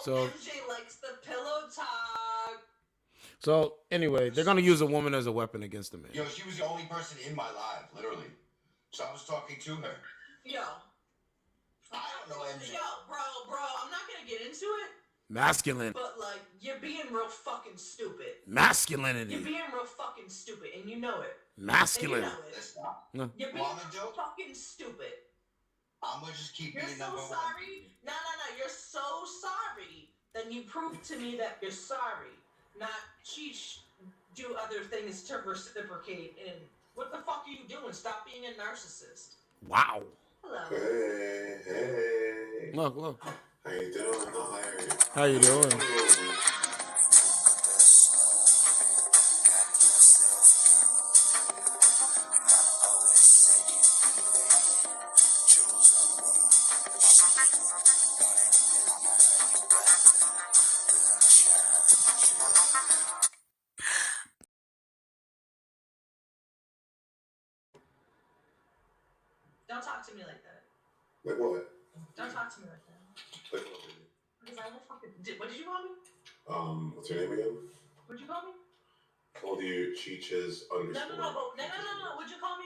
So MJ likes the pillow talk. So anyway, they're gonna use a woman as a weapon against a man. Yo, she was the only person in my life, literally. So I was talking to her. Yo. I don't know MJ. Yo, bro, I'm not gonna get into it. Masculine. But like, you're being real fucking stupid. Masculinity. You're being real fucking stupid, and you know it. Masculine. And you know it. No. You're being fucking stupid. I'm gonna just keep You're being so number sorry. No. You're so sorry. Then you prove to me that you're sorry. Not do other things to reciprocate. And what the fuck are you doing? Stop being a narcissist. Wow. Hello. Hey. Look. How you doing? How you doing? Don't talk to me like that. Like what? Don't talk to me like that. Like what? Because I will fucking. What did you call me? What's your name again? What'd you call me? Called you Cheeches _. No. What'd you call me?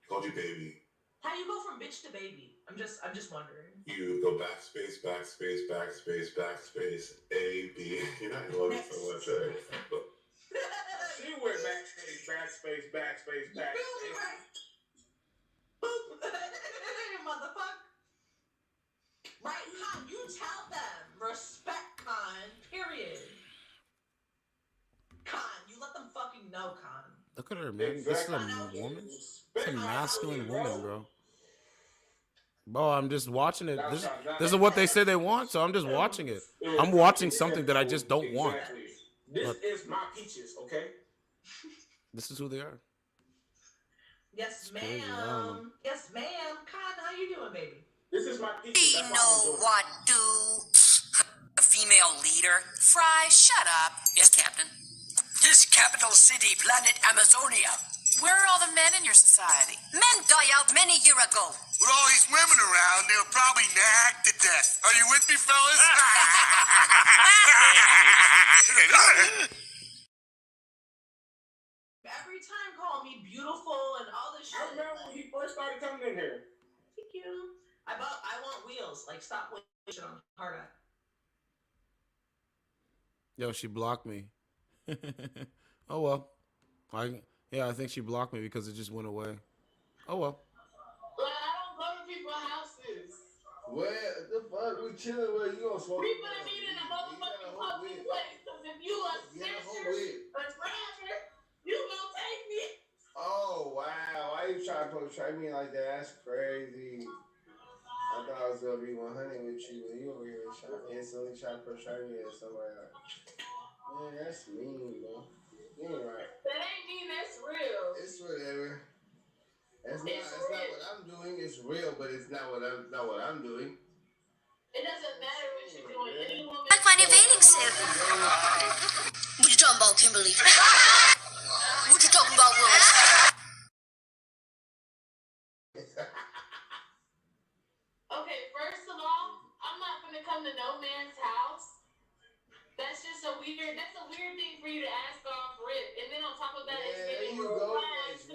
Called you baby. Hey, How do you go from bitch to baby? I'm just wondering. You go backspace, backspace, backspace, backspace, A, B. You're not gonna love it so much, right? She went backspace, backspace, backspace, backspace. Motherfucker. Right, Con, you tell them. Respect, Con. Period. Con, you let them fucking know, Con. Look at her, man. This is a woman. It's a masculine woman, bro. Bro, I'm just watching it. This is what they say they want, so I'm just watching it. I'm watching something that I just don't want. This is my peaches, okay? This is who they are. Yes, crazy, ma'am. Yes, ma'am. Con, how you doing, baby? This is my peaches. We know what do. A female leader. Fry, shut up. Yes, Captain. This capital city, planet Amazonia. Where are all the men in your society? Men died out many years ago. With all these women around, they'll probably nag to death. Are you with me, fellas? Every time calling me beautiful and all this shit. I remember when he first started coming in here. Thank you. I want wheels. Like, stop waiting on hard eye. Yo, she blocked me. Oh well. I think she blocked me because it just went away. Oh well. But I don't go to people's houses. Where the fuck we chilling? Where you gonna smoke? We gonna meet in a motherfucking public place. Cause if you a sister, a driver, you gonna take me. Oh wow! Why you trying to portray me like that? That's crazy. I thought I was gonna be 100 with you, and you over here instantly trying to portray me as somebody like. Man, that's mean, bro. You ain't right. That ain't mean. That's real. It's whatever. That's not what I'm doing. It's real, but it's not what I'm doing. It doesn't matter what you're doing. Any woman. Like my new bathing suit. What you talking about, Kimberly? What you talking about, Willis? Okay, first of all, I'm not gonna come to no man's house. That's just a weird thing for you to ask off rip. And then on top of that, it's getting tomatoes.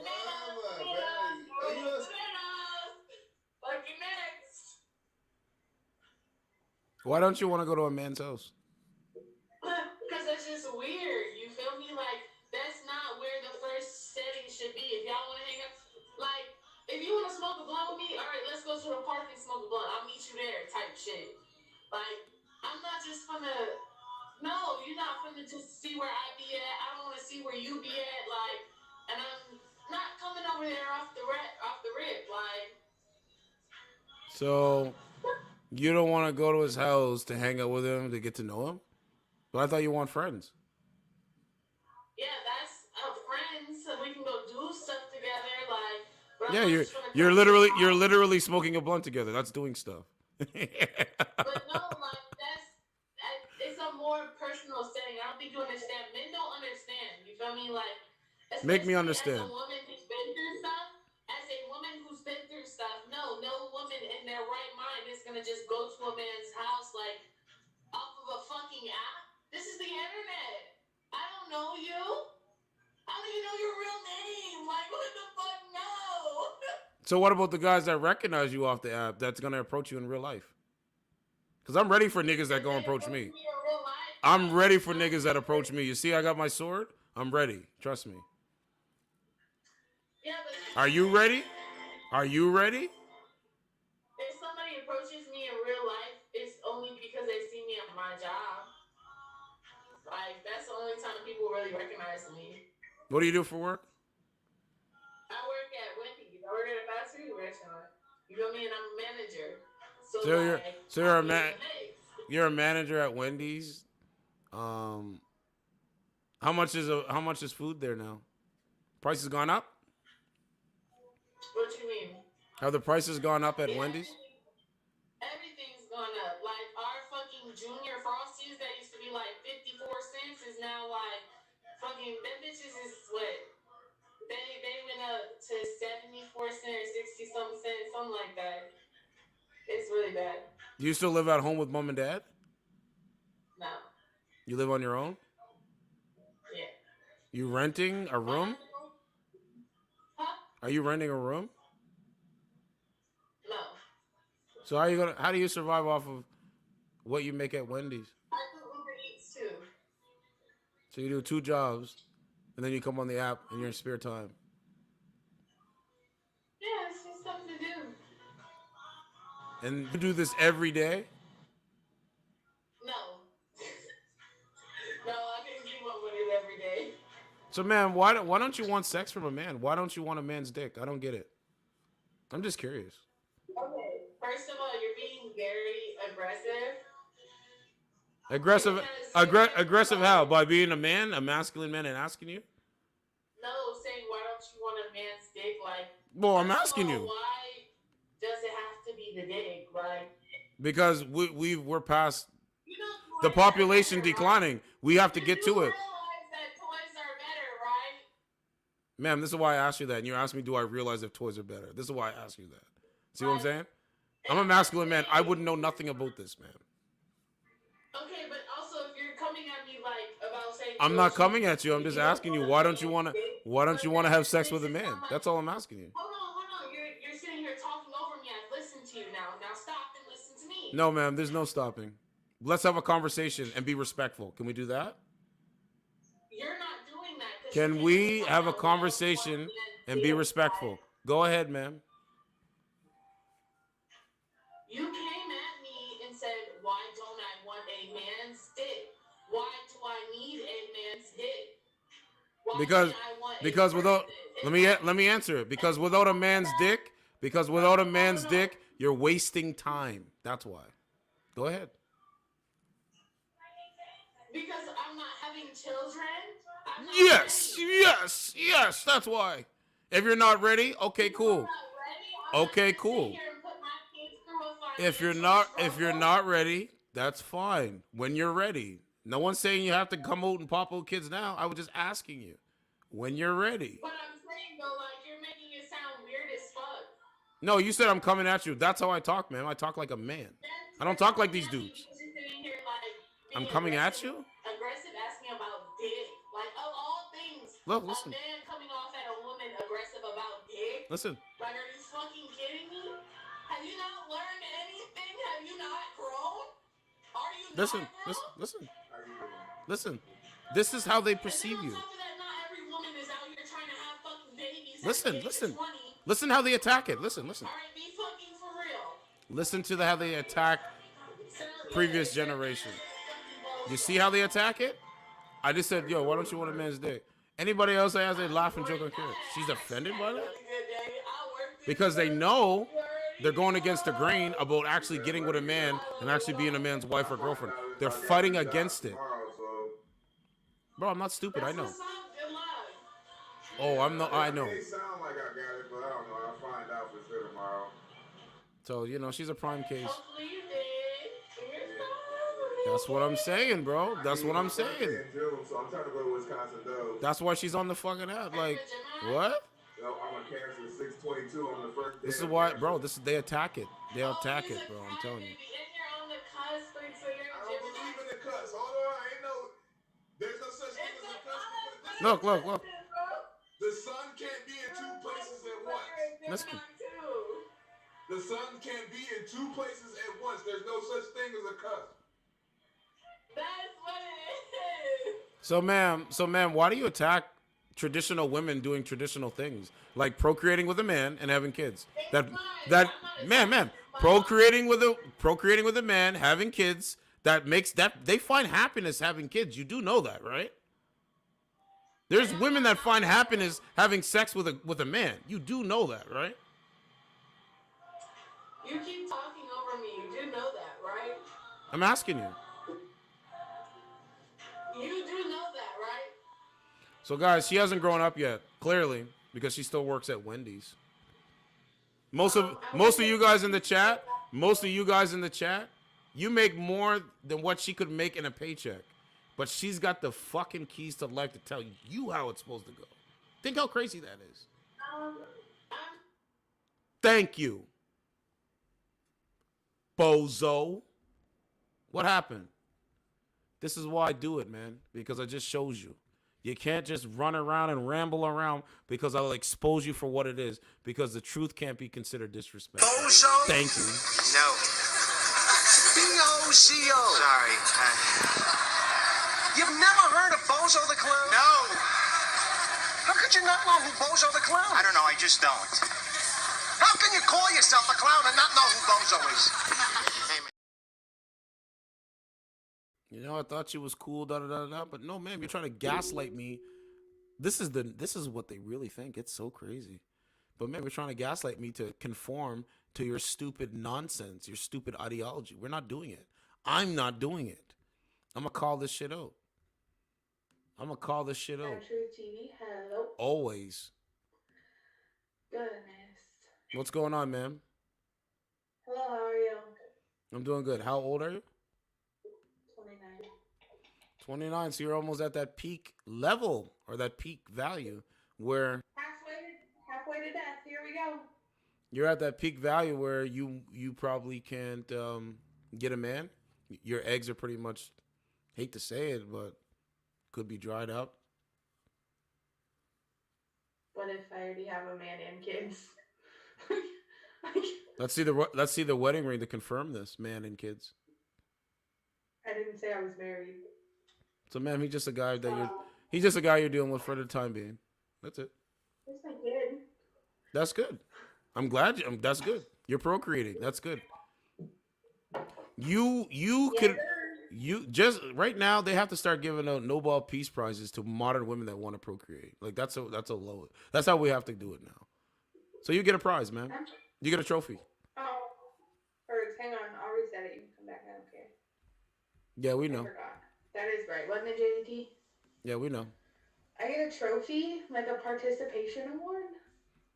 Fucking next. Why don't you want to go to a man's house? Because that's just weird. You feel me? Like, that's not where the first setting should be. If y'all want to hang out, like, if you want to smoke a blunt with me, all right, let's go to the park and smoke a blunt. I'll meet you there type shit. Like, I'm not just gonna... No, you're not finna just see where I be at. I don't want to see where you be at. Like, and I'm not coming over there off the rip. Like. So, you don't want to go to his house to hang out with him to get to know him? But I thought you want friends. Yeah, that's friends. So we can go do stuff together. Like. Yeah, you're literally smoking a blunt together. That's doing stuff. But no, like it's a more personal setting. I don't think you understand. Men don't understand. You feel me? Like, make me understand. As a woman who's been through stuff, no woman in their right mind is gonna just go to a man's house like off of a fucking app. This is the internet. I don't know you. I don't even know your real name. Like, what the fuck? No. So what about the guys that recognize you off the app that's gonna approach you in real life? Because I'm ready for niggas that go approach me. I'm ready for niggas that approach me. You see, I got my sword. I'm ready. Trust me. Yeah, but are you ready? Are you ready? If somebody approaches me in real life, it's only because they see me at my job. Like, that's the only time people really recognize me. What do you do for work? I work at Wendy's. I work at a fast food restaurant. You know me, and I'm a manager. So you're a manager at Wendy's. How much is food there now? Prices gone up? What you mean? Have the prices gone up at Wendy's? Everything's gone up. Like, our fucking junior Frosties that used to be like 54 cents is now like fucking, them bitches is what? They went up to 74 cents, 60 something cents, something like that. It's really bad. Do you still live at home with mom and dad? No. You live on your own? Yeah. You renting a room? Huh? Are you renting a room? So how do you survive off of what you make at Wendy's? I do Uber Eats too. So you do 2 jobs, and then you come on the app in your spare time. Yeah, it's just something to do. And you do this every day? No. No, I can keep up with it every day. So, man, why don't you want sex from a man? Why don't you want a man's dick? I don't get it. I'm just curious. Okay. First of all, you're being very aggressive. Aggressive how? By being a man, a masculine man, and asking you? No, saying why don't you want a man's dick? Like, Well, I'm asking you. Why does it have to be the dick? Like, Because we're past the population declining. We have to get to it. realize that toys are better, right? Ma'am, this is why I asked you that. And you're asking me, do I realize if toys are better? This is why I asked you that. See what I'm saying? I'm a masculine man. I wouldn't know nothing about this, man. Okay, but also if you're coming at me like about saying I'm not coming at you. I'm just asking you, why don't you want to have sex with a man? That's all I'm asking you. Hold on. You're sitting here talking over me. I've listened to you now. Now stop and listen to me. No, ma'am, there's no stopping. Let's have a conversation and be respectful. Can we do that? You're not doing that. Can we have a conversation and be respectful? Go ahead, ma'am. You came at me and said, why don't I want a man's dick? Why do I need a man's dick? Why Because without let me answer it. Because without a man's dick, you're wasting time. That's why. Go ahead. Because I'm not having children? Yes, that's why. If you're not ready, okay, cool. Okay, cool. If you're not ready, that's fine. When you're ready. No one's saying you have to come out and pop out kids now. I was just asking you. When you're ready. But I'm saying though, like you're making it sound weird as fuck. No, you said I'm coming at you. That's how I talk, man. I talk like a man. I don't talk like these dudes. I'm coming at you? Aggressive, asking about dick. Like of all things. Look, listen. A man coming off at a woman aggressive about dick. Listen. Like, are you fucking kidding me? Have you not learned anything? Have you not grown? Are you Listen. This is how they perceive you. Listen how they attack it. Listen. All right, be fucking for real. Listen to how they attack previous generation. You see how they attack it? I just said, yo, why don't you want a man's dick? Anybody else that has a laugh and joke on camera? She's offended by that? Because they know they're going against the grain about actually getting with a man and actually being a man's wife or girlfriend. They're fighting against it. Bro, I'm not stupid. I know. Oh, I know. It sound like I got it, but I don't know. I'll find out for sure tomorrow. So, she's a prime case. Hopefully you did. That's what I'm saying, bro. That's what I'm saying. In June, so I'm trying to go to Wisconsin though. That's why she's on the fucking app. Like, what? No, I'm a Cancer 622 on the first day. This is why, bro. They attack it. They attack it, bro. I'm telling you. I don't believe in the cuss. Hold on, I ain't no. There's no such thing as a cuss. Look. The sun can't be in two places at once. Listen. The sun can't be in two places at once. There's no such thing as a cuss. That's what it is. So, ma'am, why do you attack traditional women doing traditional things like procreating with a man and having kids? Ma'am, procreating with a man, having kids, they find happiness having kids. You do know that, right? There's women that find happiness having sex with a man. You do know that, right? You keep talking over me. You do know that, right? I'm asking you. You do know that, right? So, guys, she hasn't grown up yet, clearly, because she still works at Wendy's. Most of you guys in the chat, you make more than what she could make in a paycheck. But she's got the fucking keys to life to tell you how it's supposed to go. Think how crazy that is. Thank you. Bozo. What happened? This is why I do it, man. Because I just shows you. You can't just run around and ramble around because I'll expose you for what it is. Because the truth can't be considered disrespectful. Bozo? Thank you. No. B-O-Z-O. Sorry. You've never heard of Bozo the Clown? No. How could you not know who Bozo the Clown is? I don't know, I just don't. How can you call yourself a clown and not know who Bozo is? You know, I thought you was cool, but no, man, you're trying to gaslight me. This is what they really think. It's so crazy. But man, you're trying to gaslight me to conform to your stupid nonsense, your stupid ideology. We're not doing it. I'm not doing it. I'm gonna call this shit out. Truth TV, hello. Always. Goodness. What's going on, ma'am? Hello, how are you? I'm doing good. How old are you? 29. 29. So you're almost at that peak level or that peak value where Halfway to death. Here we go. you're at that peak value where you probably can't get a man. Your eggs are pretty much, hate to say it, but could be dried up. What if I already have a man and kids? Let's see the wedding ring to confirm this, man and kids. I didn't say I was married. So, ma'am, he's just a guy you're dealing with for the time being. That's it. Yes, I did. That's good. I'm glad. That's good. You're procreating. That's good. You just right now they have to start giving out Nobel Peace Prizes to modern women that want to procreate. Like that's a low. That's how we have to do it now. So you get a prize, man. You get a trophy. Oh, Birds, hang on. I'll reset it. You can come back. I don't care. Yeah, we I know. forgot. That is right. Wasn't it, JDT? Yeah, we know. I get a trophy, like a participation award.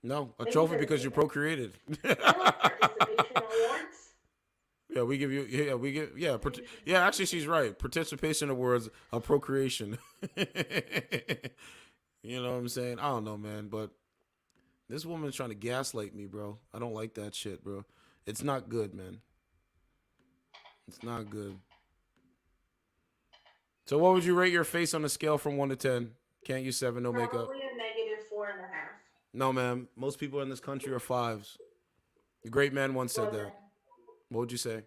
No, a trophy because you procreated. Participation awards. Yeah, we give you. Yeah. Actually, she's right. Participation awards of procreation. You know what I'm saying? I don't know, man, but this woman's trying to gaslight me, bro. I don't like that shit, bro. It's not good, man. It's not good. So, what would you rate your face on a scale from 1 to 10? Can't use 7, no makeup. Probably a -4.5. No, ma'am. Most people in this country are 5s. The great man once said that. What would you say?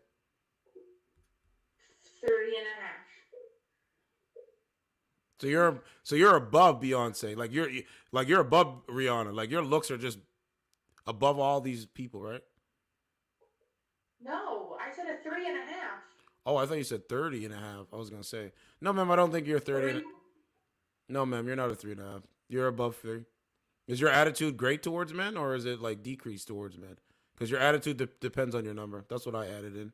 30.5. So you're above Beyonce. Like you're above Rihanna. Like your looks are just above all these people, right? No, I said a 3.5. Oh, I thought you said 30.5. I was gonna say. No, ma'am, I don't think you're 30. No, ma'am, you're not a 3.5. You're above 3. Is your attitude great towards men or is it like decreased towards men? Because your attitude depends on your number. That's what I added in.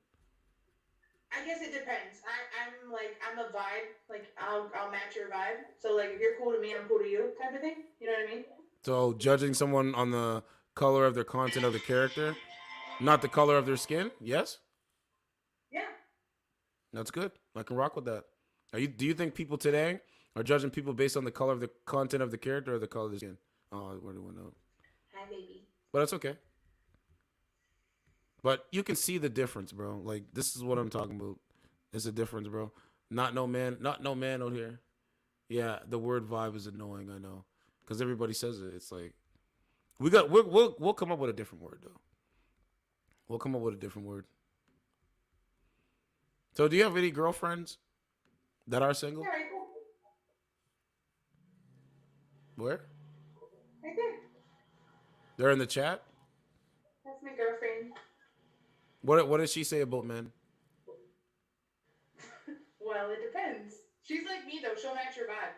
I guess it depends. I'm a vibe. Like I'll match your vibe. So like if you're cool to me, I'm cool to you, type of thing. You know what I mean? So judging someone on the color of their content of the character, not the color of their skin. Yes. Yeah. That's good. I can rock with that. Do you think people today are judging people based on the color of the content of the character or the color of the skin? Oh, where do I know? Hi, baby. But that's okay. But you can see the difference, bro. Like this is what I'm talking about. It's a difference, bro. Not no man out here. Yeah, the word vibe is annoying, I know. Because everybody says it. It's like we'll come up with a different word though. We'll come up with a different word. So do you have any girlfriends that are single? Yeah, right there. Where? Right there. They're in the chat? That's my girlfriend. What does she say about men? Well, it depends. She's like me though. She'll match your vibe.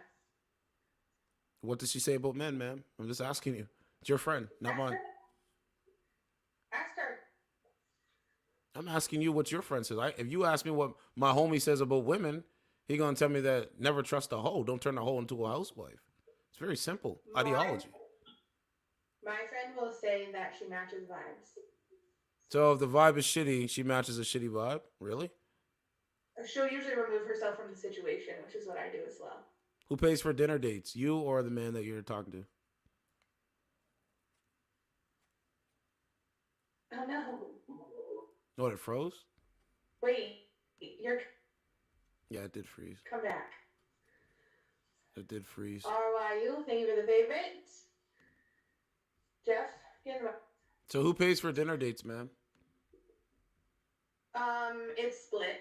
What does she say about men, ma'am? I'm just asking you. It's your friend, not mine. Ask her. I'm asking you what your friend says. If you ask me what my homie says about women, he gonna tell me that never trust a hoe. Don't turn a hoe into a housewife. It's very simple. Ideology. My friend will say that she matches vibes. So if the vibe is shitty, she matches a shitty vibe? Really? She'll usually remove herself from the situation, which is what I do as well. Who pays for dinner dates? You or the man that you're talking to? Oh no. Oh, it froze? Wait, you're... Yeah, it did freeze. Come back. It did freeze. RYU, thank you for the favorite. Jeff, get him. So who pays for dinner dates, man? It's split.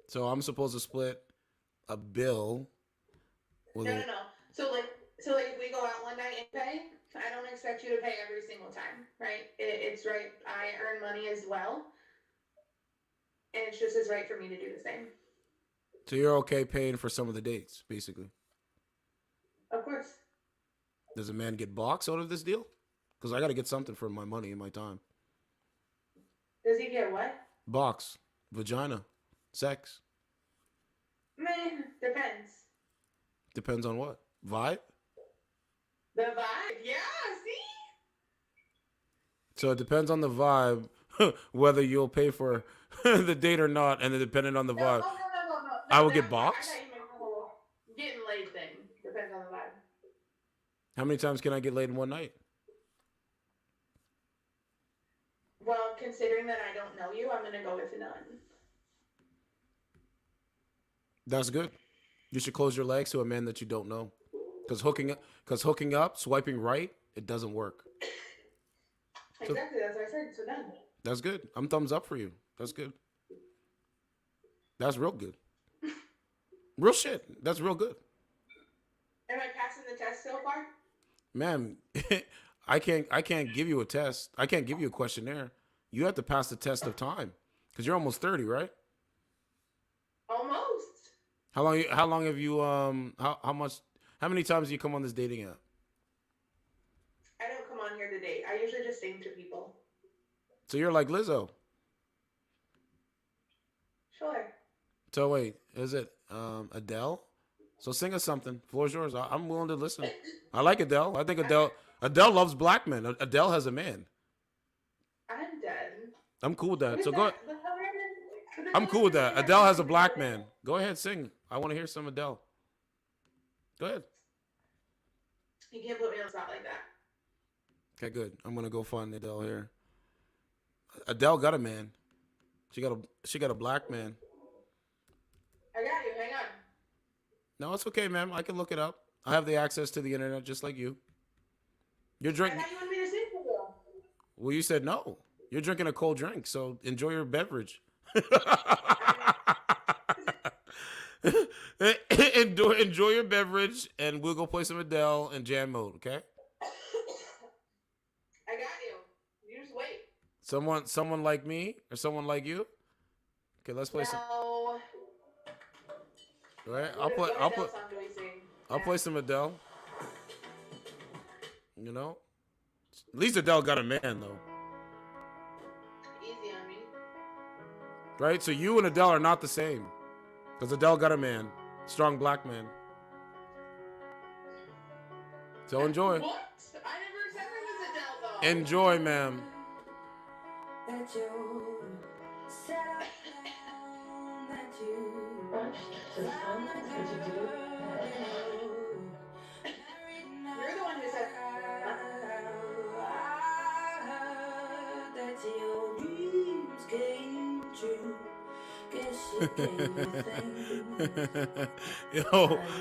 So I'm supposed to split a bill with No. So if we go out one night and pay, I don't expect you to pay every single time, right? It's right. I earn money as well, and it's just as right for me to do the same. So you're okay paying for some of the dates, basically. Of course. Does a man get box out of this deal? Because I got to get something for my money and my time. Does he get what? Box, vagina, sex. Man, depends. Depends on what? Vibe? The vibe, yeah, see? So it depends on the vibe, whether you'll pay for the date or not, and then depending on the vibe. No. I will get box? I thought you meant the whole getting laid thing. Depends on the vibe. How many times can I get laid in one night? Well, considering that I don't know you, I'm going to go with none. That's good. You should close your legs to a man that you don't know. Because hooking up, swiping right, it doesn't work. Exactly, that's what I said, so none. That's good. I'm thumbs up for you. That's good. That's real good. Real shit. That's real good. Am I passing the test so far? Man, I can't give you a test. I can't give you a questionnaire. You have to pass the test of time. Because you're almost 30, right? Almost. How long have you how many times do you come on this dating app? I don't come on here to date. I usually just sing to people. So you're like Lizzo. Sure. So wait, is it Adele? So sing us something. Floor's yours. I'm willing to listen. I like Adele. I think Adele loves black men. Adele has a man. I'm dead. I'm cool with that. So What go is ahead. that? I'm cool with that. Adele has a black man. Go ahead, sing. I want to hear some Adele. Go ahead. You can't put me on the spot like that. Okay, good. I'm gonna go find Adele here. Adele got a man. She got a black man. I got you. Hang on. No, it's okay, man. I can look it up. I have the access to the internet just like you. You're drinking. I thought you wanted me to sing for you. Well, you said no. You're drinking a cold drink, so enjoy your beverage. enjoy your beverage, and we'll go play some Adele in jam mode, okay? I got you. You just wait. Someone like me or someone like you? Okay, let's play some. No. All right, What Adele song do we sing? I'll play some Adele. You know, at least Adele got a man though, Easy on me. right? So you and Adele are not the same, because Adele got a man, strong black man. So enjoy. What? I never said I was Adele though. Enjoy, ma'am. You're the one who said.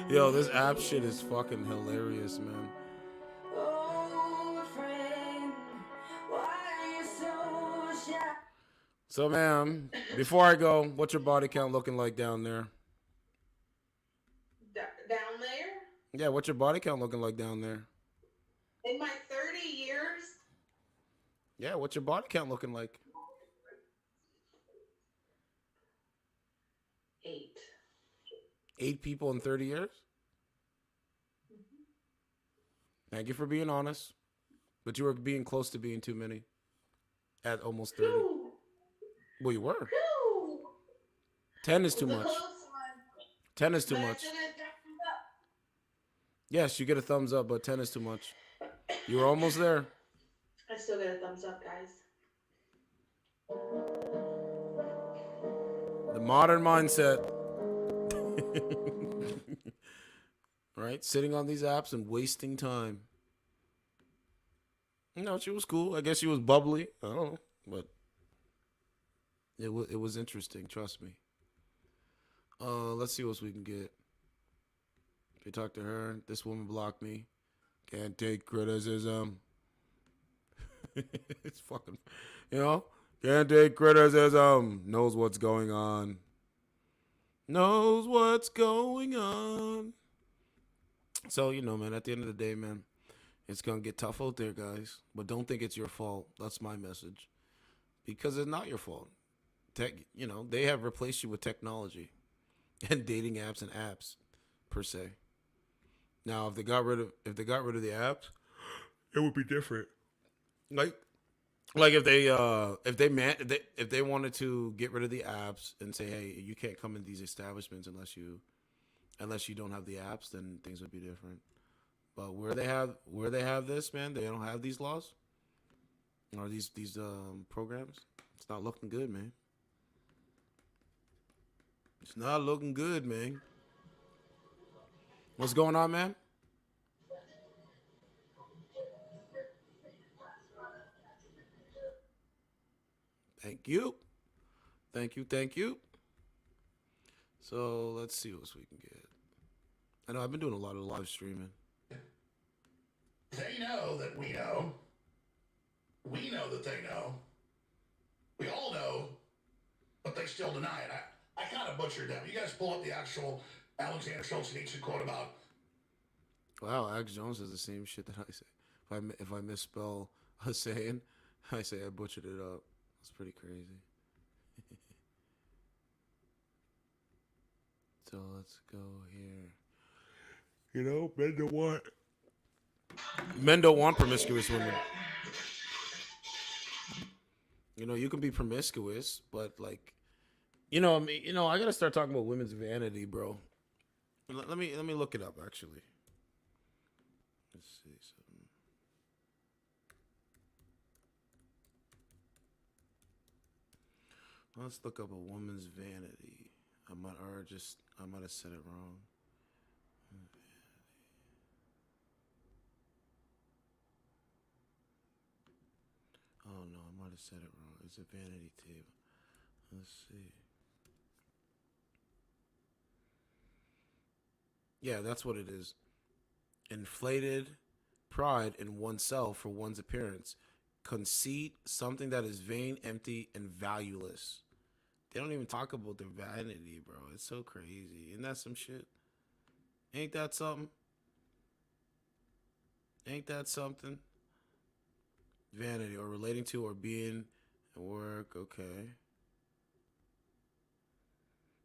yo, this app shit is fucking hilarious, man. So, ma'am, before I go, what's your body count looking like down there? Down there? Yeah, what's your body count looking like down there? In my 30 years? Yeah, what's your body count looking like? 8. 8 people in 30 years? Mm-hmm. Thank you for being honest. But you were being close to being too many. At almost 30. Whew. Well, you were. Whew. 10 is too It was a much. close one. 10 is too But I much. still get a thumbs up. Yes, you get a thumbs up, but 10 is too much. You were almost there. I still get a thumbs up, guys. The modern mindset. Right? Sitting on these apps and wasting time. No, she was cool. I guess she was bubbly. I don't know. But it was interesting. Trust me. Let's see what else we can get. They talked to her. This woman blocked me. Can't take criticism. It's fucking, you know, can't take criticism. Knows what's going on. Knows what's going on. So, you know, man, at the end of the day, man, it's going to get tough out there, guys. But don't think it's your fault. That's my message. Because it's not your fault. You know, they have replaced you with technology and dating apps and apps, per se. Now, if they got rid of the apps, it would be different. Like if they wanted to get rid of the apps and say, hey, you can't come in these establishments unless you don't have the apps, then things would be different. But where they have this, man, they don't have these laws or these programs. It's not looking good, man. It's not looking good, man. What's going on, man? Thank you. Thank you. So let's see what else we can get. I know I've been doing a lot of live streaming. They know that we know. We know that they know. We all know, but they still deny it. I kind of butchered them. You guys pull up the actual Alexander Solzhenitsyn quote about. Wow, Alex Jones says the same shit that I say. If I misspell a saying, I say I butchered it up. That's pretty crazy. So let's go here. You know, men don't want promiscuous women. You know, you can be promiscuous, but like, I gotta start talking about women's vanity, bro. Let me look it up actually. Let's see something. Let's look up a woman's vanity. I might have said it wrong. Oh no, I might have said it wrong. It's a vanity table. Let's see. Yeah, that's what it is. Inflated pride in oneself for one's appearance. Conceit, something that is vain, empty, and valueless. They don't even talk about their vanity, bro. It's so crazy. Isn't that some shit? Ain't that something? Ain't that something? Vanity, or relating to, or being at work. Okay.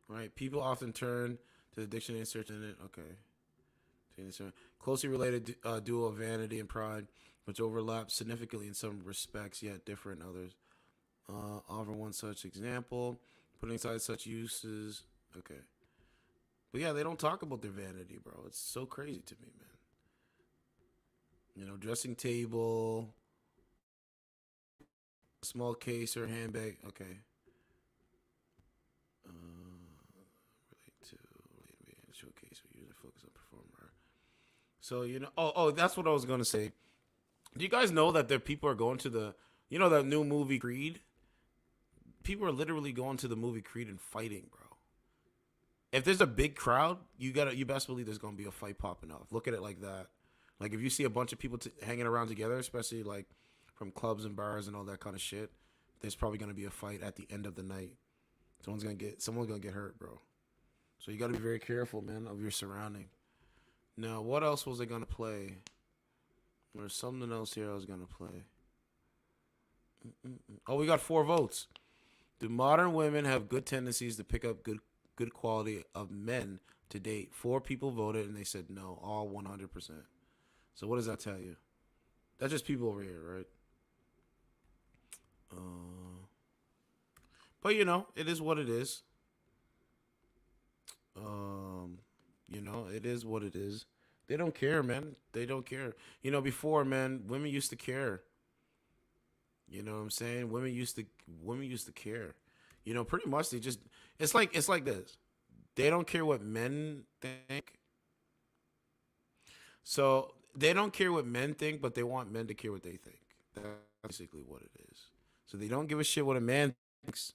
Right. People often turn to the dictionary and search in it. Okay. Closely related duo of vanity and pride, which overlap significantly in some respects, yet differ in others. Offer one such example. Putting aside such uses. Okay. But yeah, they don't talk about their vanity, bro. It's so crazy to me, man. You know, dressing table, small case or handbag. Okay. Showcase. We usually focus on performer. So, you know, that's what I was gonna say. Do you guys know that there people are going to that new movie Creed? People are literally going to the movie Creed and fighting, bro. If there's a big crowd, you best believe there's gonna be a fight popping off. Look at it like that. Like if you see a bunch of people hanging around together, especially like from clubs and bars and all that kind of shit, there's probably gonna be a fight at the end of the night. Someone's gonna get hurt, bro. So you got to be very careful, man, of your surrounding. Now, what else was I going to play? There's something else here I was going to play. Oh, we got 4 votes. Do modern women have good tendencies to pick up good quality of men to date? 4 people voted, and they said no, all 100%. So what does that tell you? That's just people over here, right? But, you know, it is what it is. You know, it is what it is. They don't care, man. They don't care. You know, before, man, women used to care. You know what I'm saying? Women used to care. You know, pretty much they just it's like this. They don't care what men think. So they don't care what men think, but they want men to care what they think. That's basically what it is. So they don't give a shit what a man thinks,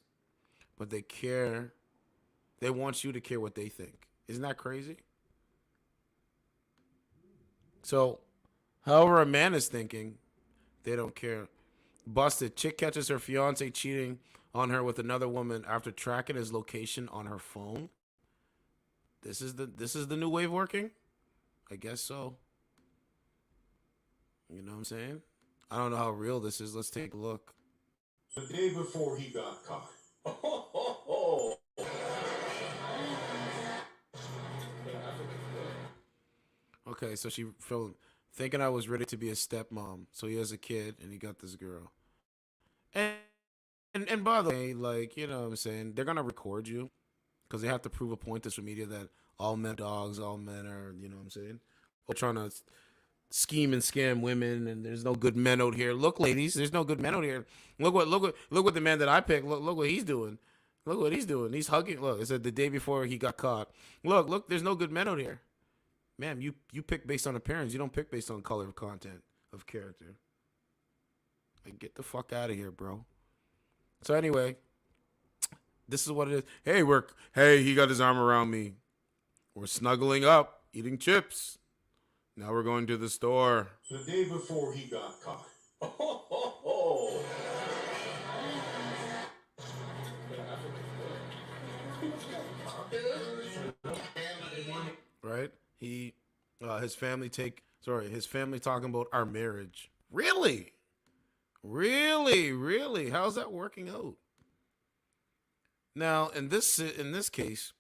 but they care. They want you to care what they think. Isn't that crazy? So, however a man is thinking, they don't care. Busted. Chick catches her fiance cheating on her with another woman after tracking his location on her phone. This is the new wave working? I guess so. You know what I'm saying? I don't know how real this is. Let's take a look. The day before he got caught. Okay, so she filmed thinking I was ready to be a stepmom. So he has a kid and he got this girl. And by the way, like, you know what I'm saying, they're gonna record you because they have to prove a point to social media that all men are dogs, all men are, you know what I'm saying, or trying to scheme and scam women, and there's no good men out here. Look, ladies, there's no good men out here. Look what the man that I picked. Look what he's doing. Look what he's doing. He's hugging. Look, it said the day before he got caught. Look, there's no good men out here. Ma'am, you pick based on appearance. You don't pick based on color of content of character. Like, get the fuck out of here, bro. So anyway, this is what it is. Hey, he got his arm around me. We're snuggling up, eating chips. Now we're going to the store. The day before he got caught. Right? His family talking about our marriage. Really? How's that working out? Now, in this case,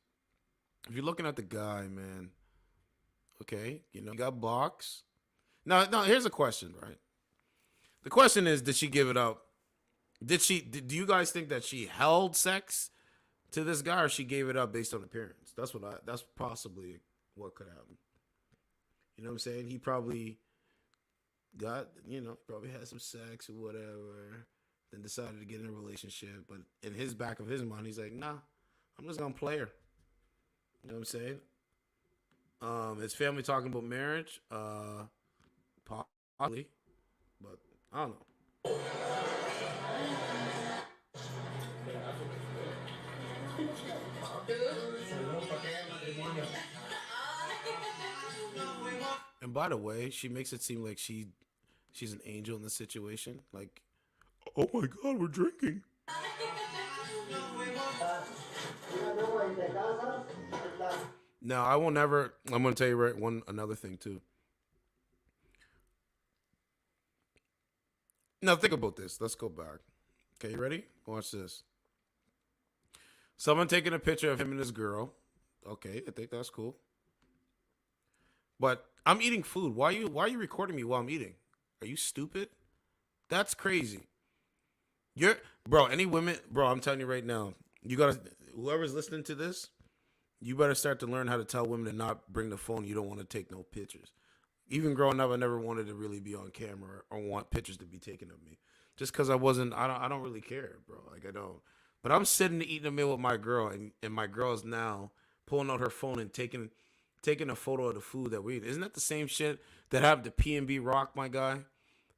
if you're looking at the guy, man, okay, you know, you got box. Now, here's a question, right? The question is, did she give it up? Do you guys think that she held sex to this guy, or she gave it up based on appearance? That's possibly what could happen. You know what I'm saying? He probably probably had some sex or whatever, then decided to get in a relationship. But in his back of his mind, he's like, nah, I'm just gonna play her. You know what I'm saying? His family talking about marriage, probably, but I don't know. And by the way, she makes it seem like she's an angel in this situation. Like, oh my God, we're drinking. No, I will never. I'm going to tell you another thing too. Now think about this. Let's go back. Okay, you ready? Watch this. Someone taking a picture of him and his girl. Okay, I think that's cool. But I'm eating food. Why are you recording me while I'm eating? Are you stupid? That's crazy. Any women, I'm telling you right now, whoever's listening to this, you better start to learn how to tell women to not bring the phone. You don't want to take no pictures. Even growing up, I never wanted to really be on camera or want pictures to be taken of me. Just because I don't really care, bro. Like, I don't. But I'm sitting eating a meal with my girl, and my girl is now pulling out her phone and taking a photo of the food that we eat. Isn't that the same shit that happened to P&B Rock, my guy?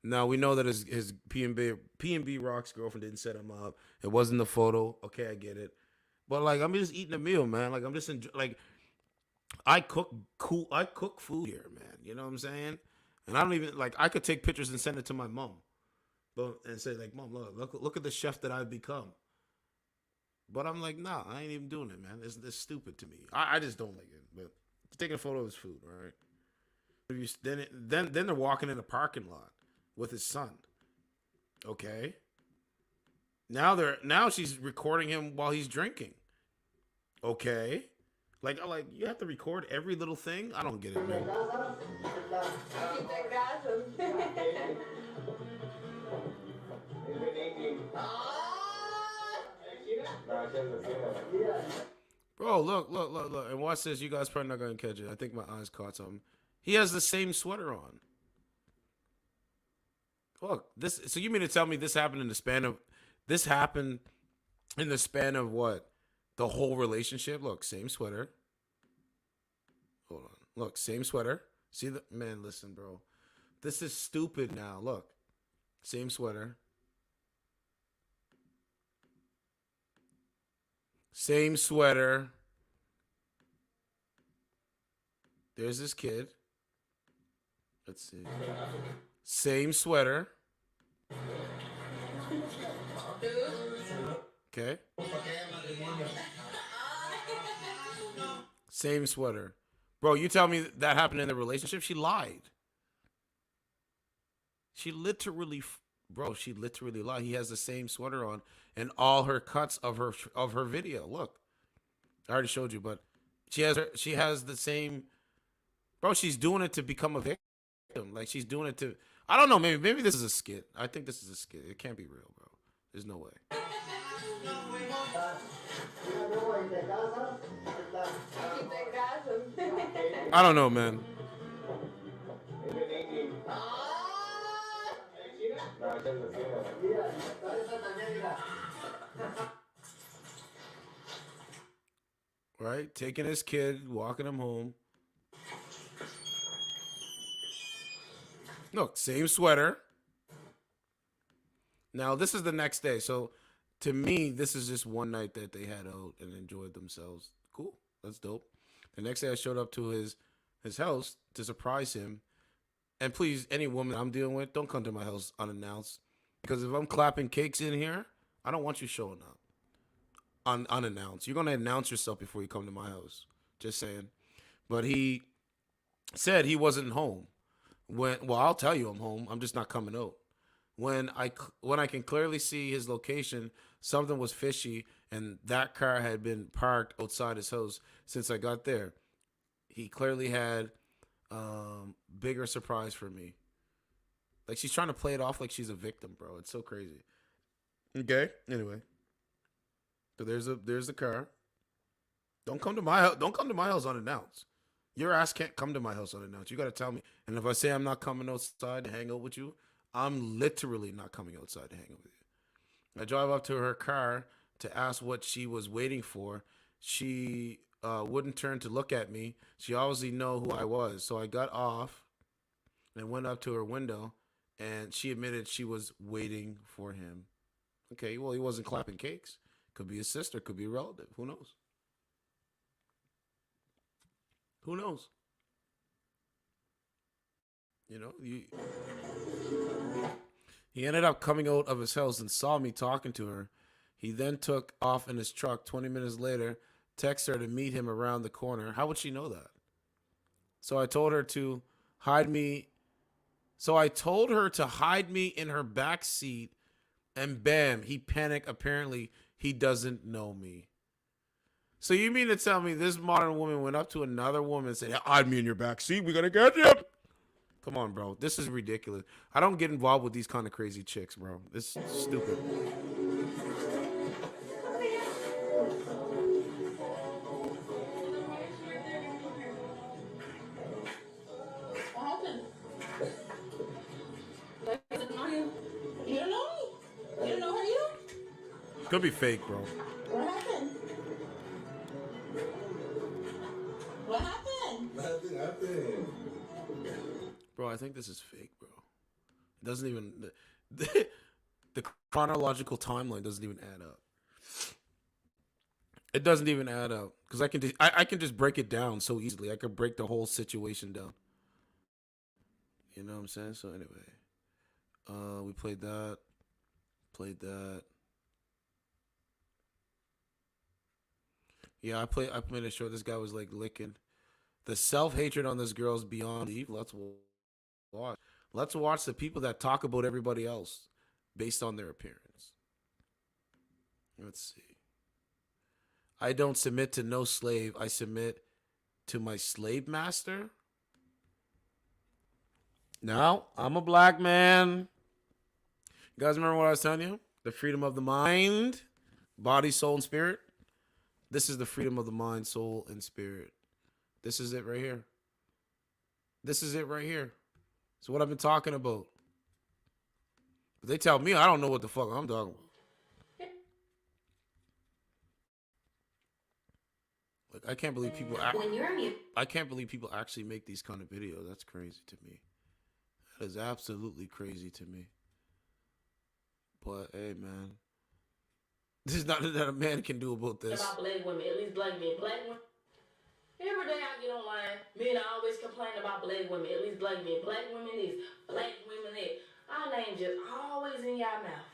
Now, we know that his P&B Rock's girlfriend didn't set him up. It wasn't the photo. Okay, I get it. But, like, I'm just eating a meal, man. Like, I'm just I cook food here, man. You know what I'm saying? And I don't even, like, I could take pictures and send it to my mom. And say, like, Mom, look at the chef that I've become. But I'm like, nah, I ain't even doing it, man. It's stupid to me. I just don't like it. But taking a photo of his food, right? Then they're walking in a parking lot with his son. Okay. Now she's recording him while he's drinking. Okay. Like you have to record every little thing? I don't get it, man. Bro, look. And watch this. You guys probably not going to catch it. I think my eyes caught something. He has the same sweater on. Look, so you mean to tell me this happened in the span of what? The whole relationship? Look, same sweater. Hold on. Look, same sweater. See the man, listen, bro. This is stupid now. Look. Same sweater. Same sweater. There's this kid. Let's see. Same sweater. Okay. Same sweater. Bro, you tell me that happened in the relationship? She lied. She literally lied. He has the same sweater on and all her cuts of her video. Look. I already showed you, but she has the same. Bro, she's doing it to become a victim. Like, she's doing it to, I don't know, maybe this is a skit. I think this is a skit. It can't be real, bro. There's no way. I don't know, man. Right? Taking his kid, walking him home. Look, same sweater. Now, this is the next day. So, to me, this is just one night that they had out and enjoyed themselves. Cool. That's dope. The next day, I showed up to his house to surprise him. And please, any woman I'm dealing with, don't come to my house unannounced. Because if I'm clapping cakes in here, I don't want you showing up unannounced. You're going to announce yourself before you come to my house. Just saying. But he said he wasn't home. Well, I'll tell you I'm home. I'm just not coming out. When I can clearly see his location, something was fishy, and that car had been parked outside his house since I got there. He clearly had bigger surprise for me. Like, she's trying to play it off like she's a victim, bro. It's so crazy. Okay. Anyway, so there's the car. Don't come to my house. Don't come to my house unannounced. Your ass can't come to my house unannounced. You got to tell me. And if I say I'm not coming outside to hang out with you, I'm literally not coming outside to hang out with you. I drive up to her car to ask what she was waiting for. She wouldn't turn to look at me. She obviously knew who I was. So I got off and went up to her window, and she admitted she was waiting for him. Okay, well, he wasn't clapping cakes. Could be his sister. Could be a relative. Who knows? Who knows? You know, he ended up coming out of his house and saw me talking to her. He then took off in his truck. 20 minutes later, texted her to meet him around the corner. How would she know that? So I told her to hide me. So I told her to hide me in her back seat, and bam, he panicked. Apparently, he doesn't know me. So you mean to tell me this modern woman went up to another woman and said, hide me in your back seat, we gotta get you. Come on, bro. This is ridiculous. I don't get involved with these kind of crazy chicks, bro. This is stupid. You don't know me? You don't know who you? Could be fake, bro. What happened? What happened? Nothing happened. Bro, I think this is fake, bro. It doesn't even... The chronological timeline doesn't even add up. It doesn't even add up. Because I can just break it down so easily. I could break the whole situation down. You know what I'm saying? So anyway. We played that. Played that. Yeah, I made it sure this guy was like licking. The self-hatred on this girl is beyond belief. Let's watch. Let's watch the people that talk about everybody else based on their appearance. Let's see. I don't submit to no slave. I submit to my slave master. Now, I'm a black man. You guys remember what I was telling you? The freedom of the mind, body, soul, and spirit. This is the freedom of the mind, soul, and spirit. This is it right here. This is it right here. It's what I've been talking about. But they tell me I don't know what the fuck I'm talking about. Like, I can't believe people. I can't believe people actually make these kind of videos. That's crazy to me. That is absolutely crazy to me. But hey, man, this is nothing that a man can do about this. About black women, at least black men. Black women. Every day I get online, men always complain about black women, at least black men. Black women this, black women that. Our name just always in y'all mouth.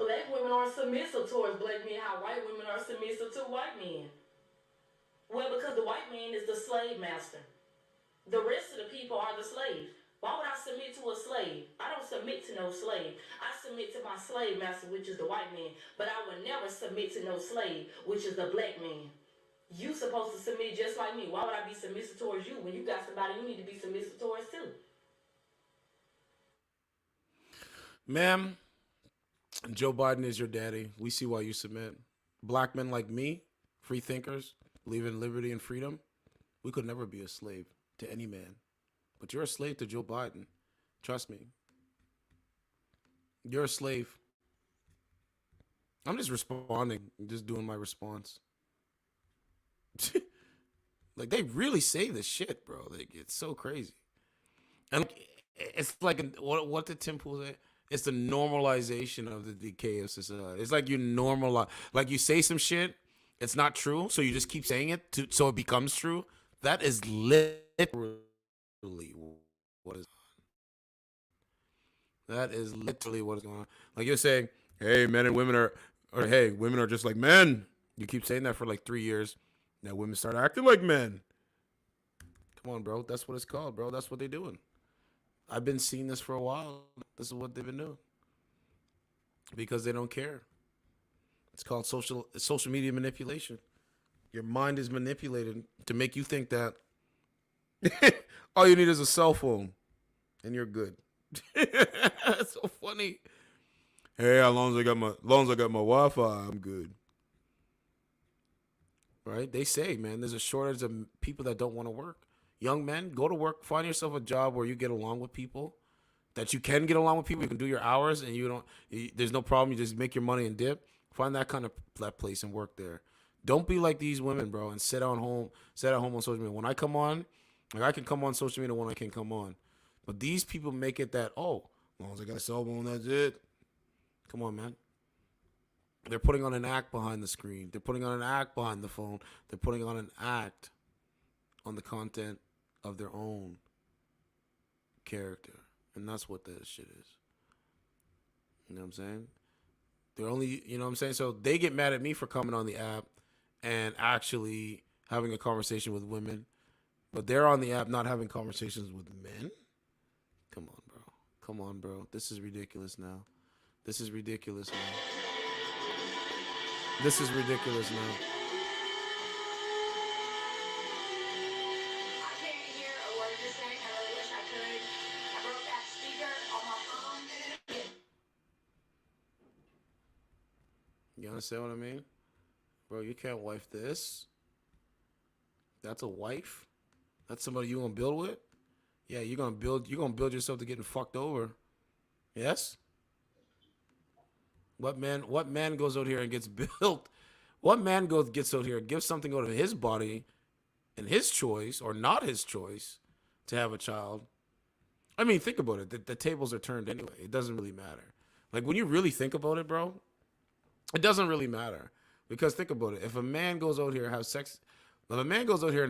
Black women are submissive towards black men, how white women are submissive to white men. Well, because the white man is the slave master. The rest of the people are the slaves. Why would I submit to a slave? I don't submit to no slave. I submit to my slave master, which is the white man. But I would never submit to no slave, which is the black man. You supposed to submit just like me. Why would I be submissive towards you when you got somebody you need to be submissive towards too? Ma'am, Joe Biden is your daddy. We see why you submit. Black men like me, free thinkers, believe in liberty and freedom, we could never be a slave to any man. But you're a slave to Joe Biden. Trust me. You're a slave. I'm just responding, just doing my response. Like, they really say this shit, bro. Like, it's so crazy. And it's like, what did Tim Pool say? It's the normalization of the decay of society. It's like you normalize, like you say some shit, it's not true, so you just keep saying it so it becomes true. That is literally what is on. That is literally what is going on. Like you're saying, hey, men and women are, or hey, women are just like men. You keep saying that for like 3 years. Now women start acting like men. Come on, bro. That's what it's called, bro. That's what they're doing. I've been seeing this for a while. This is what they've been doing. Because they don't care. It's called social media manipulation. Your mind is manipulated to make you think that all you need is a cell phone and you're good. That's so funny. Hey, as long as I got my Wi-Fi, I'm good. Right? They say, man, there's a shortage of people that don't want to work. Young men, go to work, find yourself a job where you get along with people, that you can get along with people, you can do your hours, and there's no problem, you just make your money and dip. Find that kind of that place and work there. Don't be like these women, bro, and sit at home on social media. When I come on, like I can come on social media when I can come on. But these people make it that, as long as I got a cell phone, that's it. Come on, man. They're putting on an act behind the screen. They're putting on an act behind the phone. They're putting on an act on the content of their own character. And that's what that shit is. You know what I'm saying? They're only, you know what I'm saying? So they get mad at me for coming on the app and actually having a conversation with women. But they're on the app not having conversations with men? Come on, bro. Come on, bro. This is ridiculous now. This is ridiculous now. This is ridiculous now. I can't hear a word you're saying. I really wish I could. I broke that speaker on my phone. You understand what I mean? Bro, you can't wife this. That's a wife? That's somebody you gonna build with? Yeah, you're gonna build yourself to getting fucked over. Yes? What man goes out here and gets built? What man gets out here and gives something out of his body and his choice or not his choice to have a child? I mean, think about it. The tables are turned anyway. It doesn't really matter. Like, when you really think about it, bro, it doesn't really matter. Because think about it. If a man goes out here and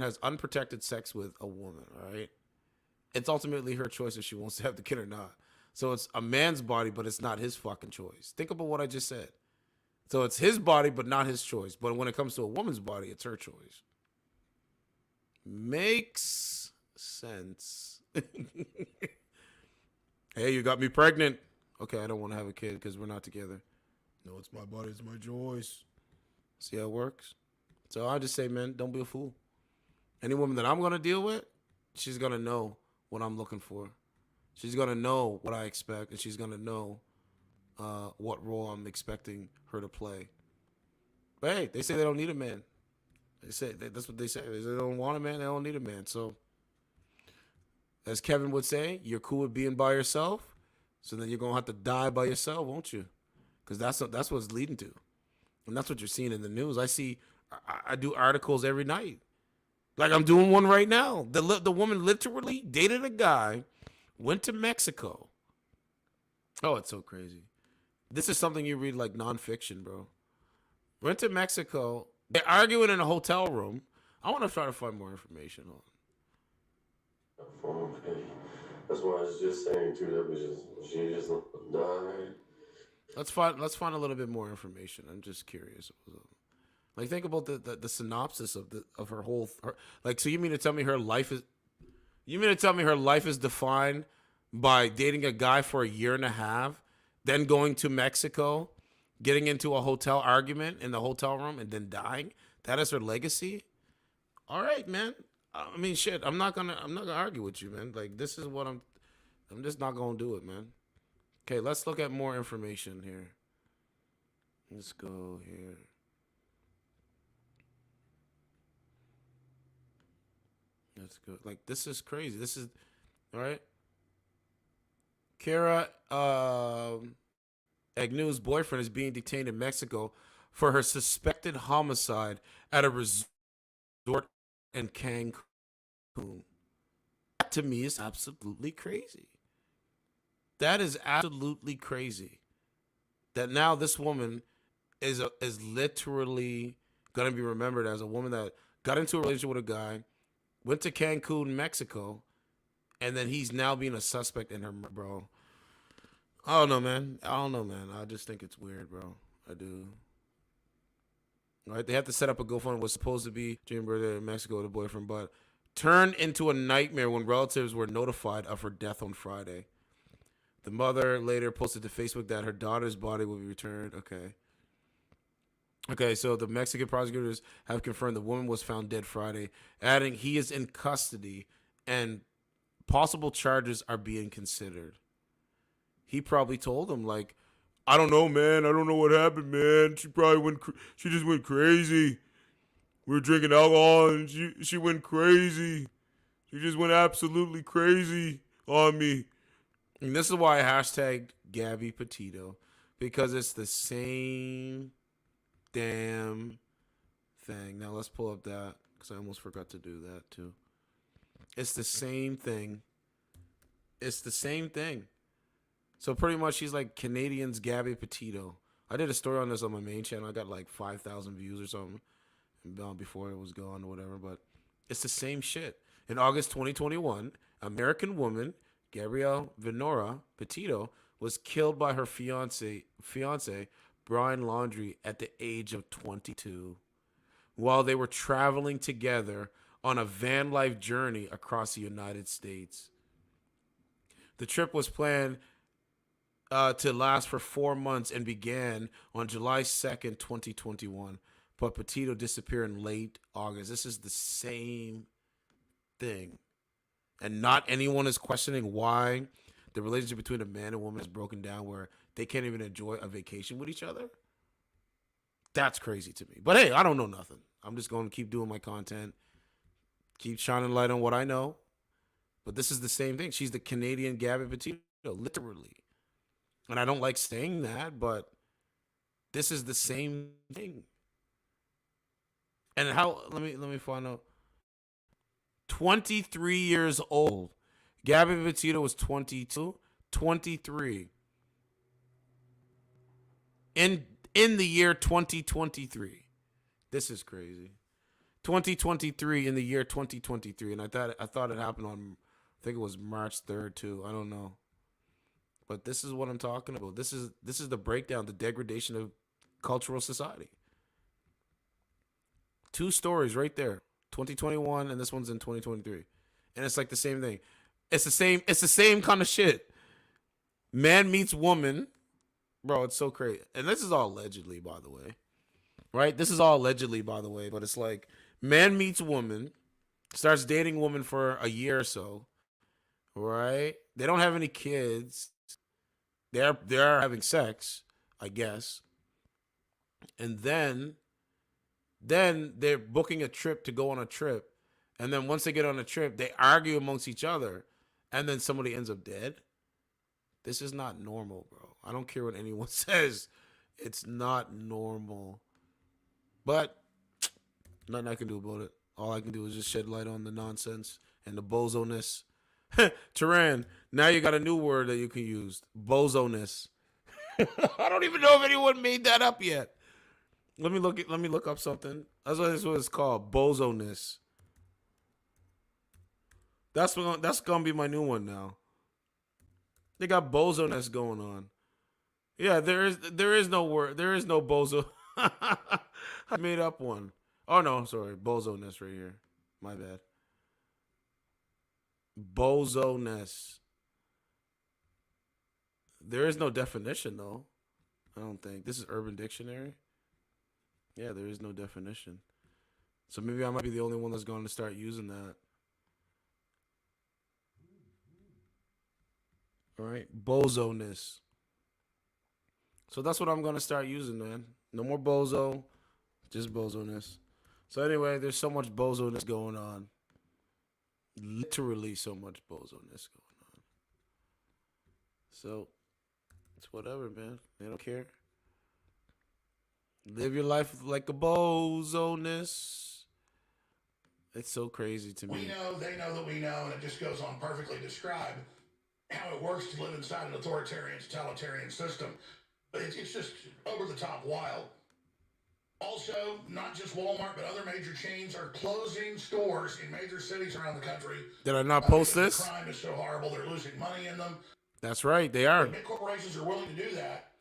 has unprotected sex with a woman, all right, it's ultimately her choice if she wants to have the kid or not. So it's a man's body, but it's not his fucking choice. Think about what I just said. So it's his body, but not his choice. But when it comes to a woman's body, it's her choice. Makes sense. Hey, you got me pregnant. Okay, I don't want to have a kid because we're not together. No, it's my body, it's my choice. See how it works? So I just say, man, don't be a fool. Any woman that I'm going to deal with, she's going to know what I'm looking for. She's going to know what I expect, and she's going to know what role I'm expecting her to play. But hey, they say they don't need a man. That's what they say. They say they don't want a man, they don't need a man. So, as Kevin would say, you're cool with being by yourself, so then you're going to have to die by yourself, won't you? Because that's what it's leading to. And that's what you're seeing in the news. I do articles every night. Like I'm doing one right now. The woman literally dated a guy, went to Mexico. Oh, it's so crazy. This is something you read like nonfiction, bro. Went to Mexico. They're arguing in a hotel room. I want to try to find more information on. For him. That's why I was just saying too. That was just she just died. Let's find a little bit more information. I'm just curious. Like, think about the synopsis of her whole. Like, so you mean to tell me her life is? You mean to tell me her life is defined by dating a guy for a year and a half, then going to Mexico, getting into a hotel argument in the hotel room, and then dying? That is her legacy? All right, man. I mean, shit. I'm not gonna argue with you, man. Like, this is what I'm just not gonna do it, man. Okay, let's look at more information here. Let's go here. Let's go. Like, this is crazy. This is all right. Kiara Agnew's boyfriend is being detained in Mexico for her suspected homicide at a resort in Cancun. That, to me, is absolutely crazy. That is absolutely crazy. That now this woman is literally gonna be remembered as a woman that got into a relationship with a guy, went to Cancun, Mexico, and then he's now being a suspect in her, bro. I don't know, man. I just think it's weird, bro. I do. All right, they have to set up a GoFundMe. Was supposed to be Jane birthday in Mexico with a boyfriend, but turned into a nightmare when relatives were notified of her death on Friday. The mother later posted to Facebook that her daughter's body will be returned. Okay, so the Mexican prosecutors have confirmed the woman was found dead Friday, adding he is in custody and possible charges are being considered. He probably told them, like, I don't know, man. I don't know what happened, man. She just went crazy. We were drinking alcohol and she went crazy. She just went absolutely crazy on me. And this is why I hashtagged Gabby Petito, because it's the same damn thing. Now let's pull up that, because I almost forgot to do that too. It's the same thing. It's the same thing. So pretty much she's like Canadian's Gabby Petito. I did a story on this on my main channel. I got like 5,000 views or something before it was gone or whatever, but it's the same shit. In August 2021, American woman Gabrielle Venora Petito was killed by her fiance Brian Laundrie at the age of 22 while they were traveling together on a van life journey across the United States. The trip was planned to last for 4 months and began on July 2nd, 2021, but Petito disappeared in late August. This is the same thing. And not anyone is questioning why the relationship between a man and woman is broken down where they can't even enjoy a vacation with each other. That's crazy to me. But hey, I don't know nothing. I'm just going to keep doing my content, keep shining light on what I know. But this is the same thing. She's the Canadian Gabby Petito, literally. And I don't like saying that, but this is the same thing. And how, let me find out. 23 years old. Gabby Petito was 22, 23. In the year 2023. This is crazy. 2023 in the year 2023. And I thought it happened on, I think it was March 3rd too. I don't know. But this is what I'm talking about. This is the breakdown, the degradation of cultural society. 2 stories right there. 2021 and this one's in 2023. And it's like the same thing. It's the same kind of shit. Man meets woman. Bro, it's so crazy. And this is all allegedly, by the way. Right? This is all allegedly, by the way. But it's like, man meets woman, starts dating woman for a year or so. Right? They don't have any kids. They're having sex, I guess. And then they're booking a trip to go on a trip. And then once they get on a trip, they argue amongst each other. And then somebody ends up dead. This is not normal, bro. I don't care what anyone says. It's not normal. But nothing I can do about it. All I can do is just shed light on the nonsense and the bozo-ness. Turan, now you got a new word that you can use. Bozo-ness. I don't even know if anyone made that up yet. Let me look up something. That's what it's called. Bozo-ness. That's gonna be my new one now. They got bozo-ness going on. Yeah, there is no word. There is no bozo. I made up one. Oh no, sorry. Bozo-ness right here. My bad. Bozo-ness. There is no definition though. I don't think. This is Urban Dictionary. Yeah, there is no definition. So maybe I might be the only one that's going to start using that. All right, bozo-ness. So that's what I'm going to start using, man. No more bozo, just bozo-ness. So anyway, there's so much bozo-ness going on. Literally so much bozo-ness going on. So it's whatever, man. They don't care. Live your life like a bozo-ness. It's so crazy to me. We know, they know that we know, and it just goes on perfectly describe how it works to live inside an authoritarian, totalitarian system. But it's just over the top wild. Also, not just Walmart, but other major chains are closing stores in major cities around the country. Did I not post this? The crime is so horrible, they're losing money in them. That's right, they are. The big corporations are willing to do that.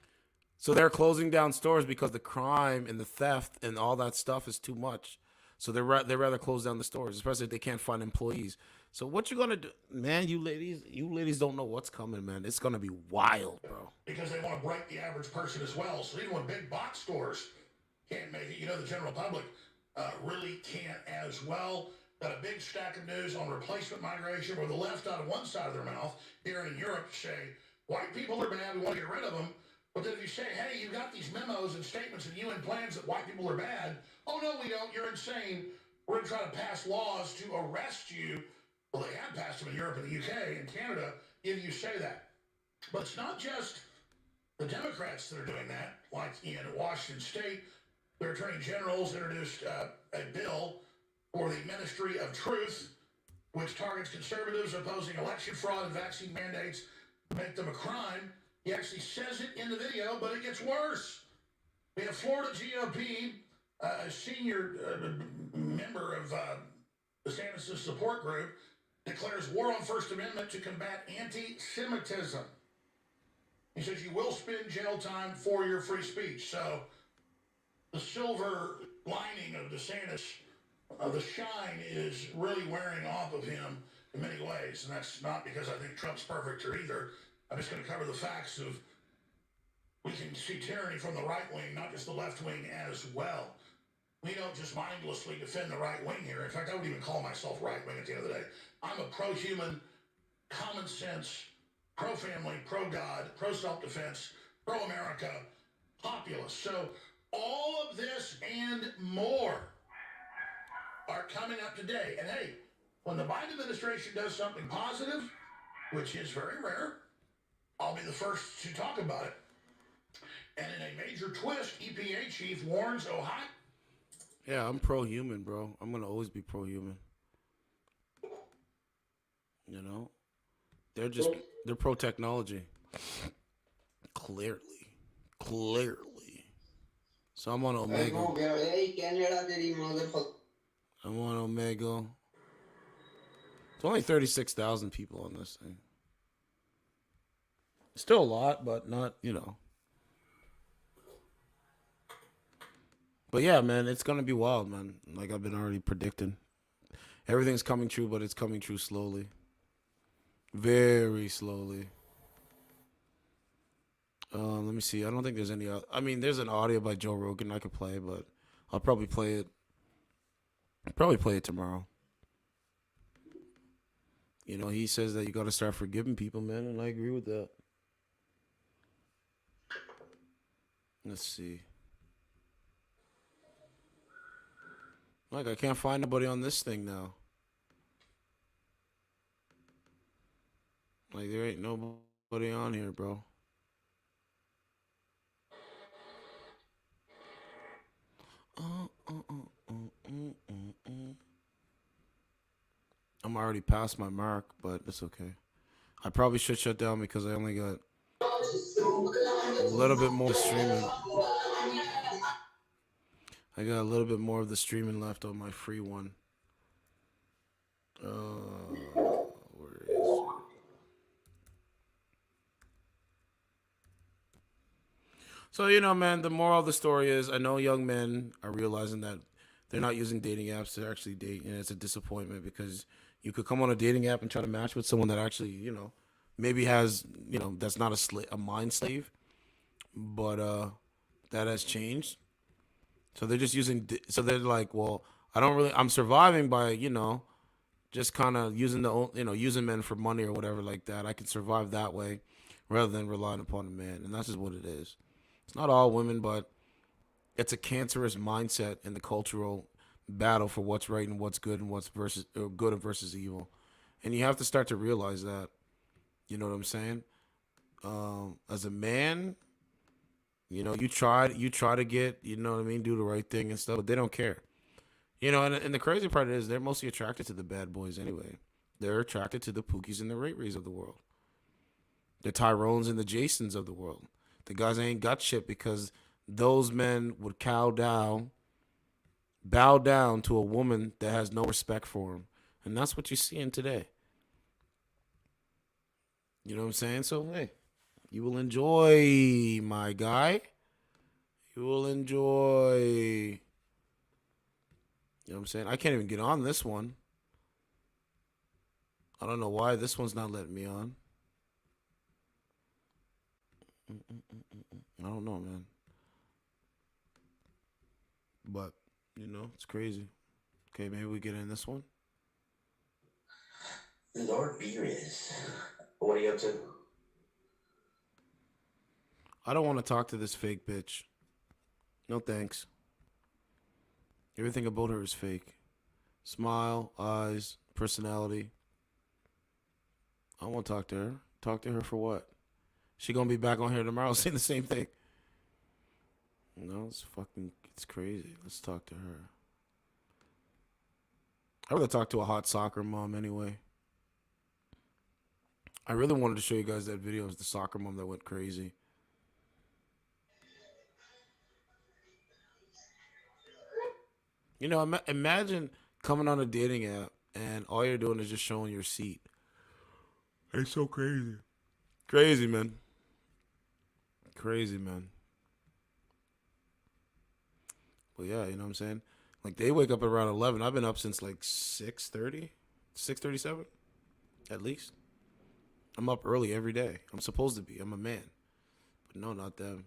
So they're closing down stores because the crime and the theft and all that stuff is too much. So they rather close down the stores, especially if they can't find employees. So what you gonna do, man? You ladies don't know what's coming, man. It's gonna be wild, bro. Because they want to break the average person as well. So even when big box stores can't make it, the general public really can't as well. Got a big stack of news on replacement migration, where the left out of one side of their mouth here in Europe say white people are bad, we want to get rid of them. But then if you say, hey, you got these memos and statements and UN plans that white people are bad, oh no, we don't. You're insane. We're going to try to pass laws to arrest you. Well, they have passed them in Europe and the UK and Canada if you say that. But it's not just the Democrats that are doing that. Like in Washington State, their attorney generals introduced a bill for the Ministry of Truth, which targets conservatives opposing election fraud and vaccine mandates to make them a crime. He actually says it in the video, but it gets worse. We have Florida GOP, a senior member of DeSantis' support group, declares war on First Amendment to combat anti-Semitism. He says you will spend jail time for your free speech. So the silver lining of DeSantis, the shine is really wearing off of him in many ways. And that's not because I think Trump's perfect or either. I'm just going to cover the facts of we can see tyranny from the right wing, not just the left wing as well. We don't just mindlessly defend the right wing here. In fact, I wouldn't even call myself right wing at the end of the day. I'm a pro-human, common sense, pro-family, pro-God, pro-self-defense, pro-America, populist. So all of this and more are coming up today. And hey, when the Biden administration does something positive, which is very rare, I'll be the first to talk about it. And in a major twist, EPA chief warns Ohio. Yeah, I'm pro-human, bro. I'm going to always be pro-human. They're pro-technology. Clearly. So I'm on Omega. I'm on Omega. It's only 36,000 people on this thing. Still a lot, but not, But yeah, man, it's going to be wild, man. Like I've been already predicting. Everything's coming true, but it's coming true slowly. Very slowly. Let me see. I don't think there's any other. I mean, there's an audio by Joe Rogan I could play, but I'll probably play it. Tomorrow. He says that you got to start forgiving people, man, and I agree with that. Let's see. Like, I can't find nobody on this thing now. Like, there ain't nobody on here, bro. I'm already past my mark, but it's okay. I probably should shut down because I only got a little bit more streaming. I got a little bit more of the streaming left on my free one. Where is it? So, you know, man, the moral of the story is I know young men are realizing that they're not using dating apps to actually date, and it's a disappointment because you could come on a dating app and try to match with someone that actually, you know, maybe has, you know, that's not a mind slave, but that has changed. So they're just using, so they're like, well, I'm surviving by, you know, just kind of using using men for money or whatever like that. I can survive that way rather than relying upon a man. And that's just what it is. It's not all women, but it's a cancerous mindset in the cultural battle for what's right and what's good and what's good versus evil. And you have to start to realize that, you know what I'm saying? As a man, you know, you try to get, you know what I mean, do the right thing and stuff, but they don't care. You know, and the crazy part is they're mostly attracted to the bad boys anyway. They're attracted to the Pookies and the Ray Rays of the world. The Tyrones and the Jasons of the world. The guys ain't got shit because those men would bow down to a woman that has no respect for them. And that's what you're seeing today. You know what I'm saying? So, hey, you will enjoy, my guy. You will enjoy. You know what I'm saying? I can't even get on this one. I don't know why this one's not letting me on. I don't know, man. But, you know, it's crazy. Okay, maybe we get in this one. Lord Beerus, what are you up to? I don't want to talk to this fake bitch. No thanks. Everything about her is fake. Smile, eyes, personality. I don't want to talk to her. Talk to her for what? She gonna be back on here tomorrow saying the same thing. No, it's crazy. Let's talk to her. I'd rather talk to a hot soccer mom anyway. I really wanted to show you guys that video of the soccer mom that went crazy. You know, imagine coming on a dating app and all you're doing is just showing your seat. It's so crazy. Crazy, man. Crazy, man. Well, yeah, you know what I'm saying? Like, they wake up at around 11. I've been up since like 6:30, 6:37, at least. I'm up early every day. I'm supposed to be. I'm a man. But no, not them.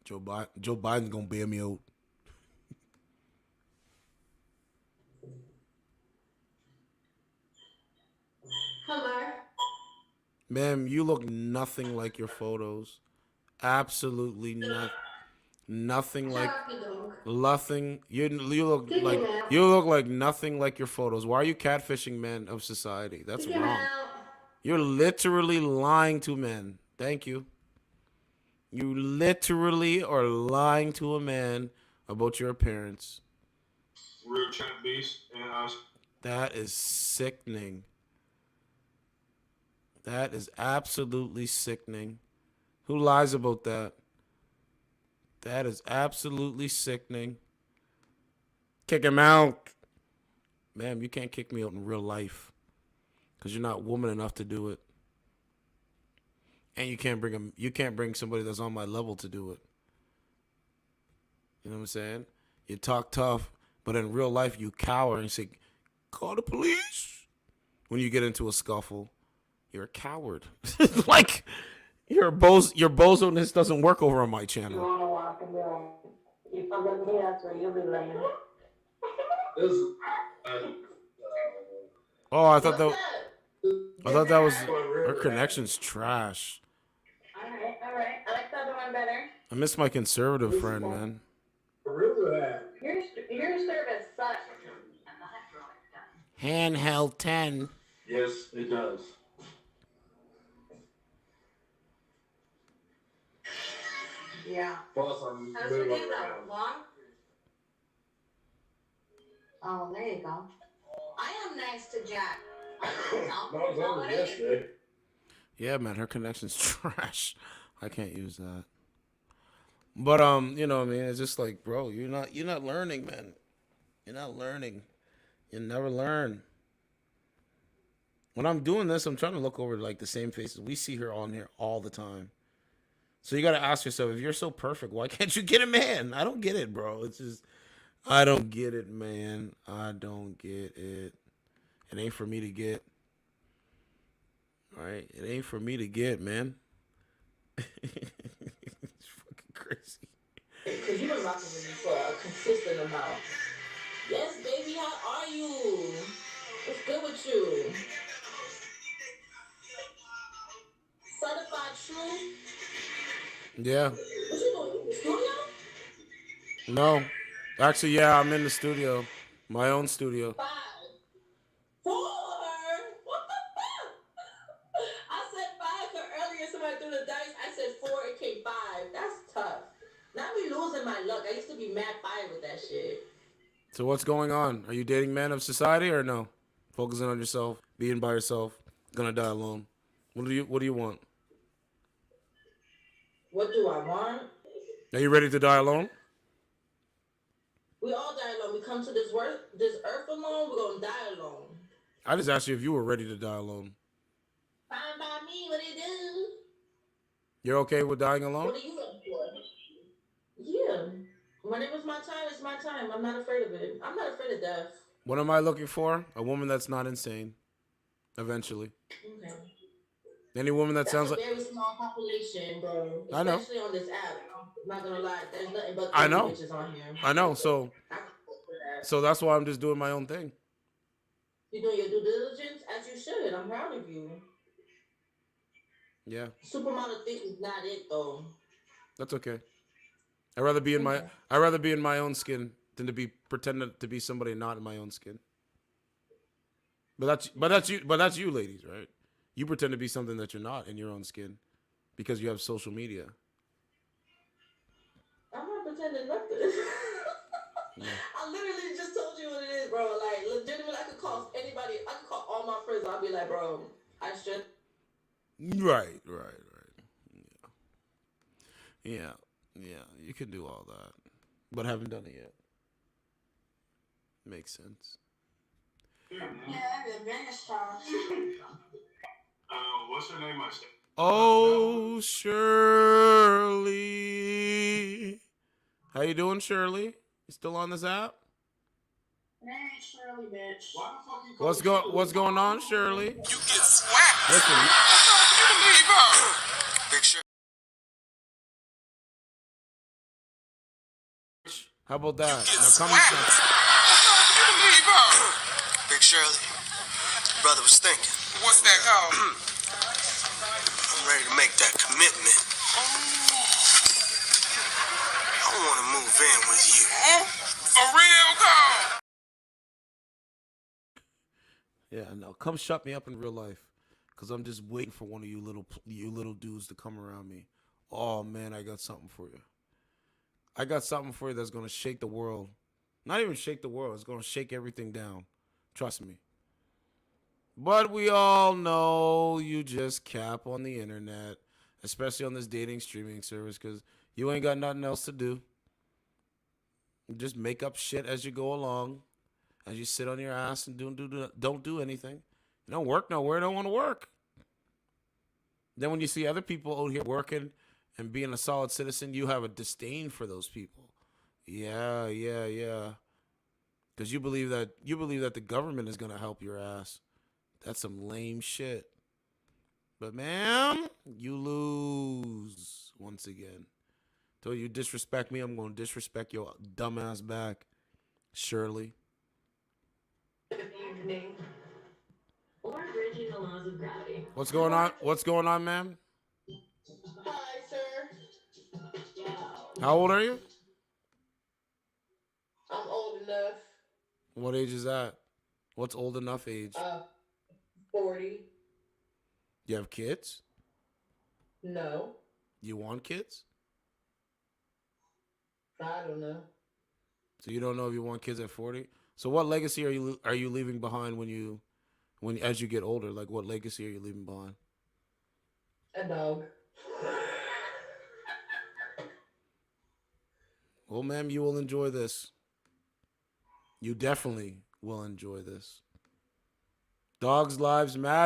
Joe Biden's going to bail me out. Hello. Ma'am, you look nothing like your photos. Absolutely nothing like nothing. You look like nothing like your photos. Why are you catfishing men of society? That's wrong. You're literally lying to men. Thank you. You literally are lying to a man about your appearance. Real champ beast and us. That is sickening. That is absolutely sickening. Who lies about that? That is absolutely sickening. Kick him out. Ma'am, you can't kick me out in real life because you're not woman enough to do it. And you can't bring somebody that's on my level to do it. You know what I'm saying? You talk tough, but in real life you cower and say, call the police. When you get into a scuffle, you're a coward. Like, your bozo-ness doesn't work over on my channel. You want to walk and be like, you fuck with me, that's where you'll be laying. Oh, I thought that was her connection's trash. All right. I like the other one better. I miss my conservative friend, man. Your service sucks. Handheld 10. Yes, it does. Yeah. Plus, I'm How's your day though? Long? Oh, there you go. I am nice to Jack. That was only yesterday. Yeah, man, her connection's trash. I can't use that. But you know what I mean? It's just like, bro, you're not learning, man. You're not learning. You never learn. When I'm doing this, I'm trying to look over like the same faces. We see her on here all the time. So you got to ask yourself, if you're so perfect, why can't you get a man? I don't get it, bro. It's just, I don't get it, man. I don't get it. It ain't for me to get. All right? It ain't for me to get, man. It's fucking crazy. Because you've been rocking with me for a consistent amount. Yes, baby, how are you? What's good with you? Certified true? Yeah. What you doing? In the studio? No. Actually, yeah, I'm in the studio. My own studio. 5. 4? What the fuck? I said 5 because earlier somebody threw the dice. I said 4, it came 5. That's tough. Now we losing my luck. I used to be mad fire with that shit. So what's going on? Are you dating men of society or no? Focusing on yourself, being by yourself, gonna die alone. What do you want? What do I want? Are you ready to die alone? We all die alone. We come to this earth alone, we're gonna die alone. I just asked you if you were ready to die alone. Fine by me, what do you do? You're okay with dying alone? What are you up for? Yeah. Whenever it's my time, it's my time. I'm not afraid of it. I'm not afraid of death. What am I looking for? A woman that's not insane. Eventually. Okay. Any woman that sounds like... That's a very small population, bro. I know. Especially on this app. I'm not gonna lie. There's nothing but I know. bitches on here. I know. So that's why I'm just doing my own thing. You're doing your due diligence as you should. I'm proud of you. Yeah. Supermodel thing is not it though. That's okay. I'd rather be in my own skin than to be pretending to be somebody not in my own skin. But that's you ladies, right? You pretend to be something that you're not in your own skin because you have social media. I'm not pretending nothing. Yeah. I literally just told you what it is, bro. Like, legitimately, I could call anybody. I could call all my friends. I'll be like, bro, I should. Right. Yeah. You can do all that, but haven't done it yet. Makes sense. Yeah, the biggest challenge. What's her name? Oh, Shirley. How you doing, Shirley? You still on this app? It ain't Shirley, bitch. What's going on, Shirley? You get swapped. Listen. You leave her. Big Shirley. How about that? Now come. You leave her. Big Shirley. Brother was thinking. What's that called? I'm ready to make that commitment. I want to move in with you. For real, call. Yeah, no, come shut me up in real life, cause I'm just waiting for one of you little dudes to come around me. Oh man, I got something for you. I got something for you that's gonna shake the world. Not even shake the world. It's gonna shake everything down. Trust me. But we all know you just cap on the internet, especially on this dating streaming service, because you ain't got nothing else to do. You just make up shit as you go along, as you sit on your ass and don't do anything. You don't work nowhere. Don't want to work. Then when you see other people out here working and being a solid citizen, you have a disdain for those people. Yeah. Because you believe that the government is gonna help your ass. That's some lame shit. But ma'am, you lose once again. So you disrespect me, I'm gonna disrespect your dumbass back, Shirley. Good evening. Or bridging the laws of gravity. What's going on? What's going on, ma'am? Hi, sir. How old are you? I'm old enough. What age is that? What's old enough age? 40. You have kids? No. You want kids? I don't know. So you don't know if you want kids at 40? So what legacy are you leaving behind as you get older? Like what legacy are you leaving behind? A dog. Well, ma'am, you will enjoy this. You definitely will enjoy this. Dogs' lives matter.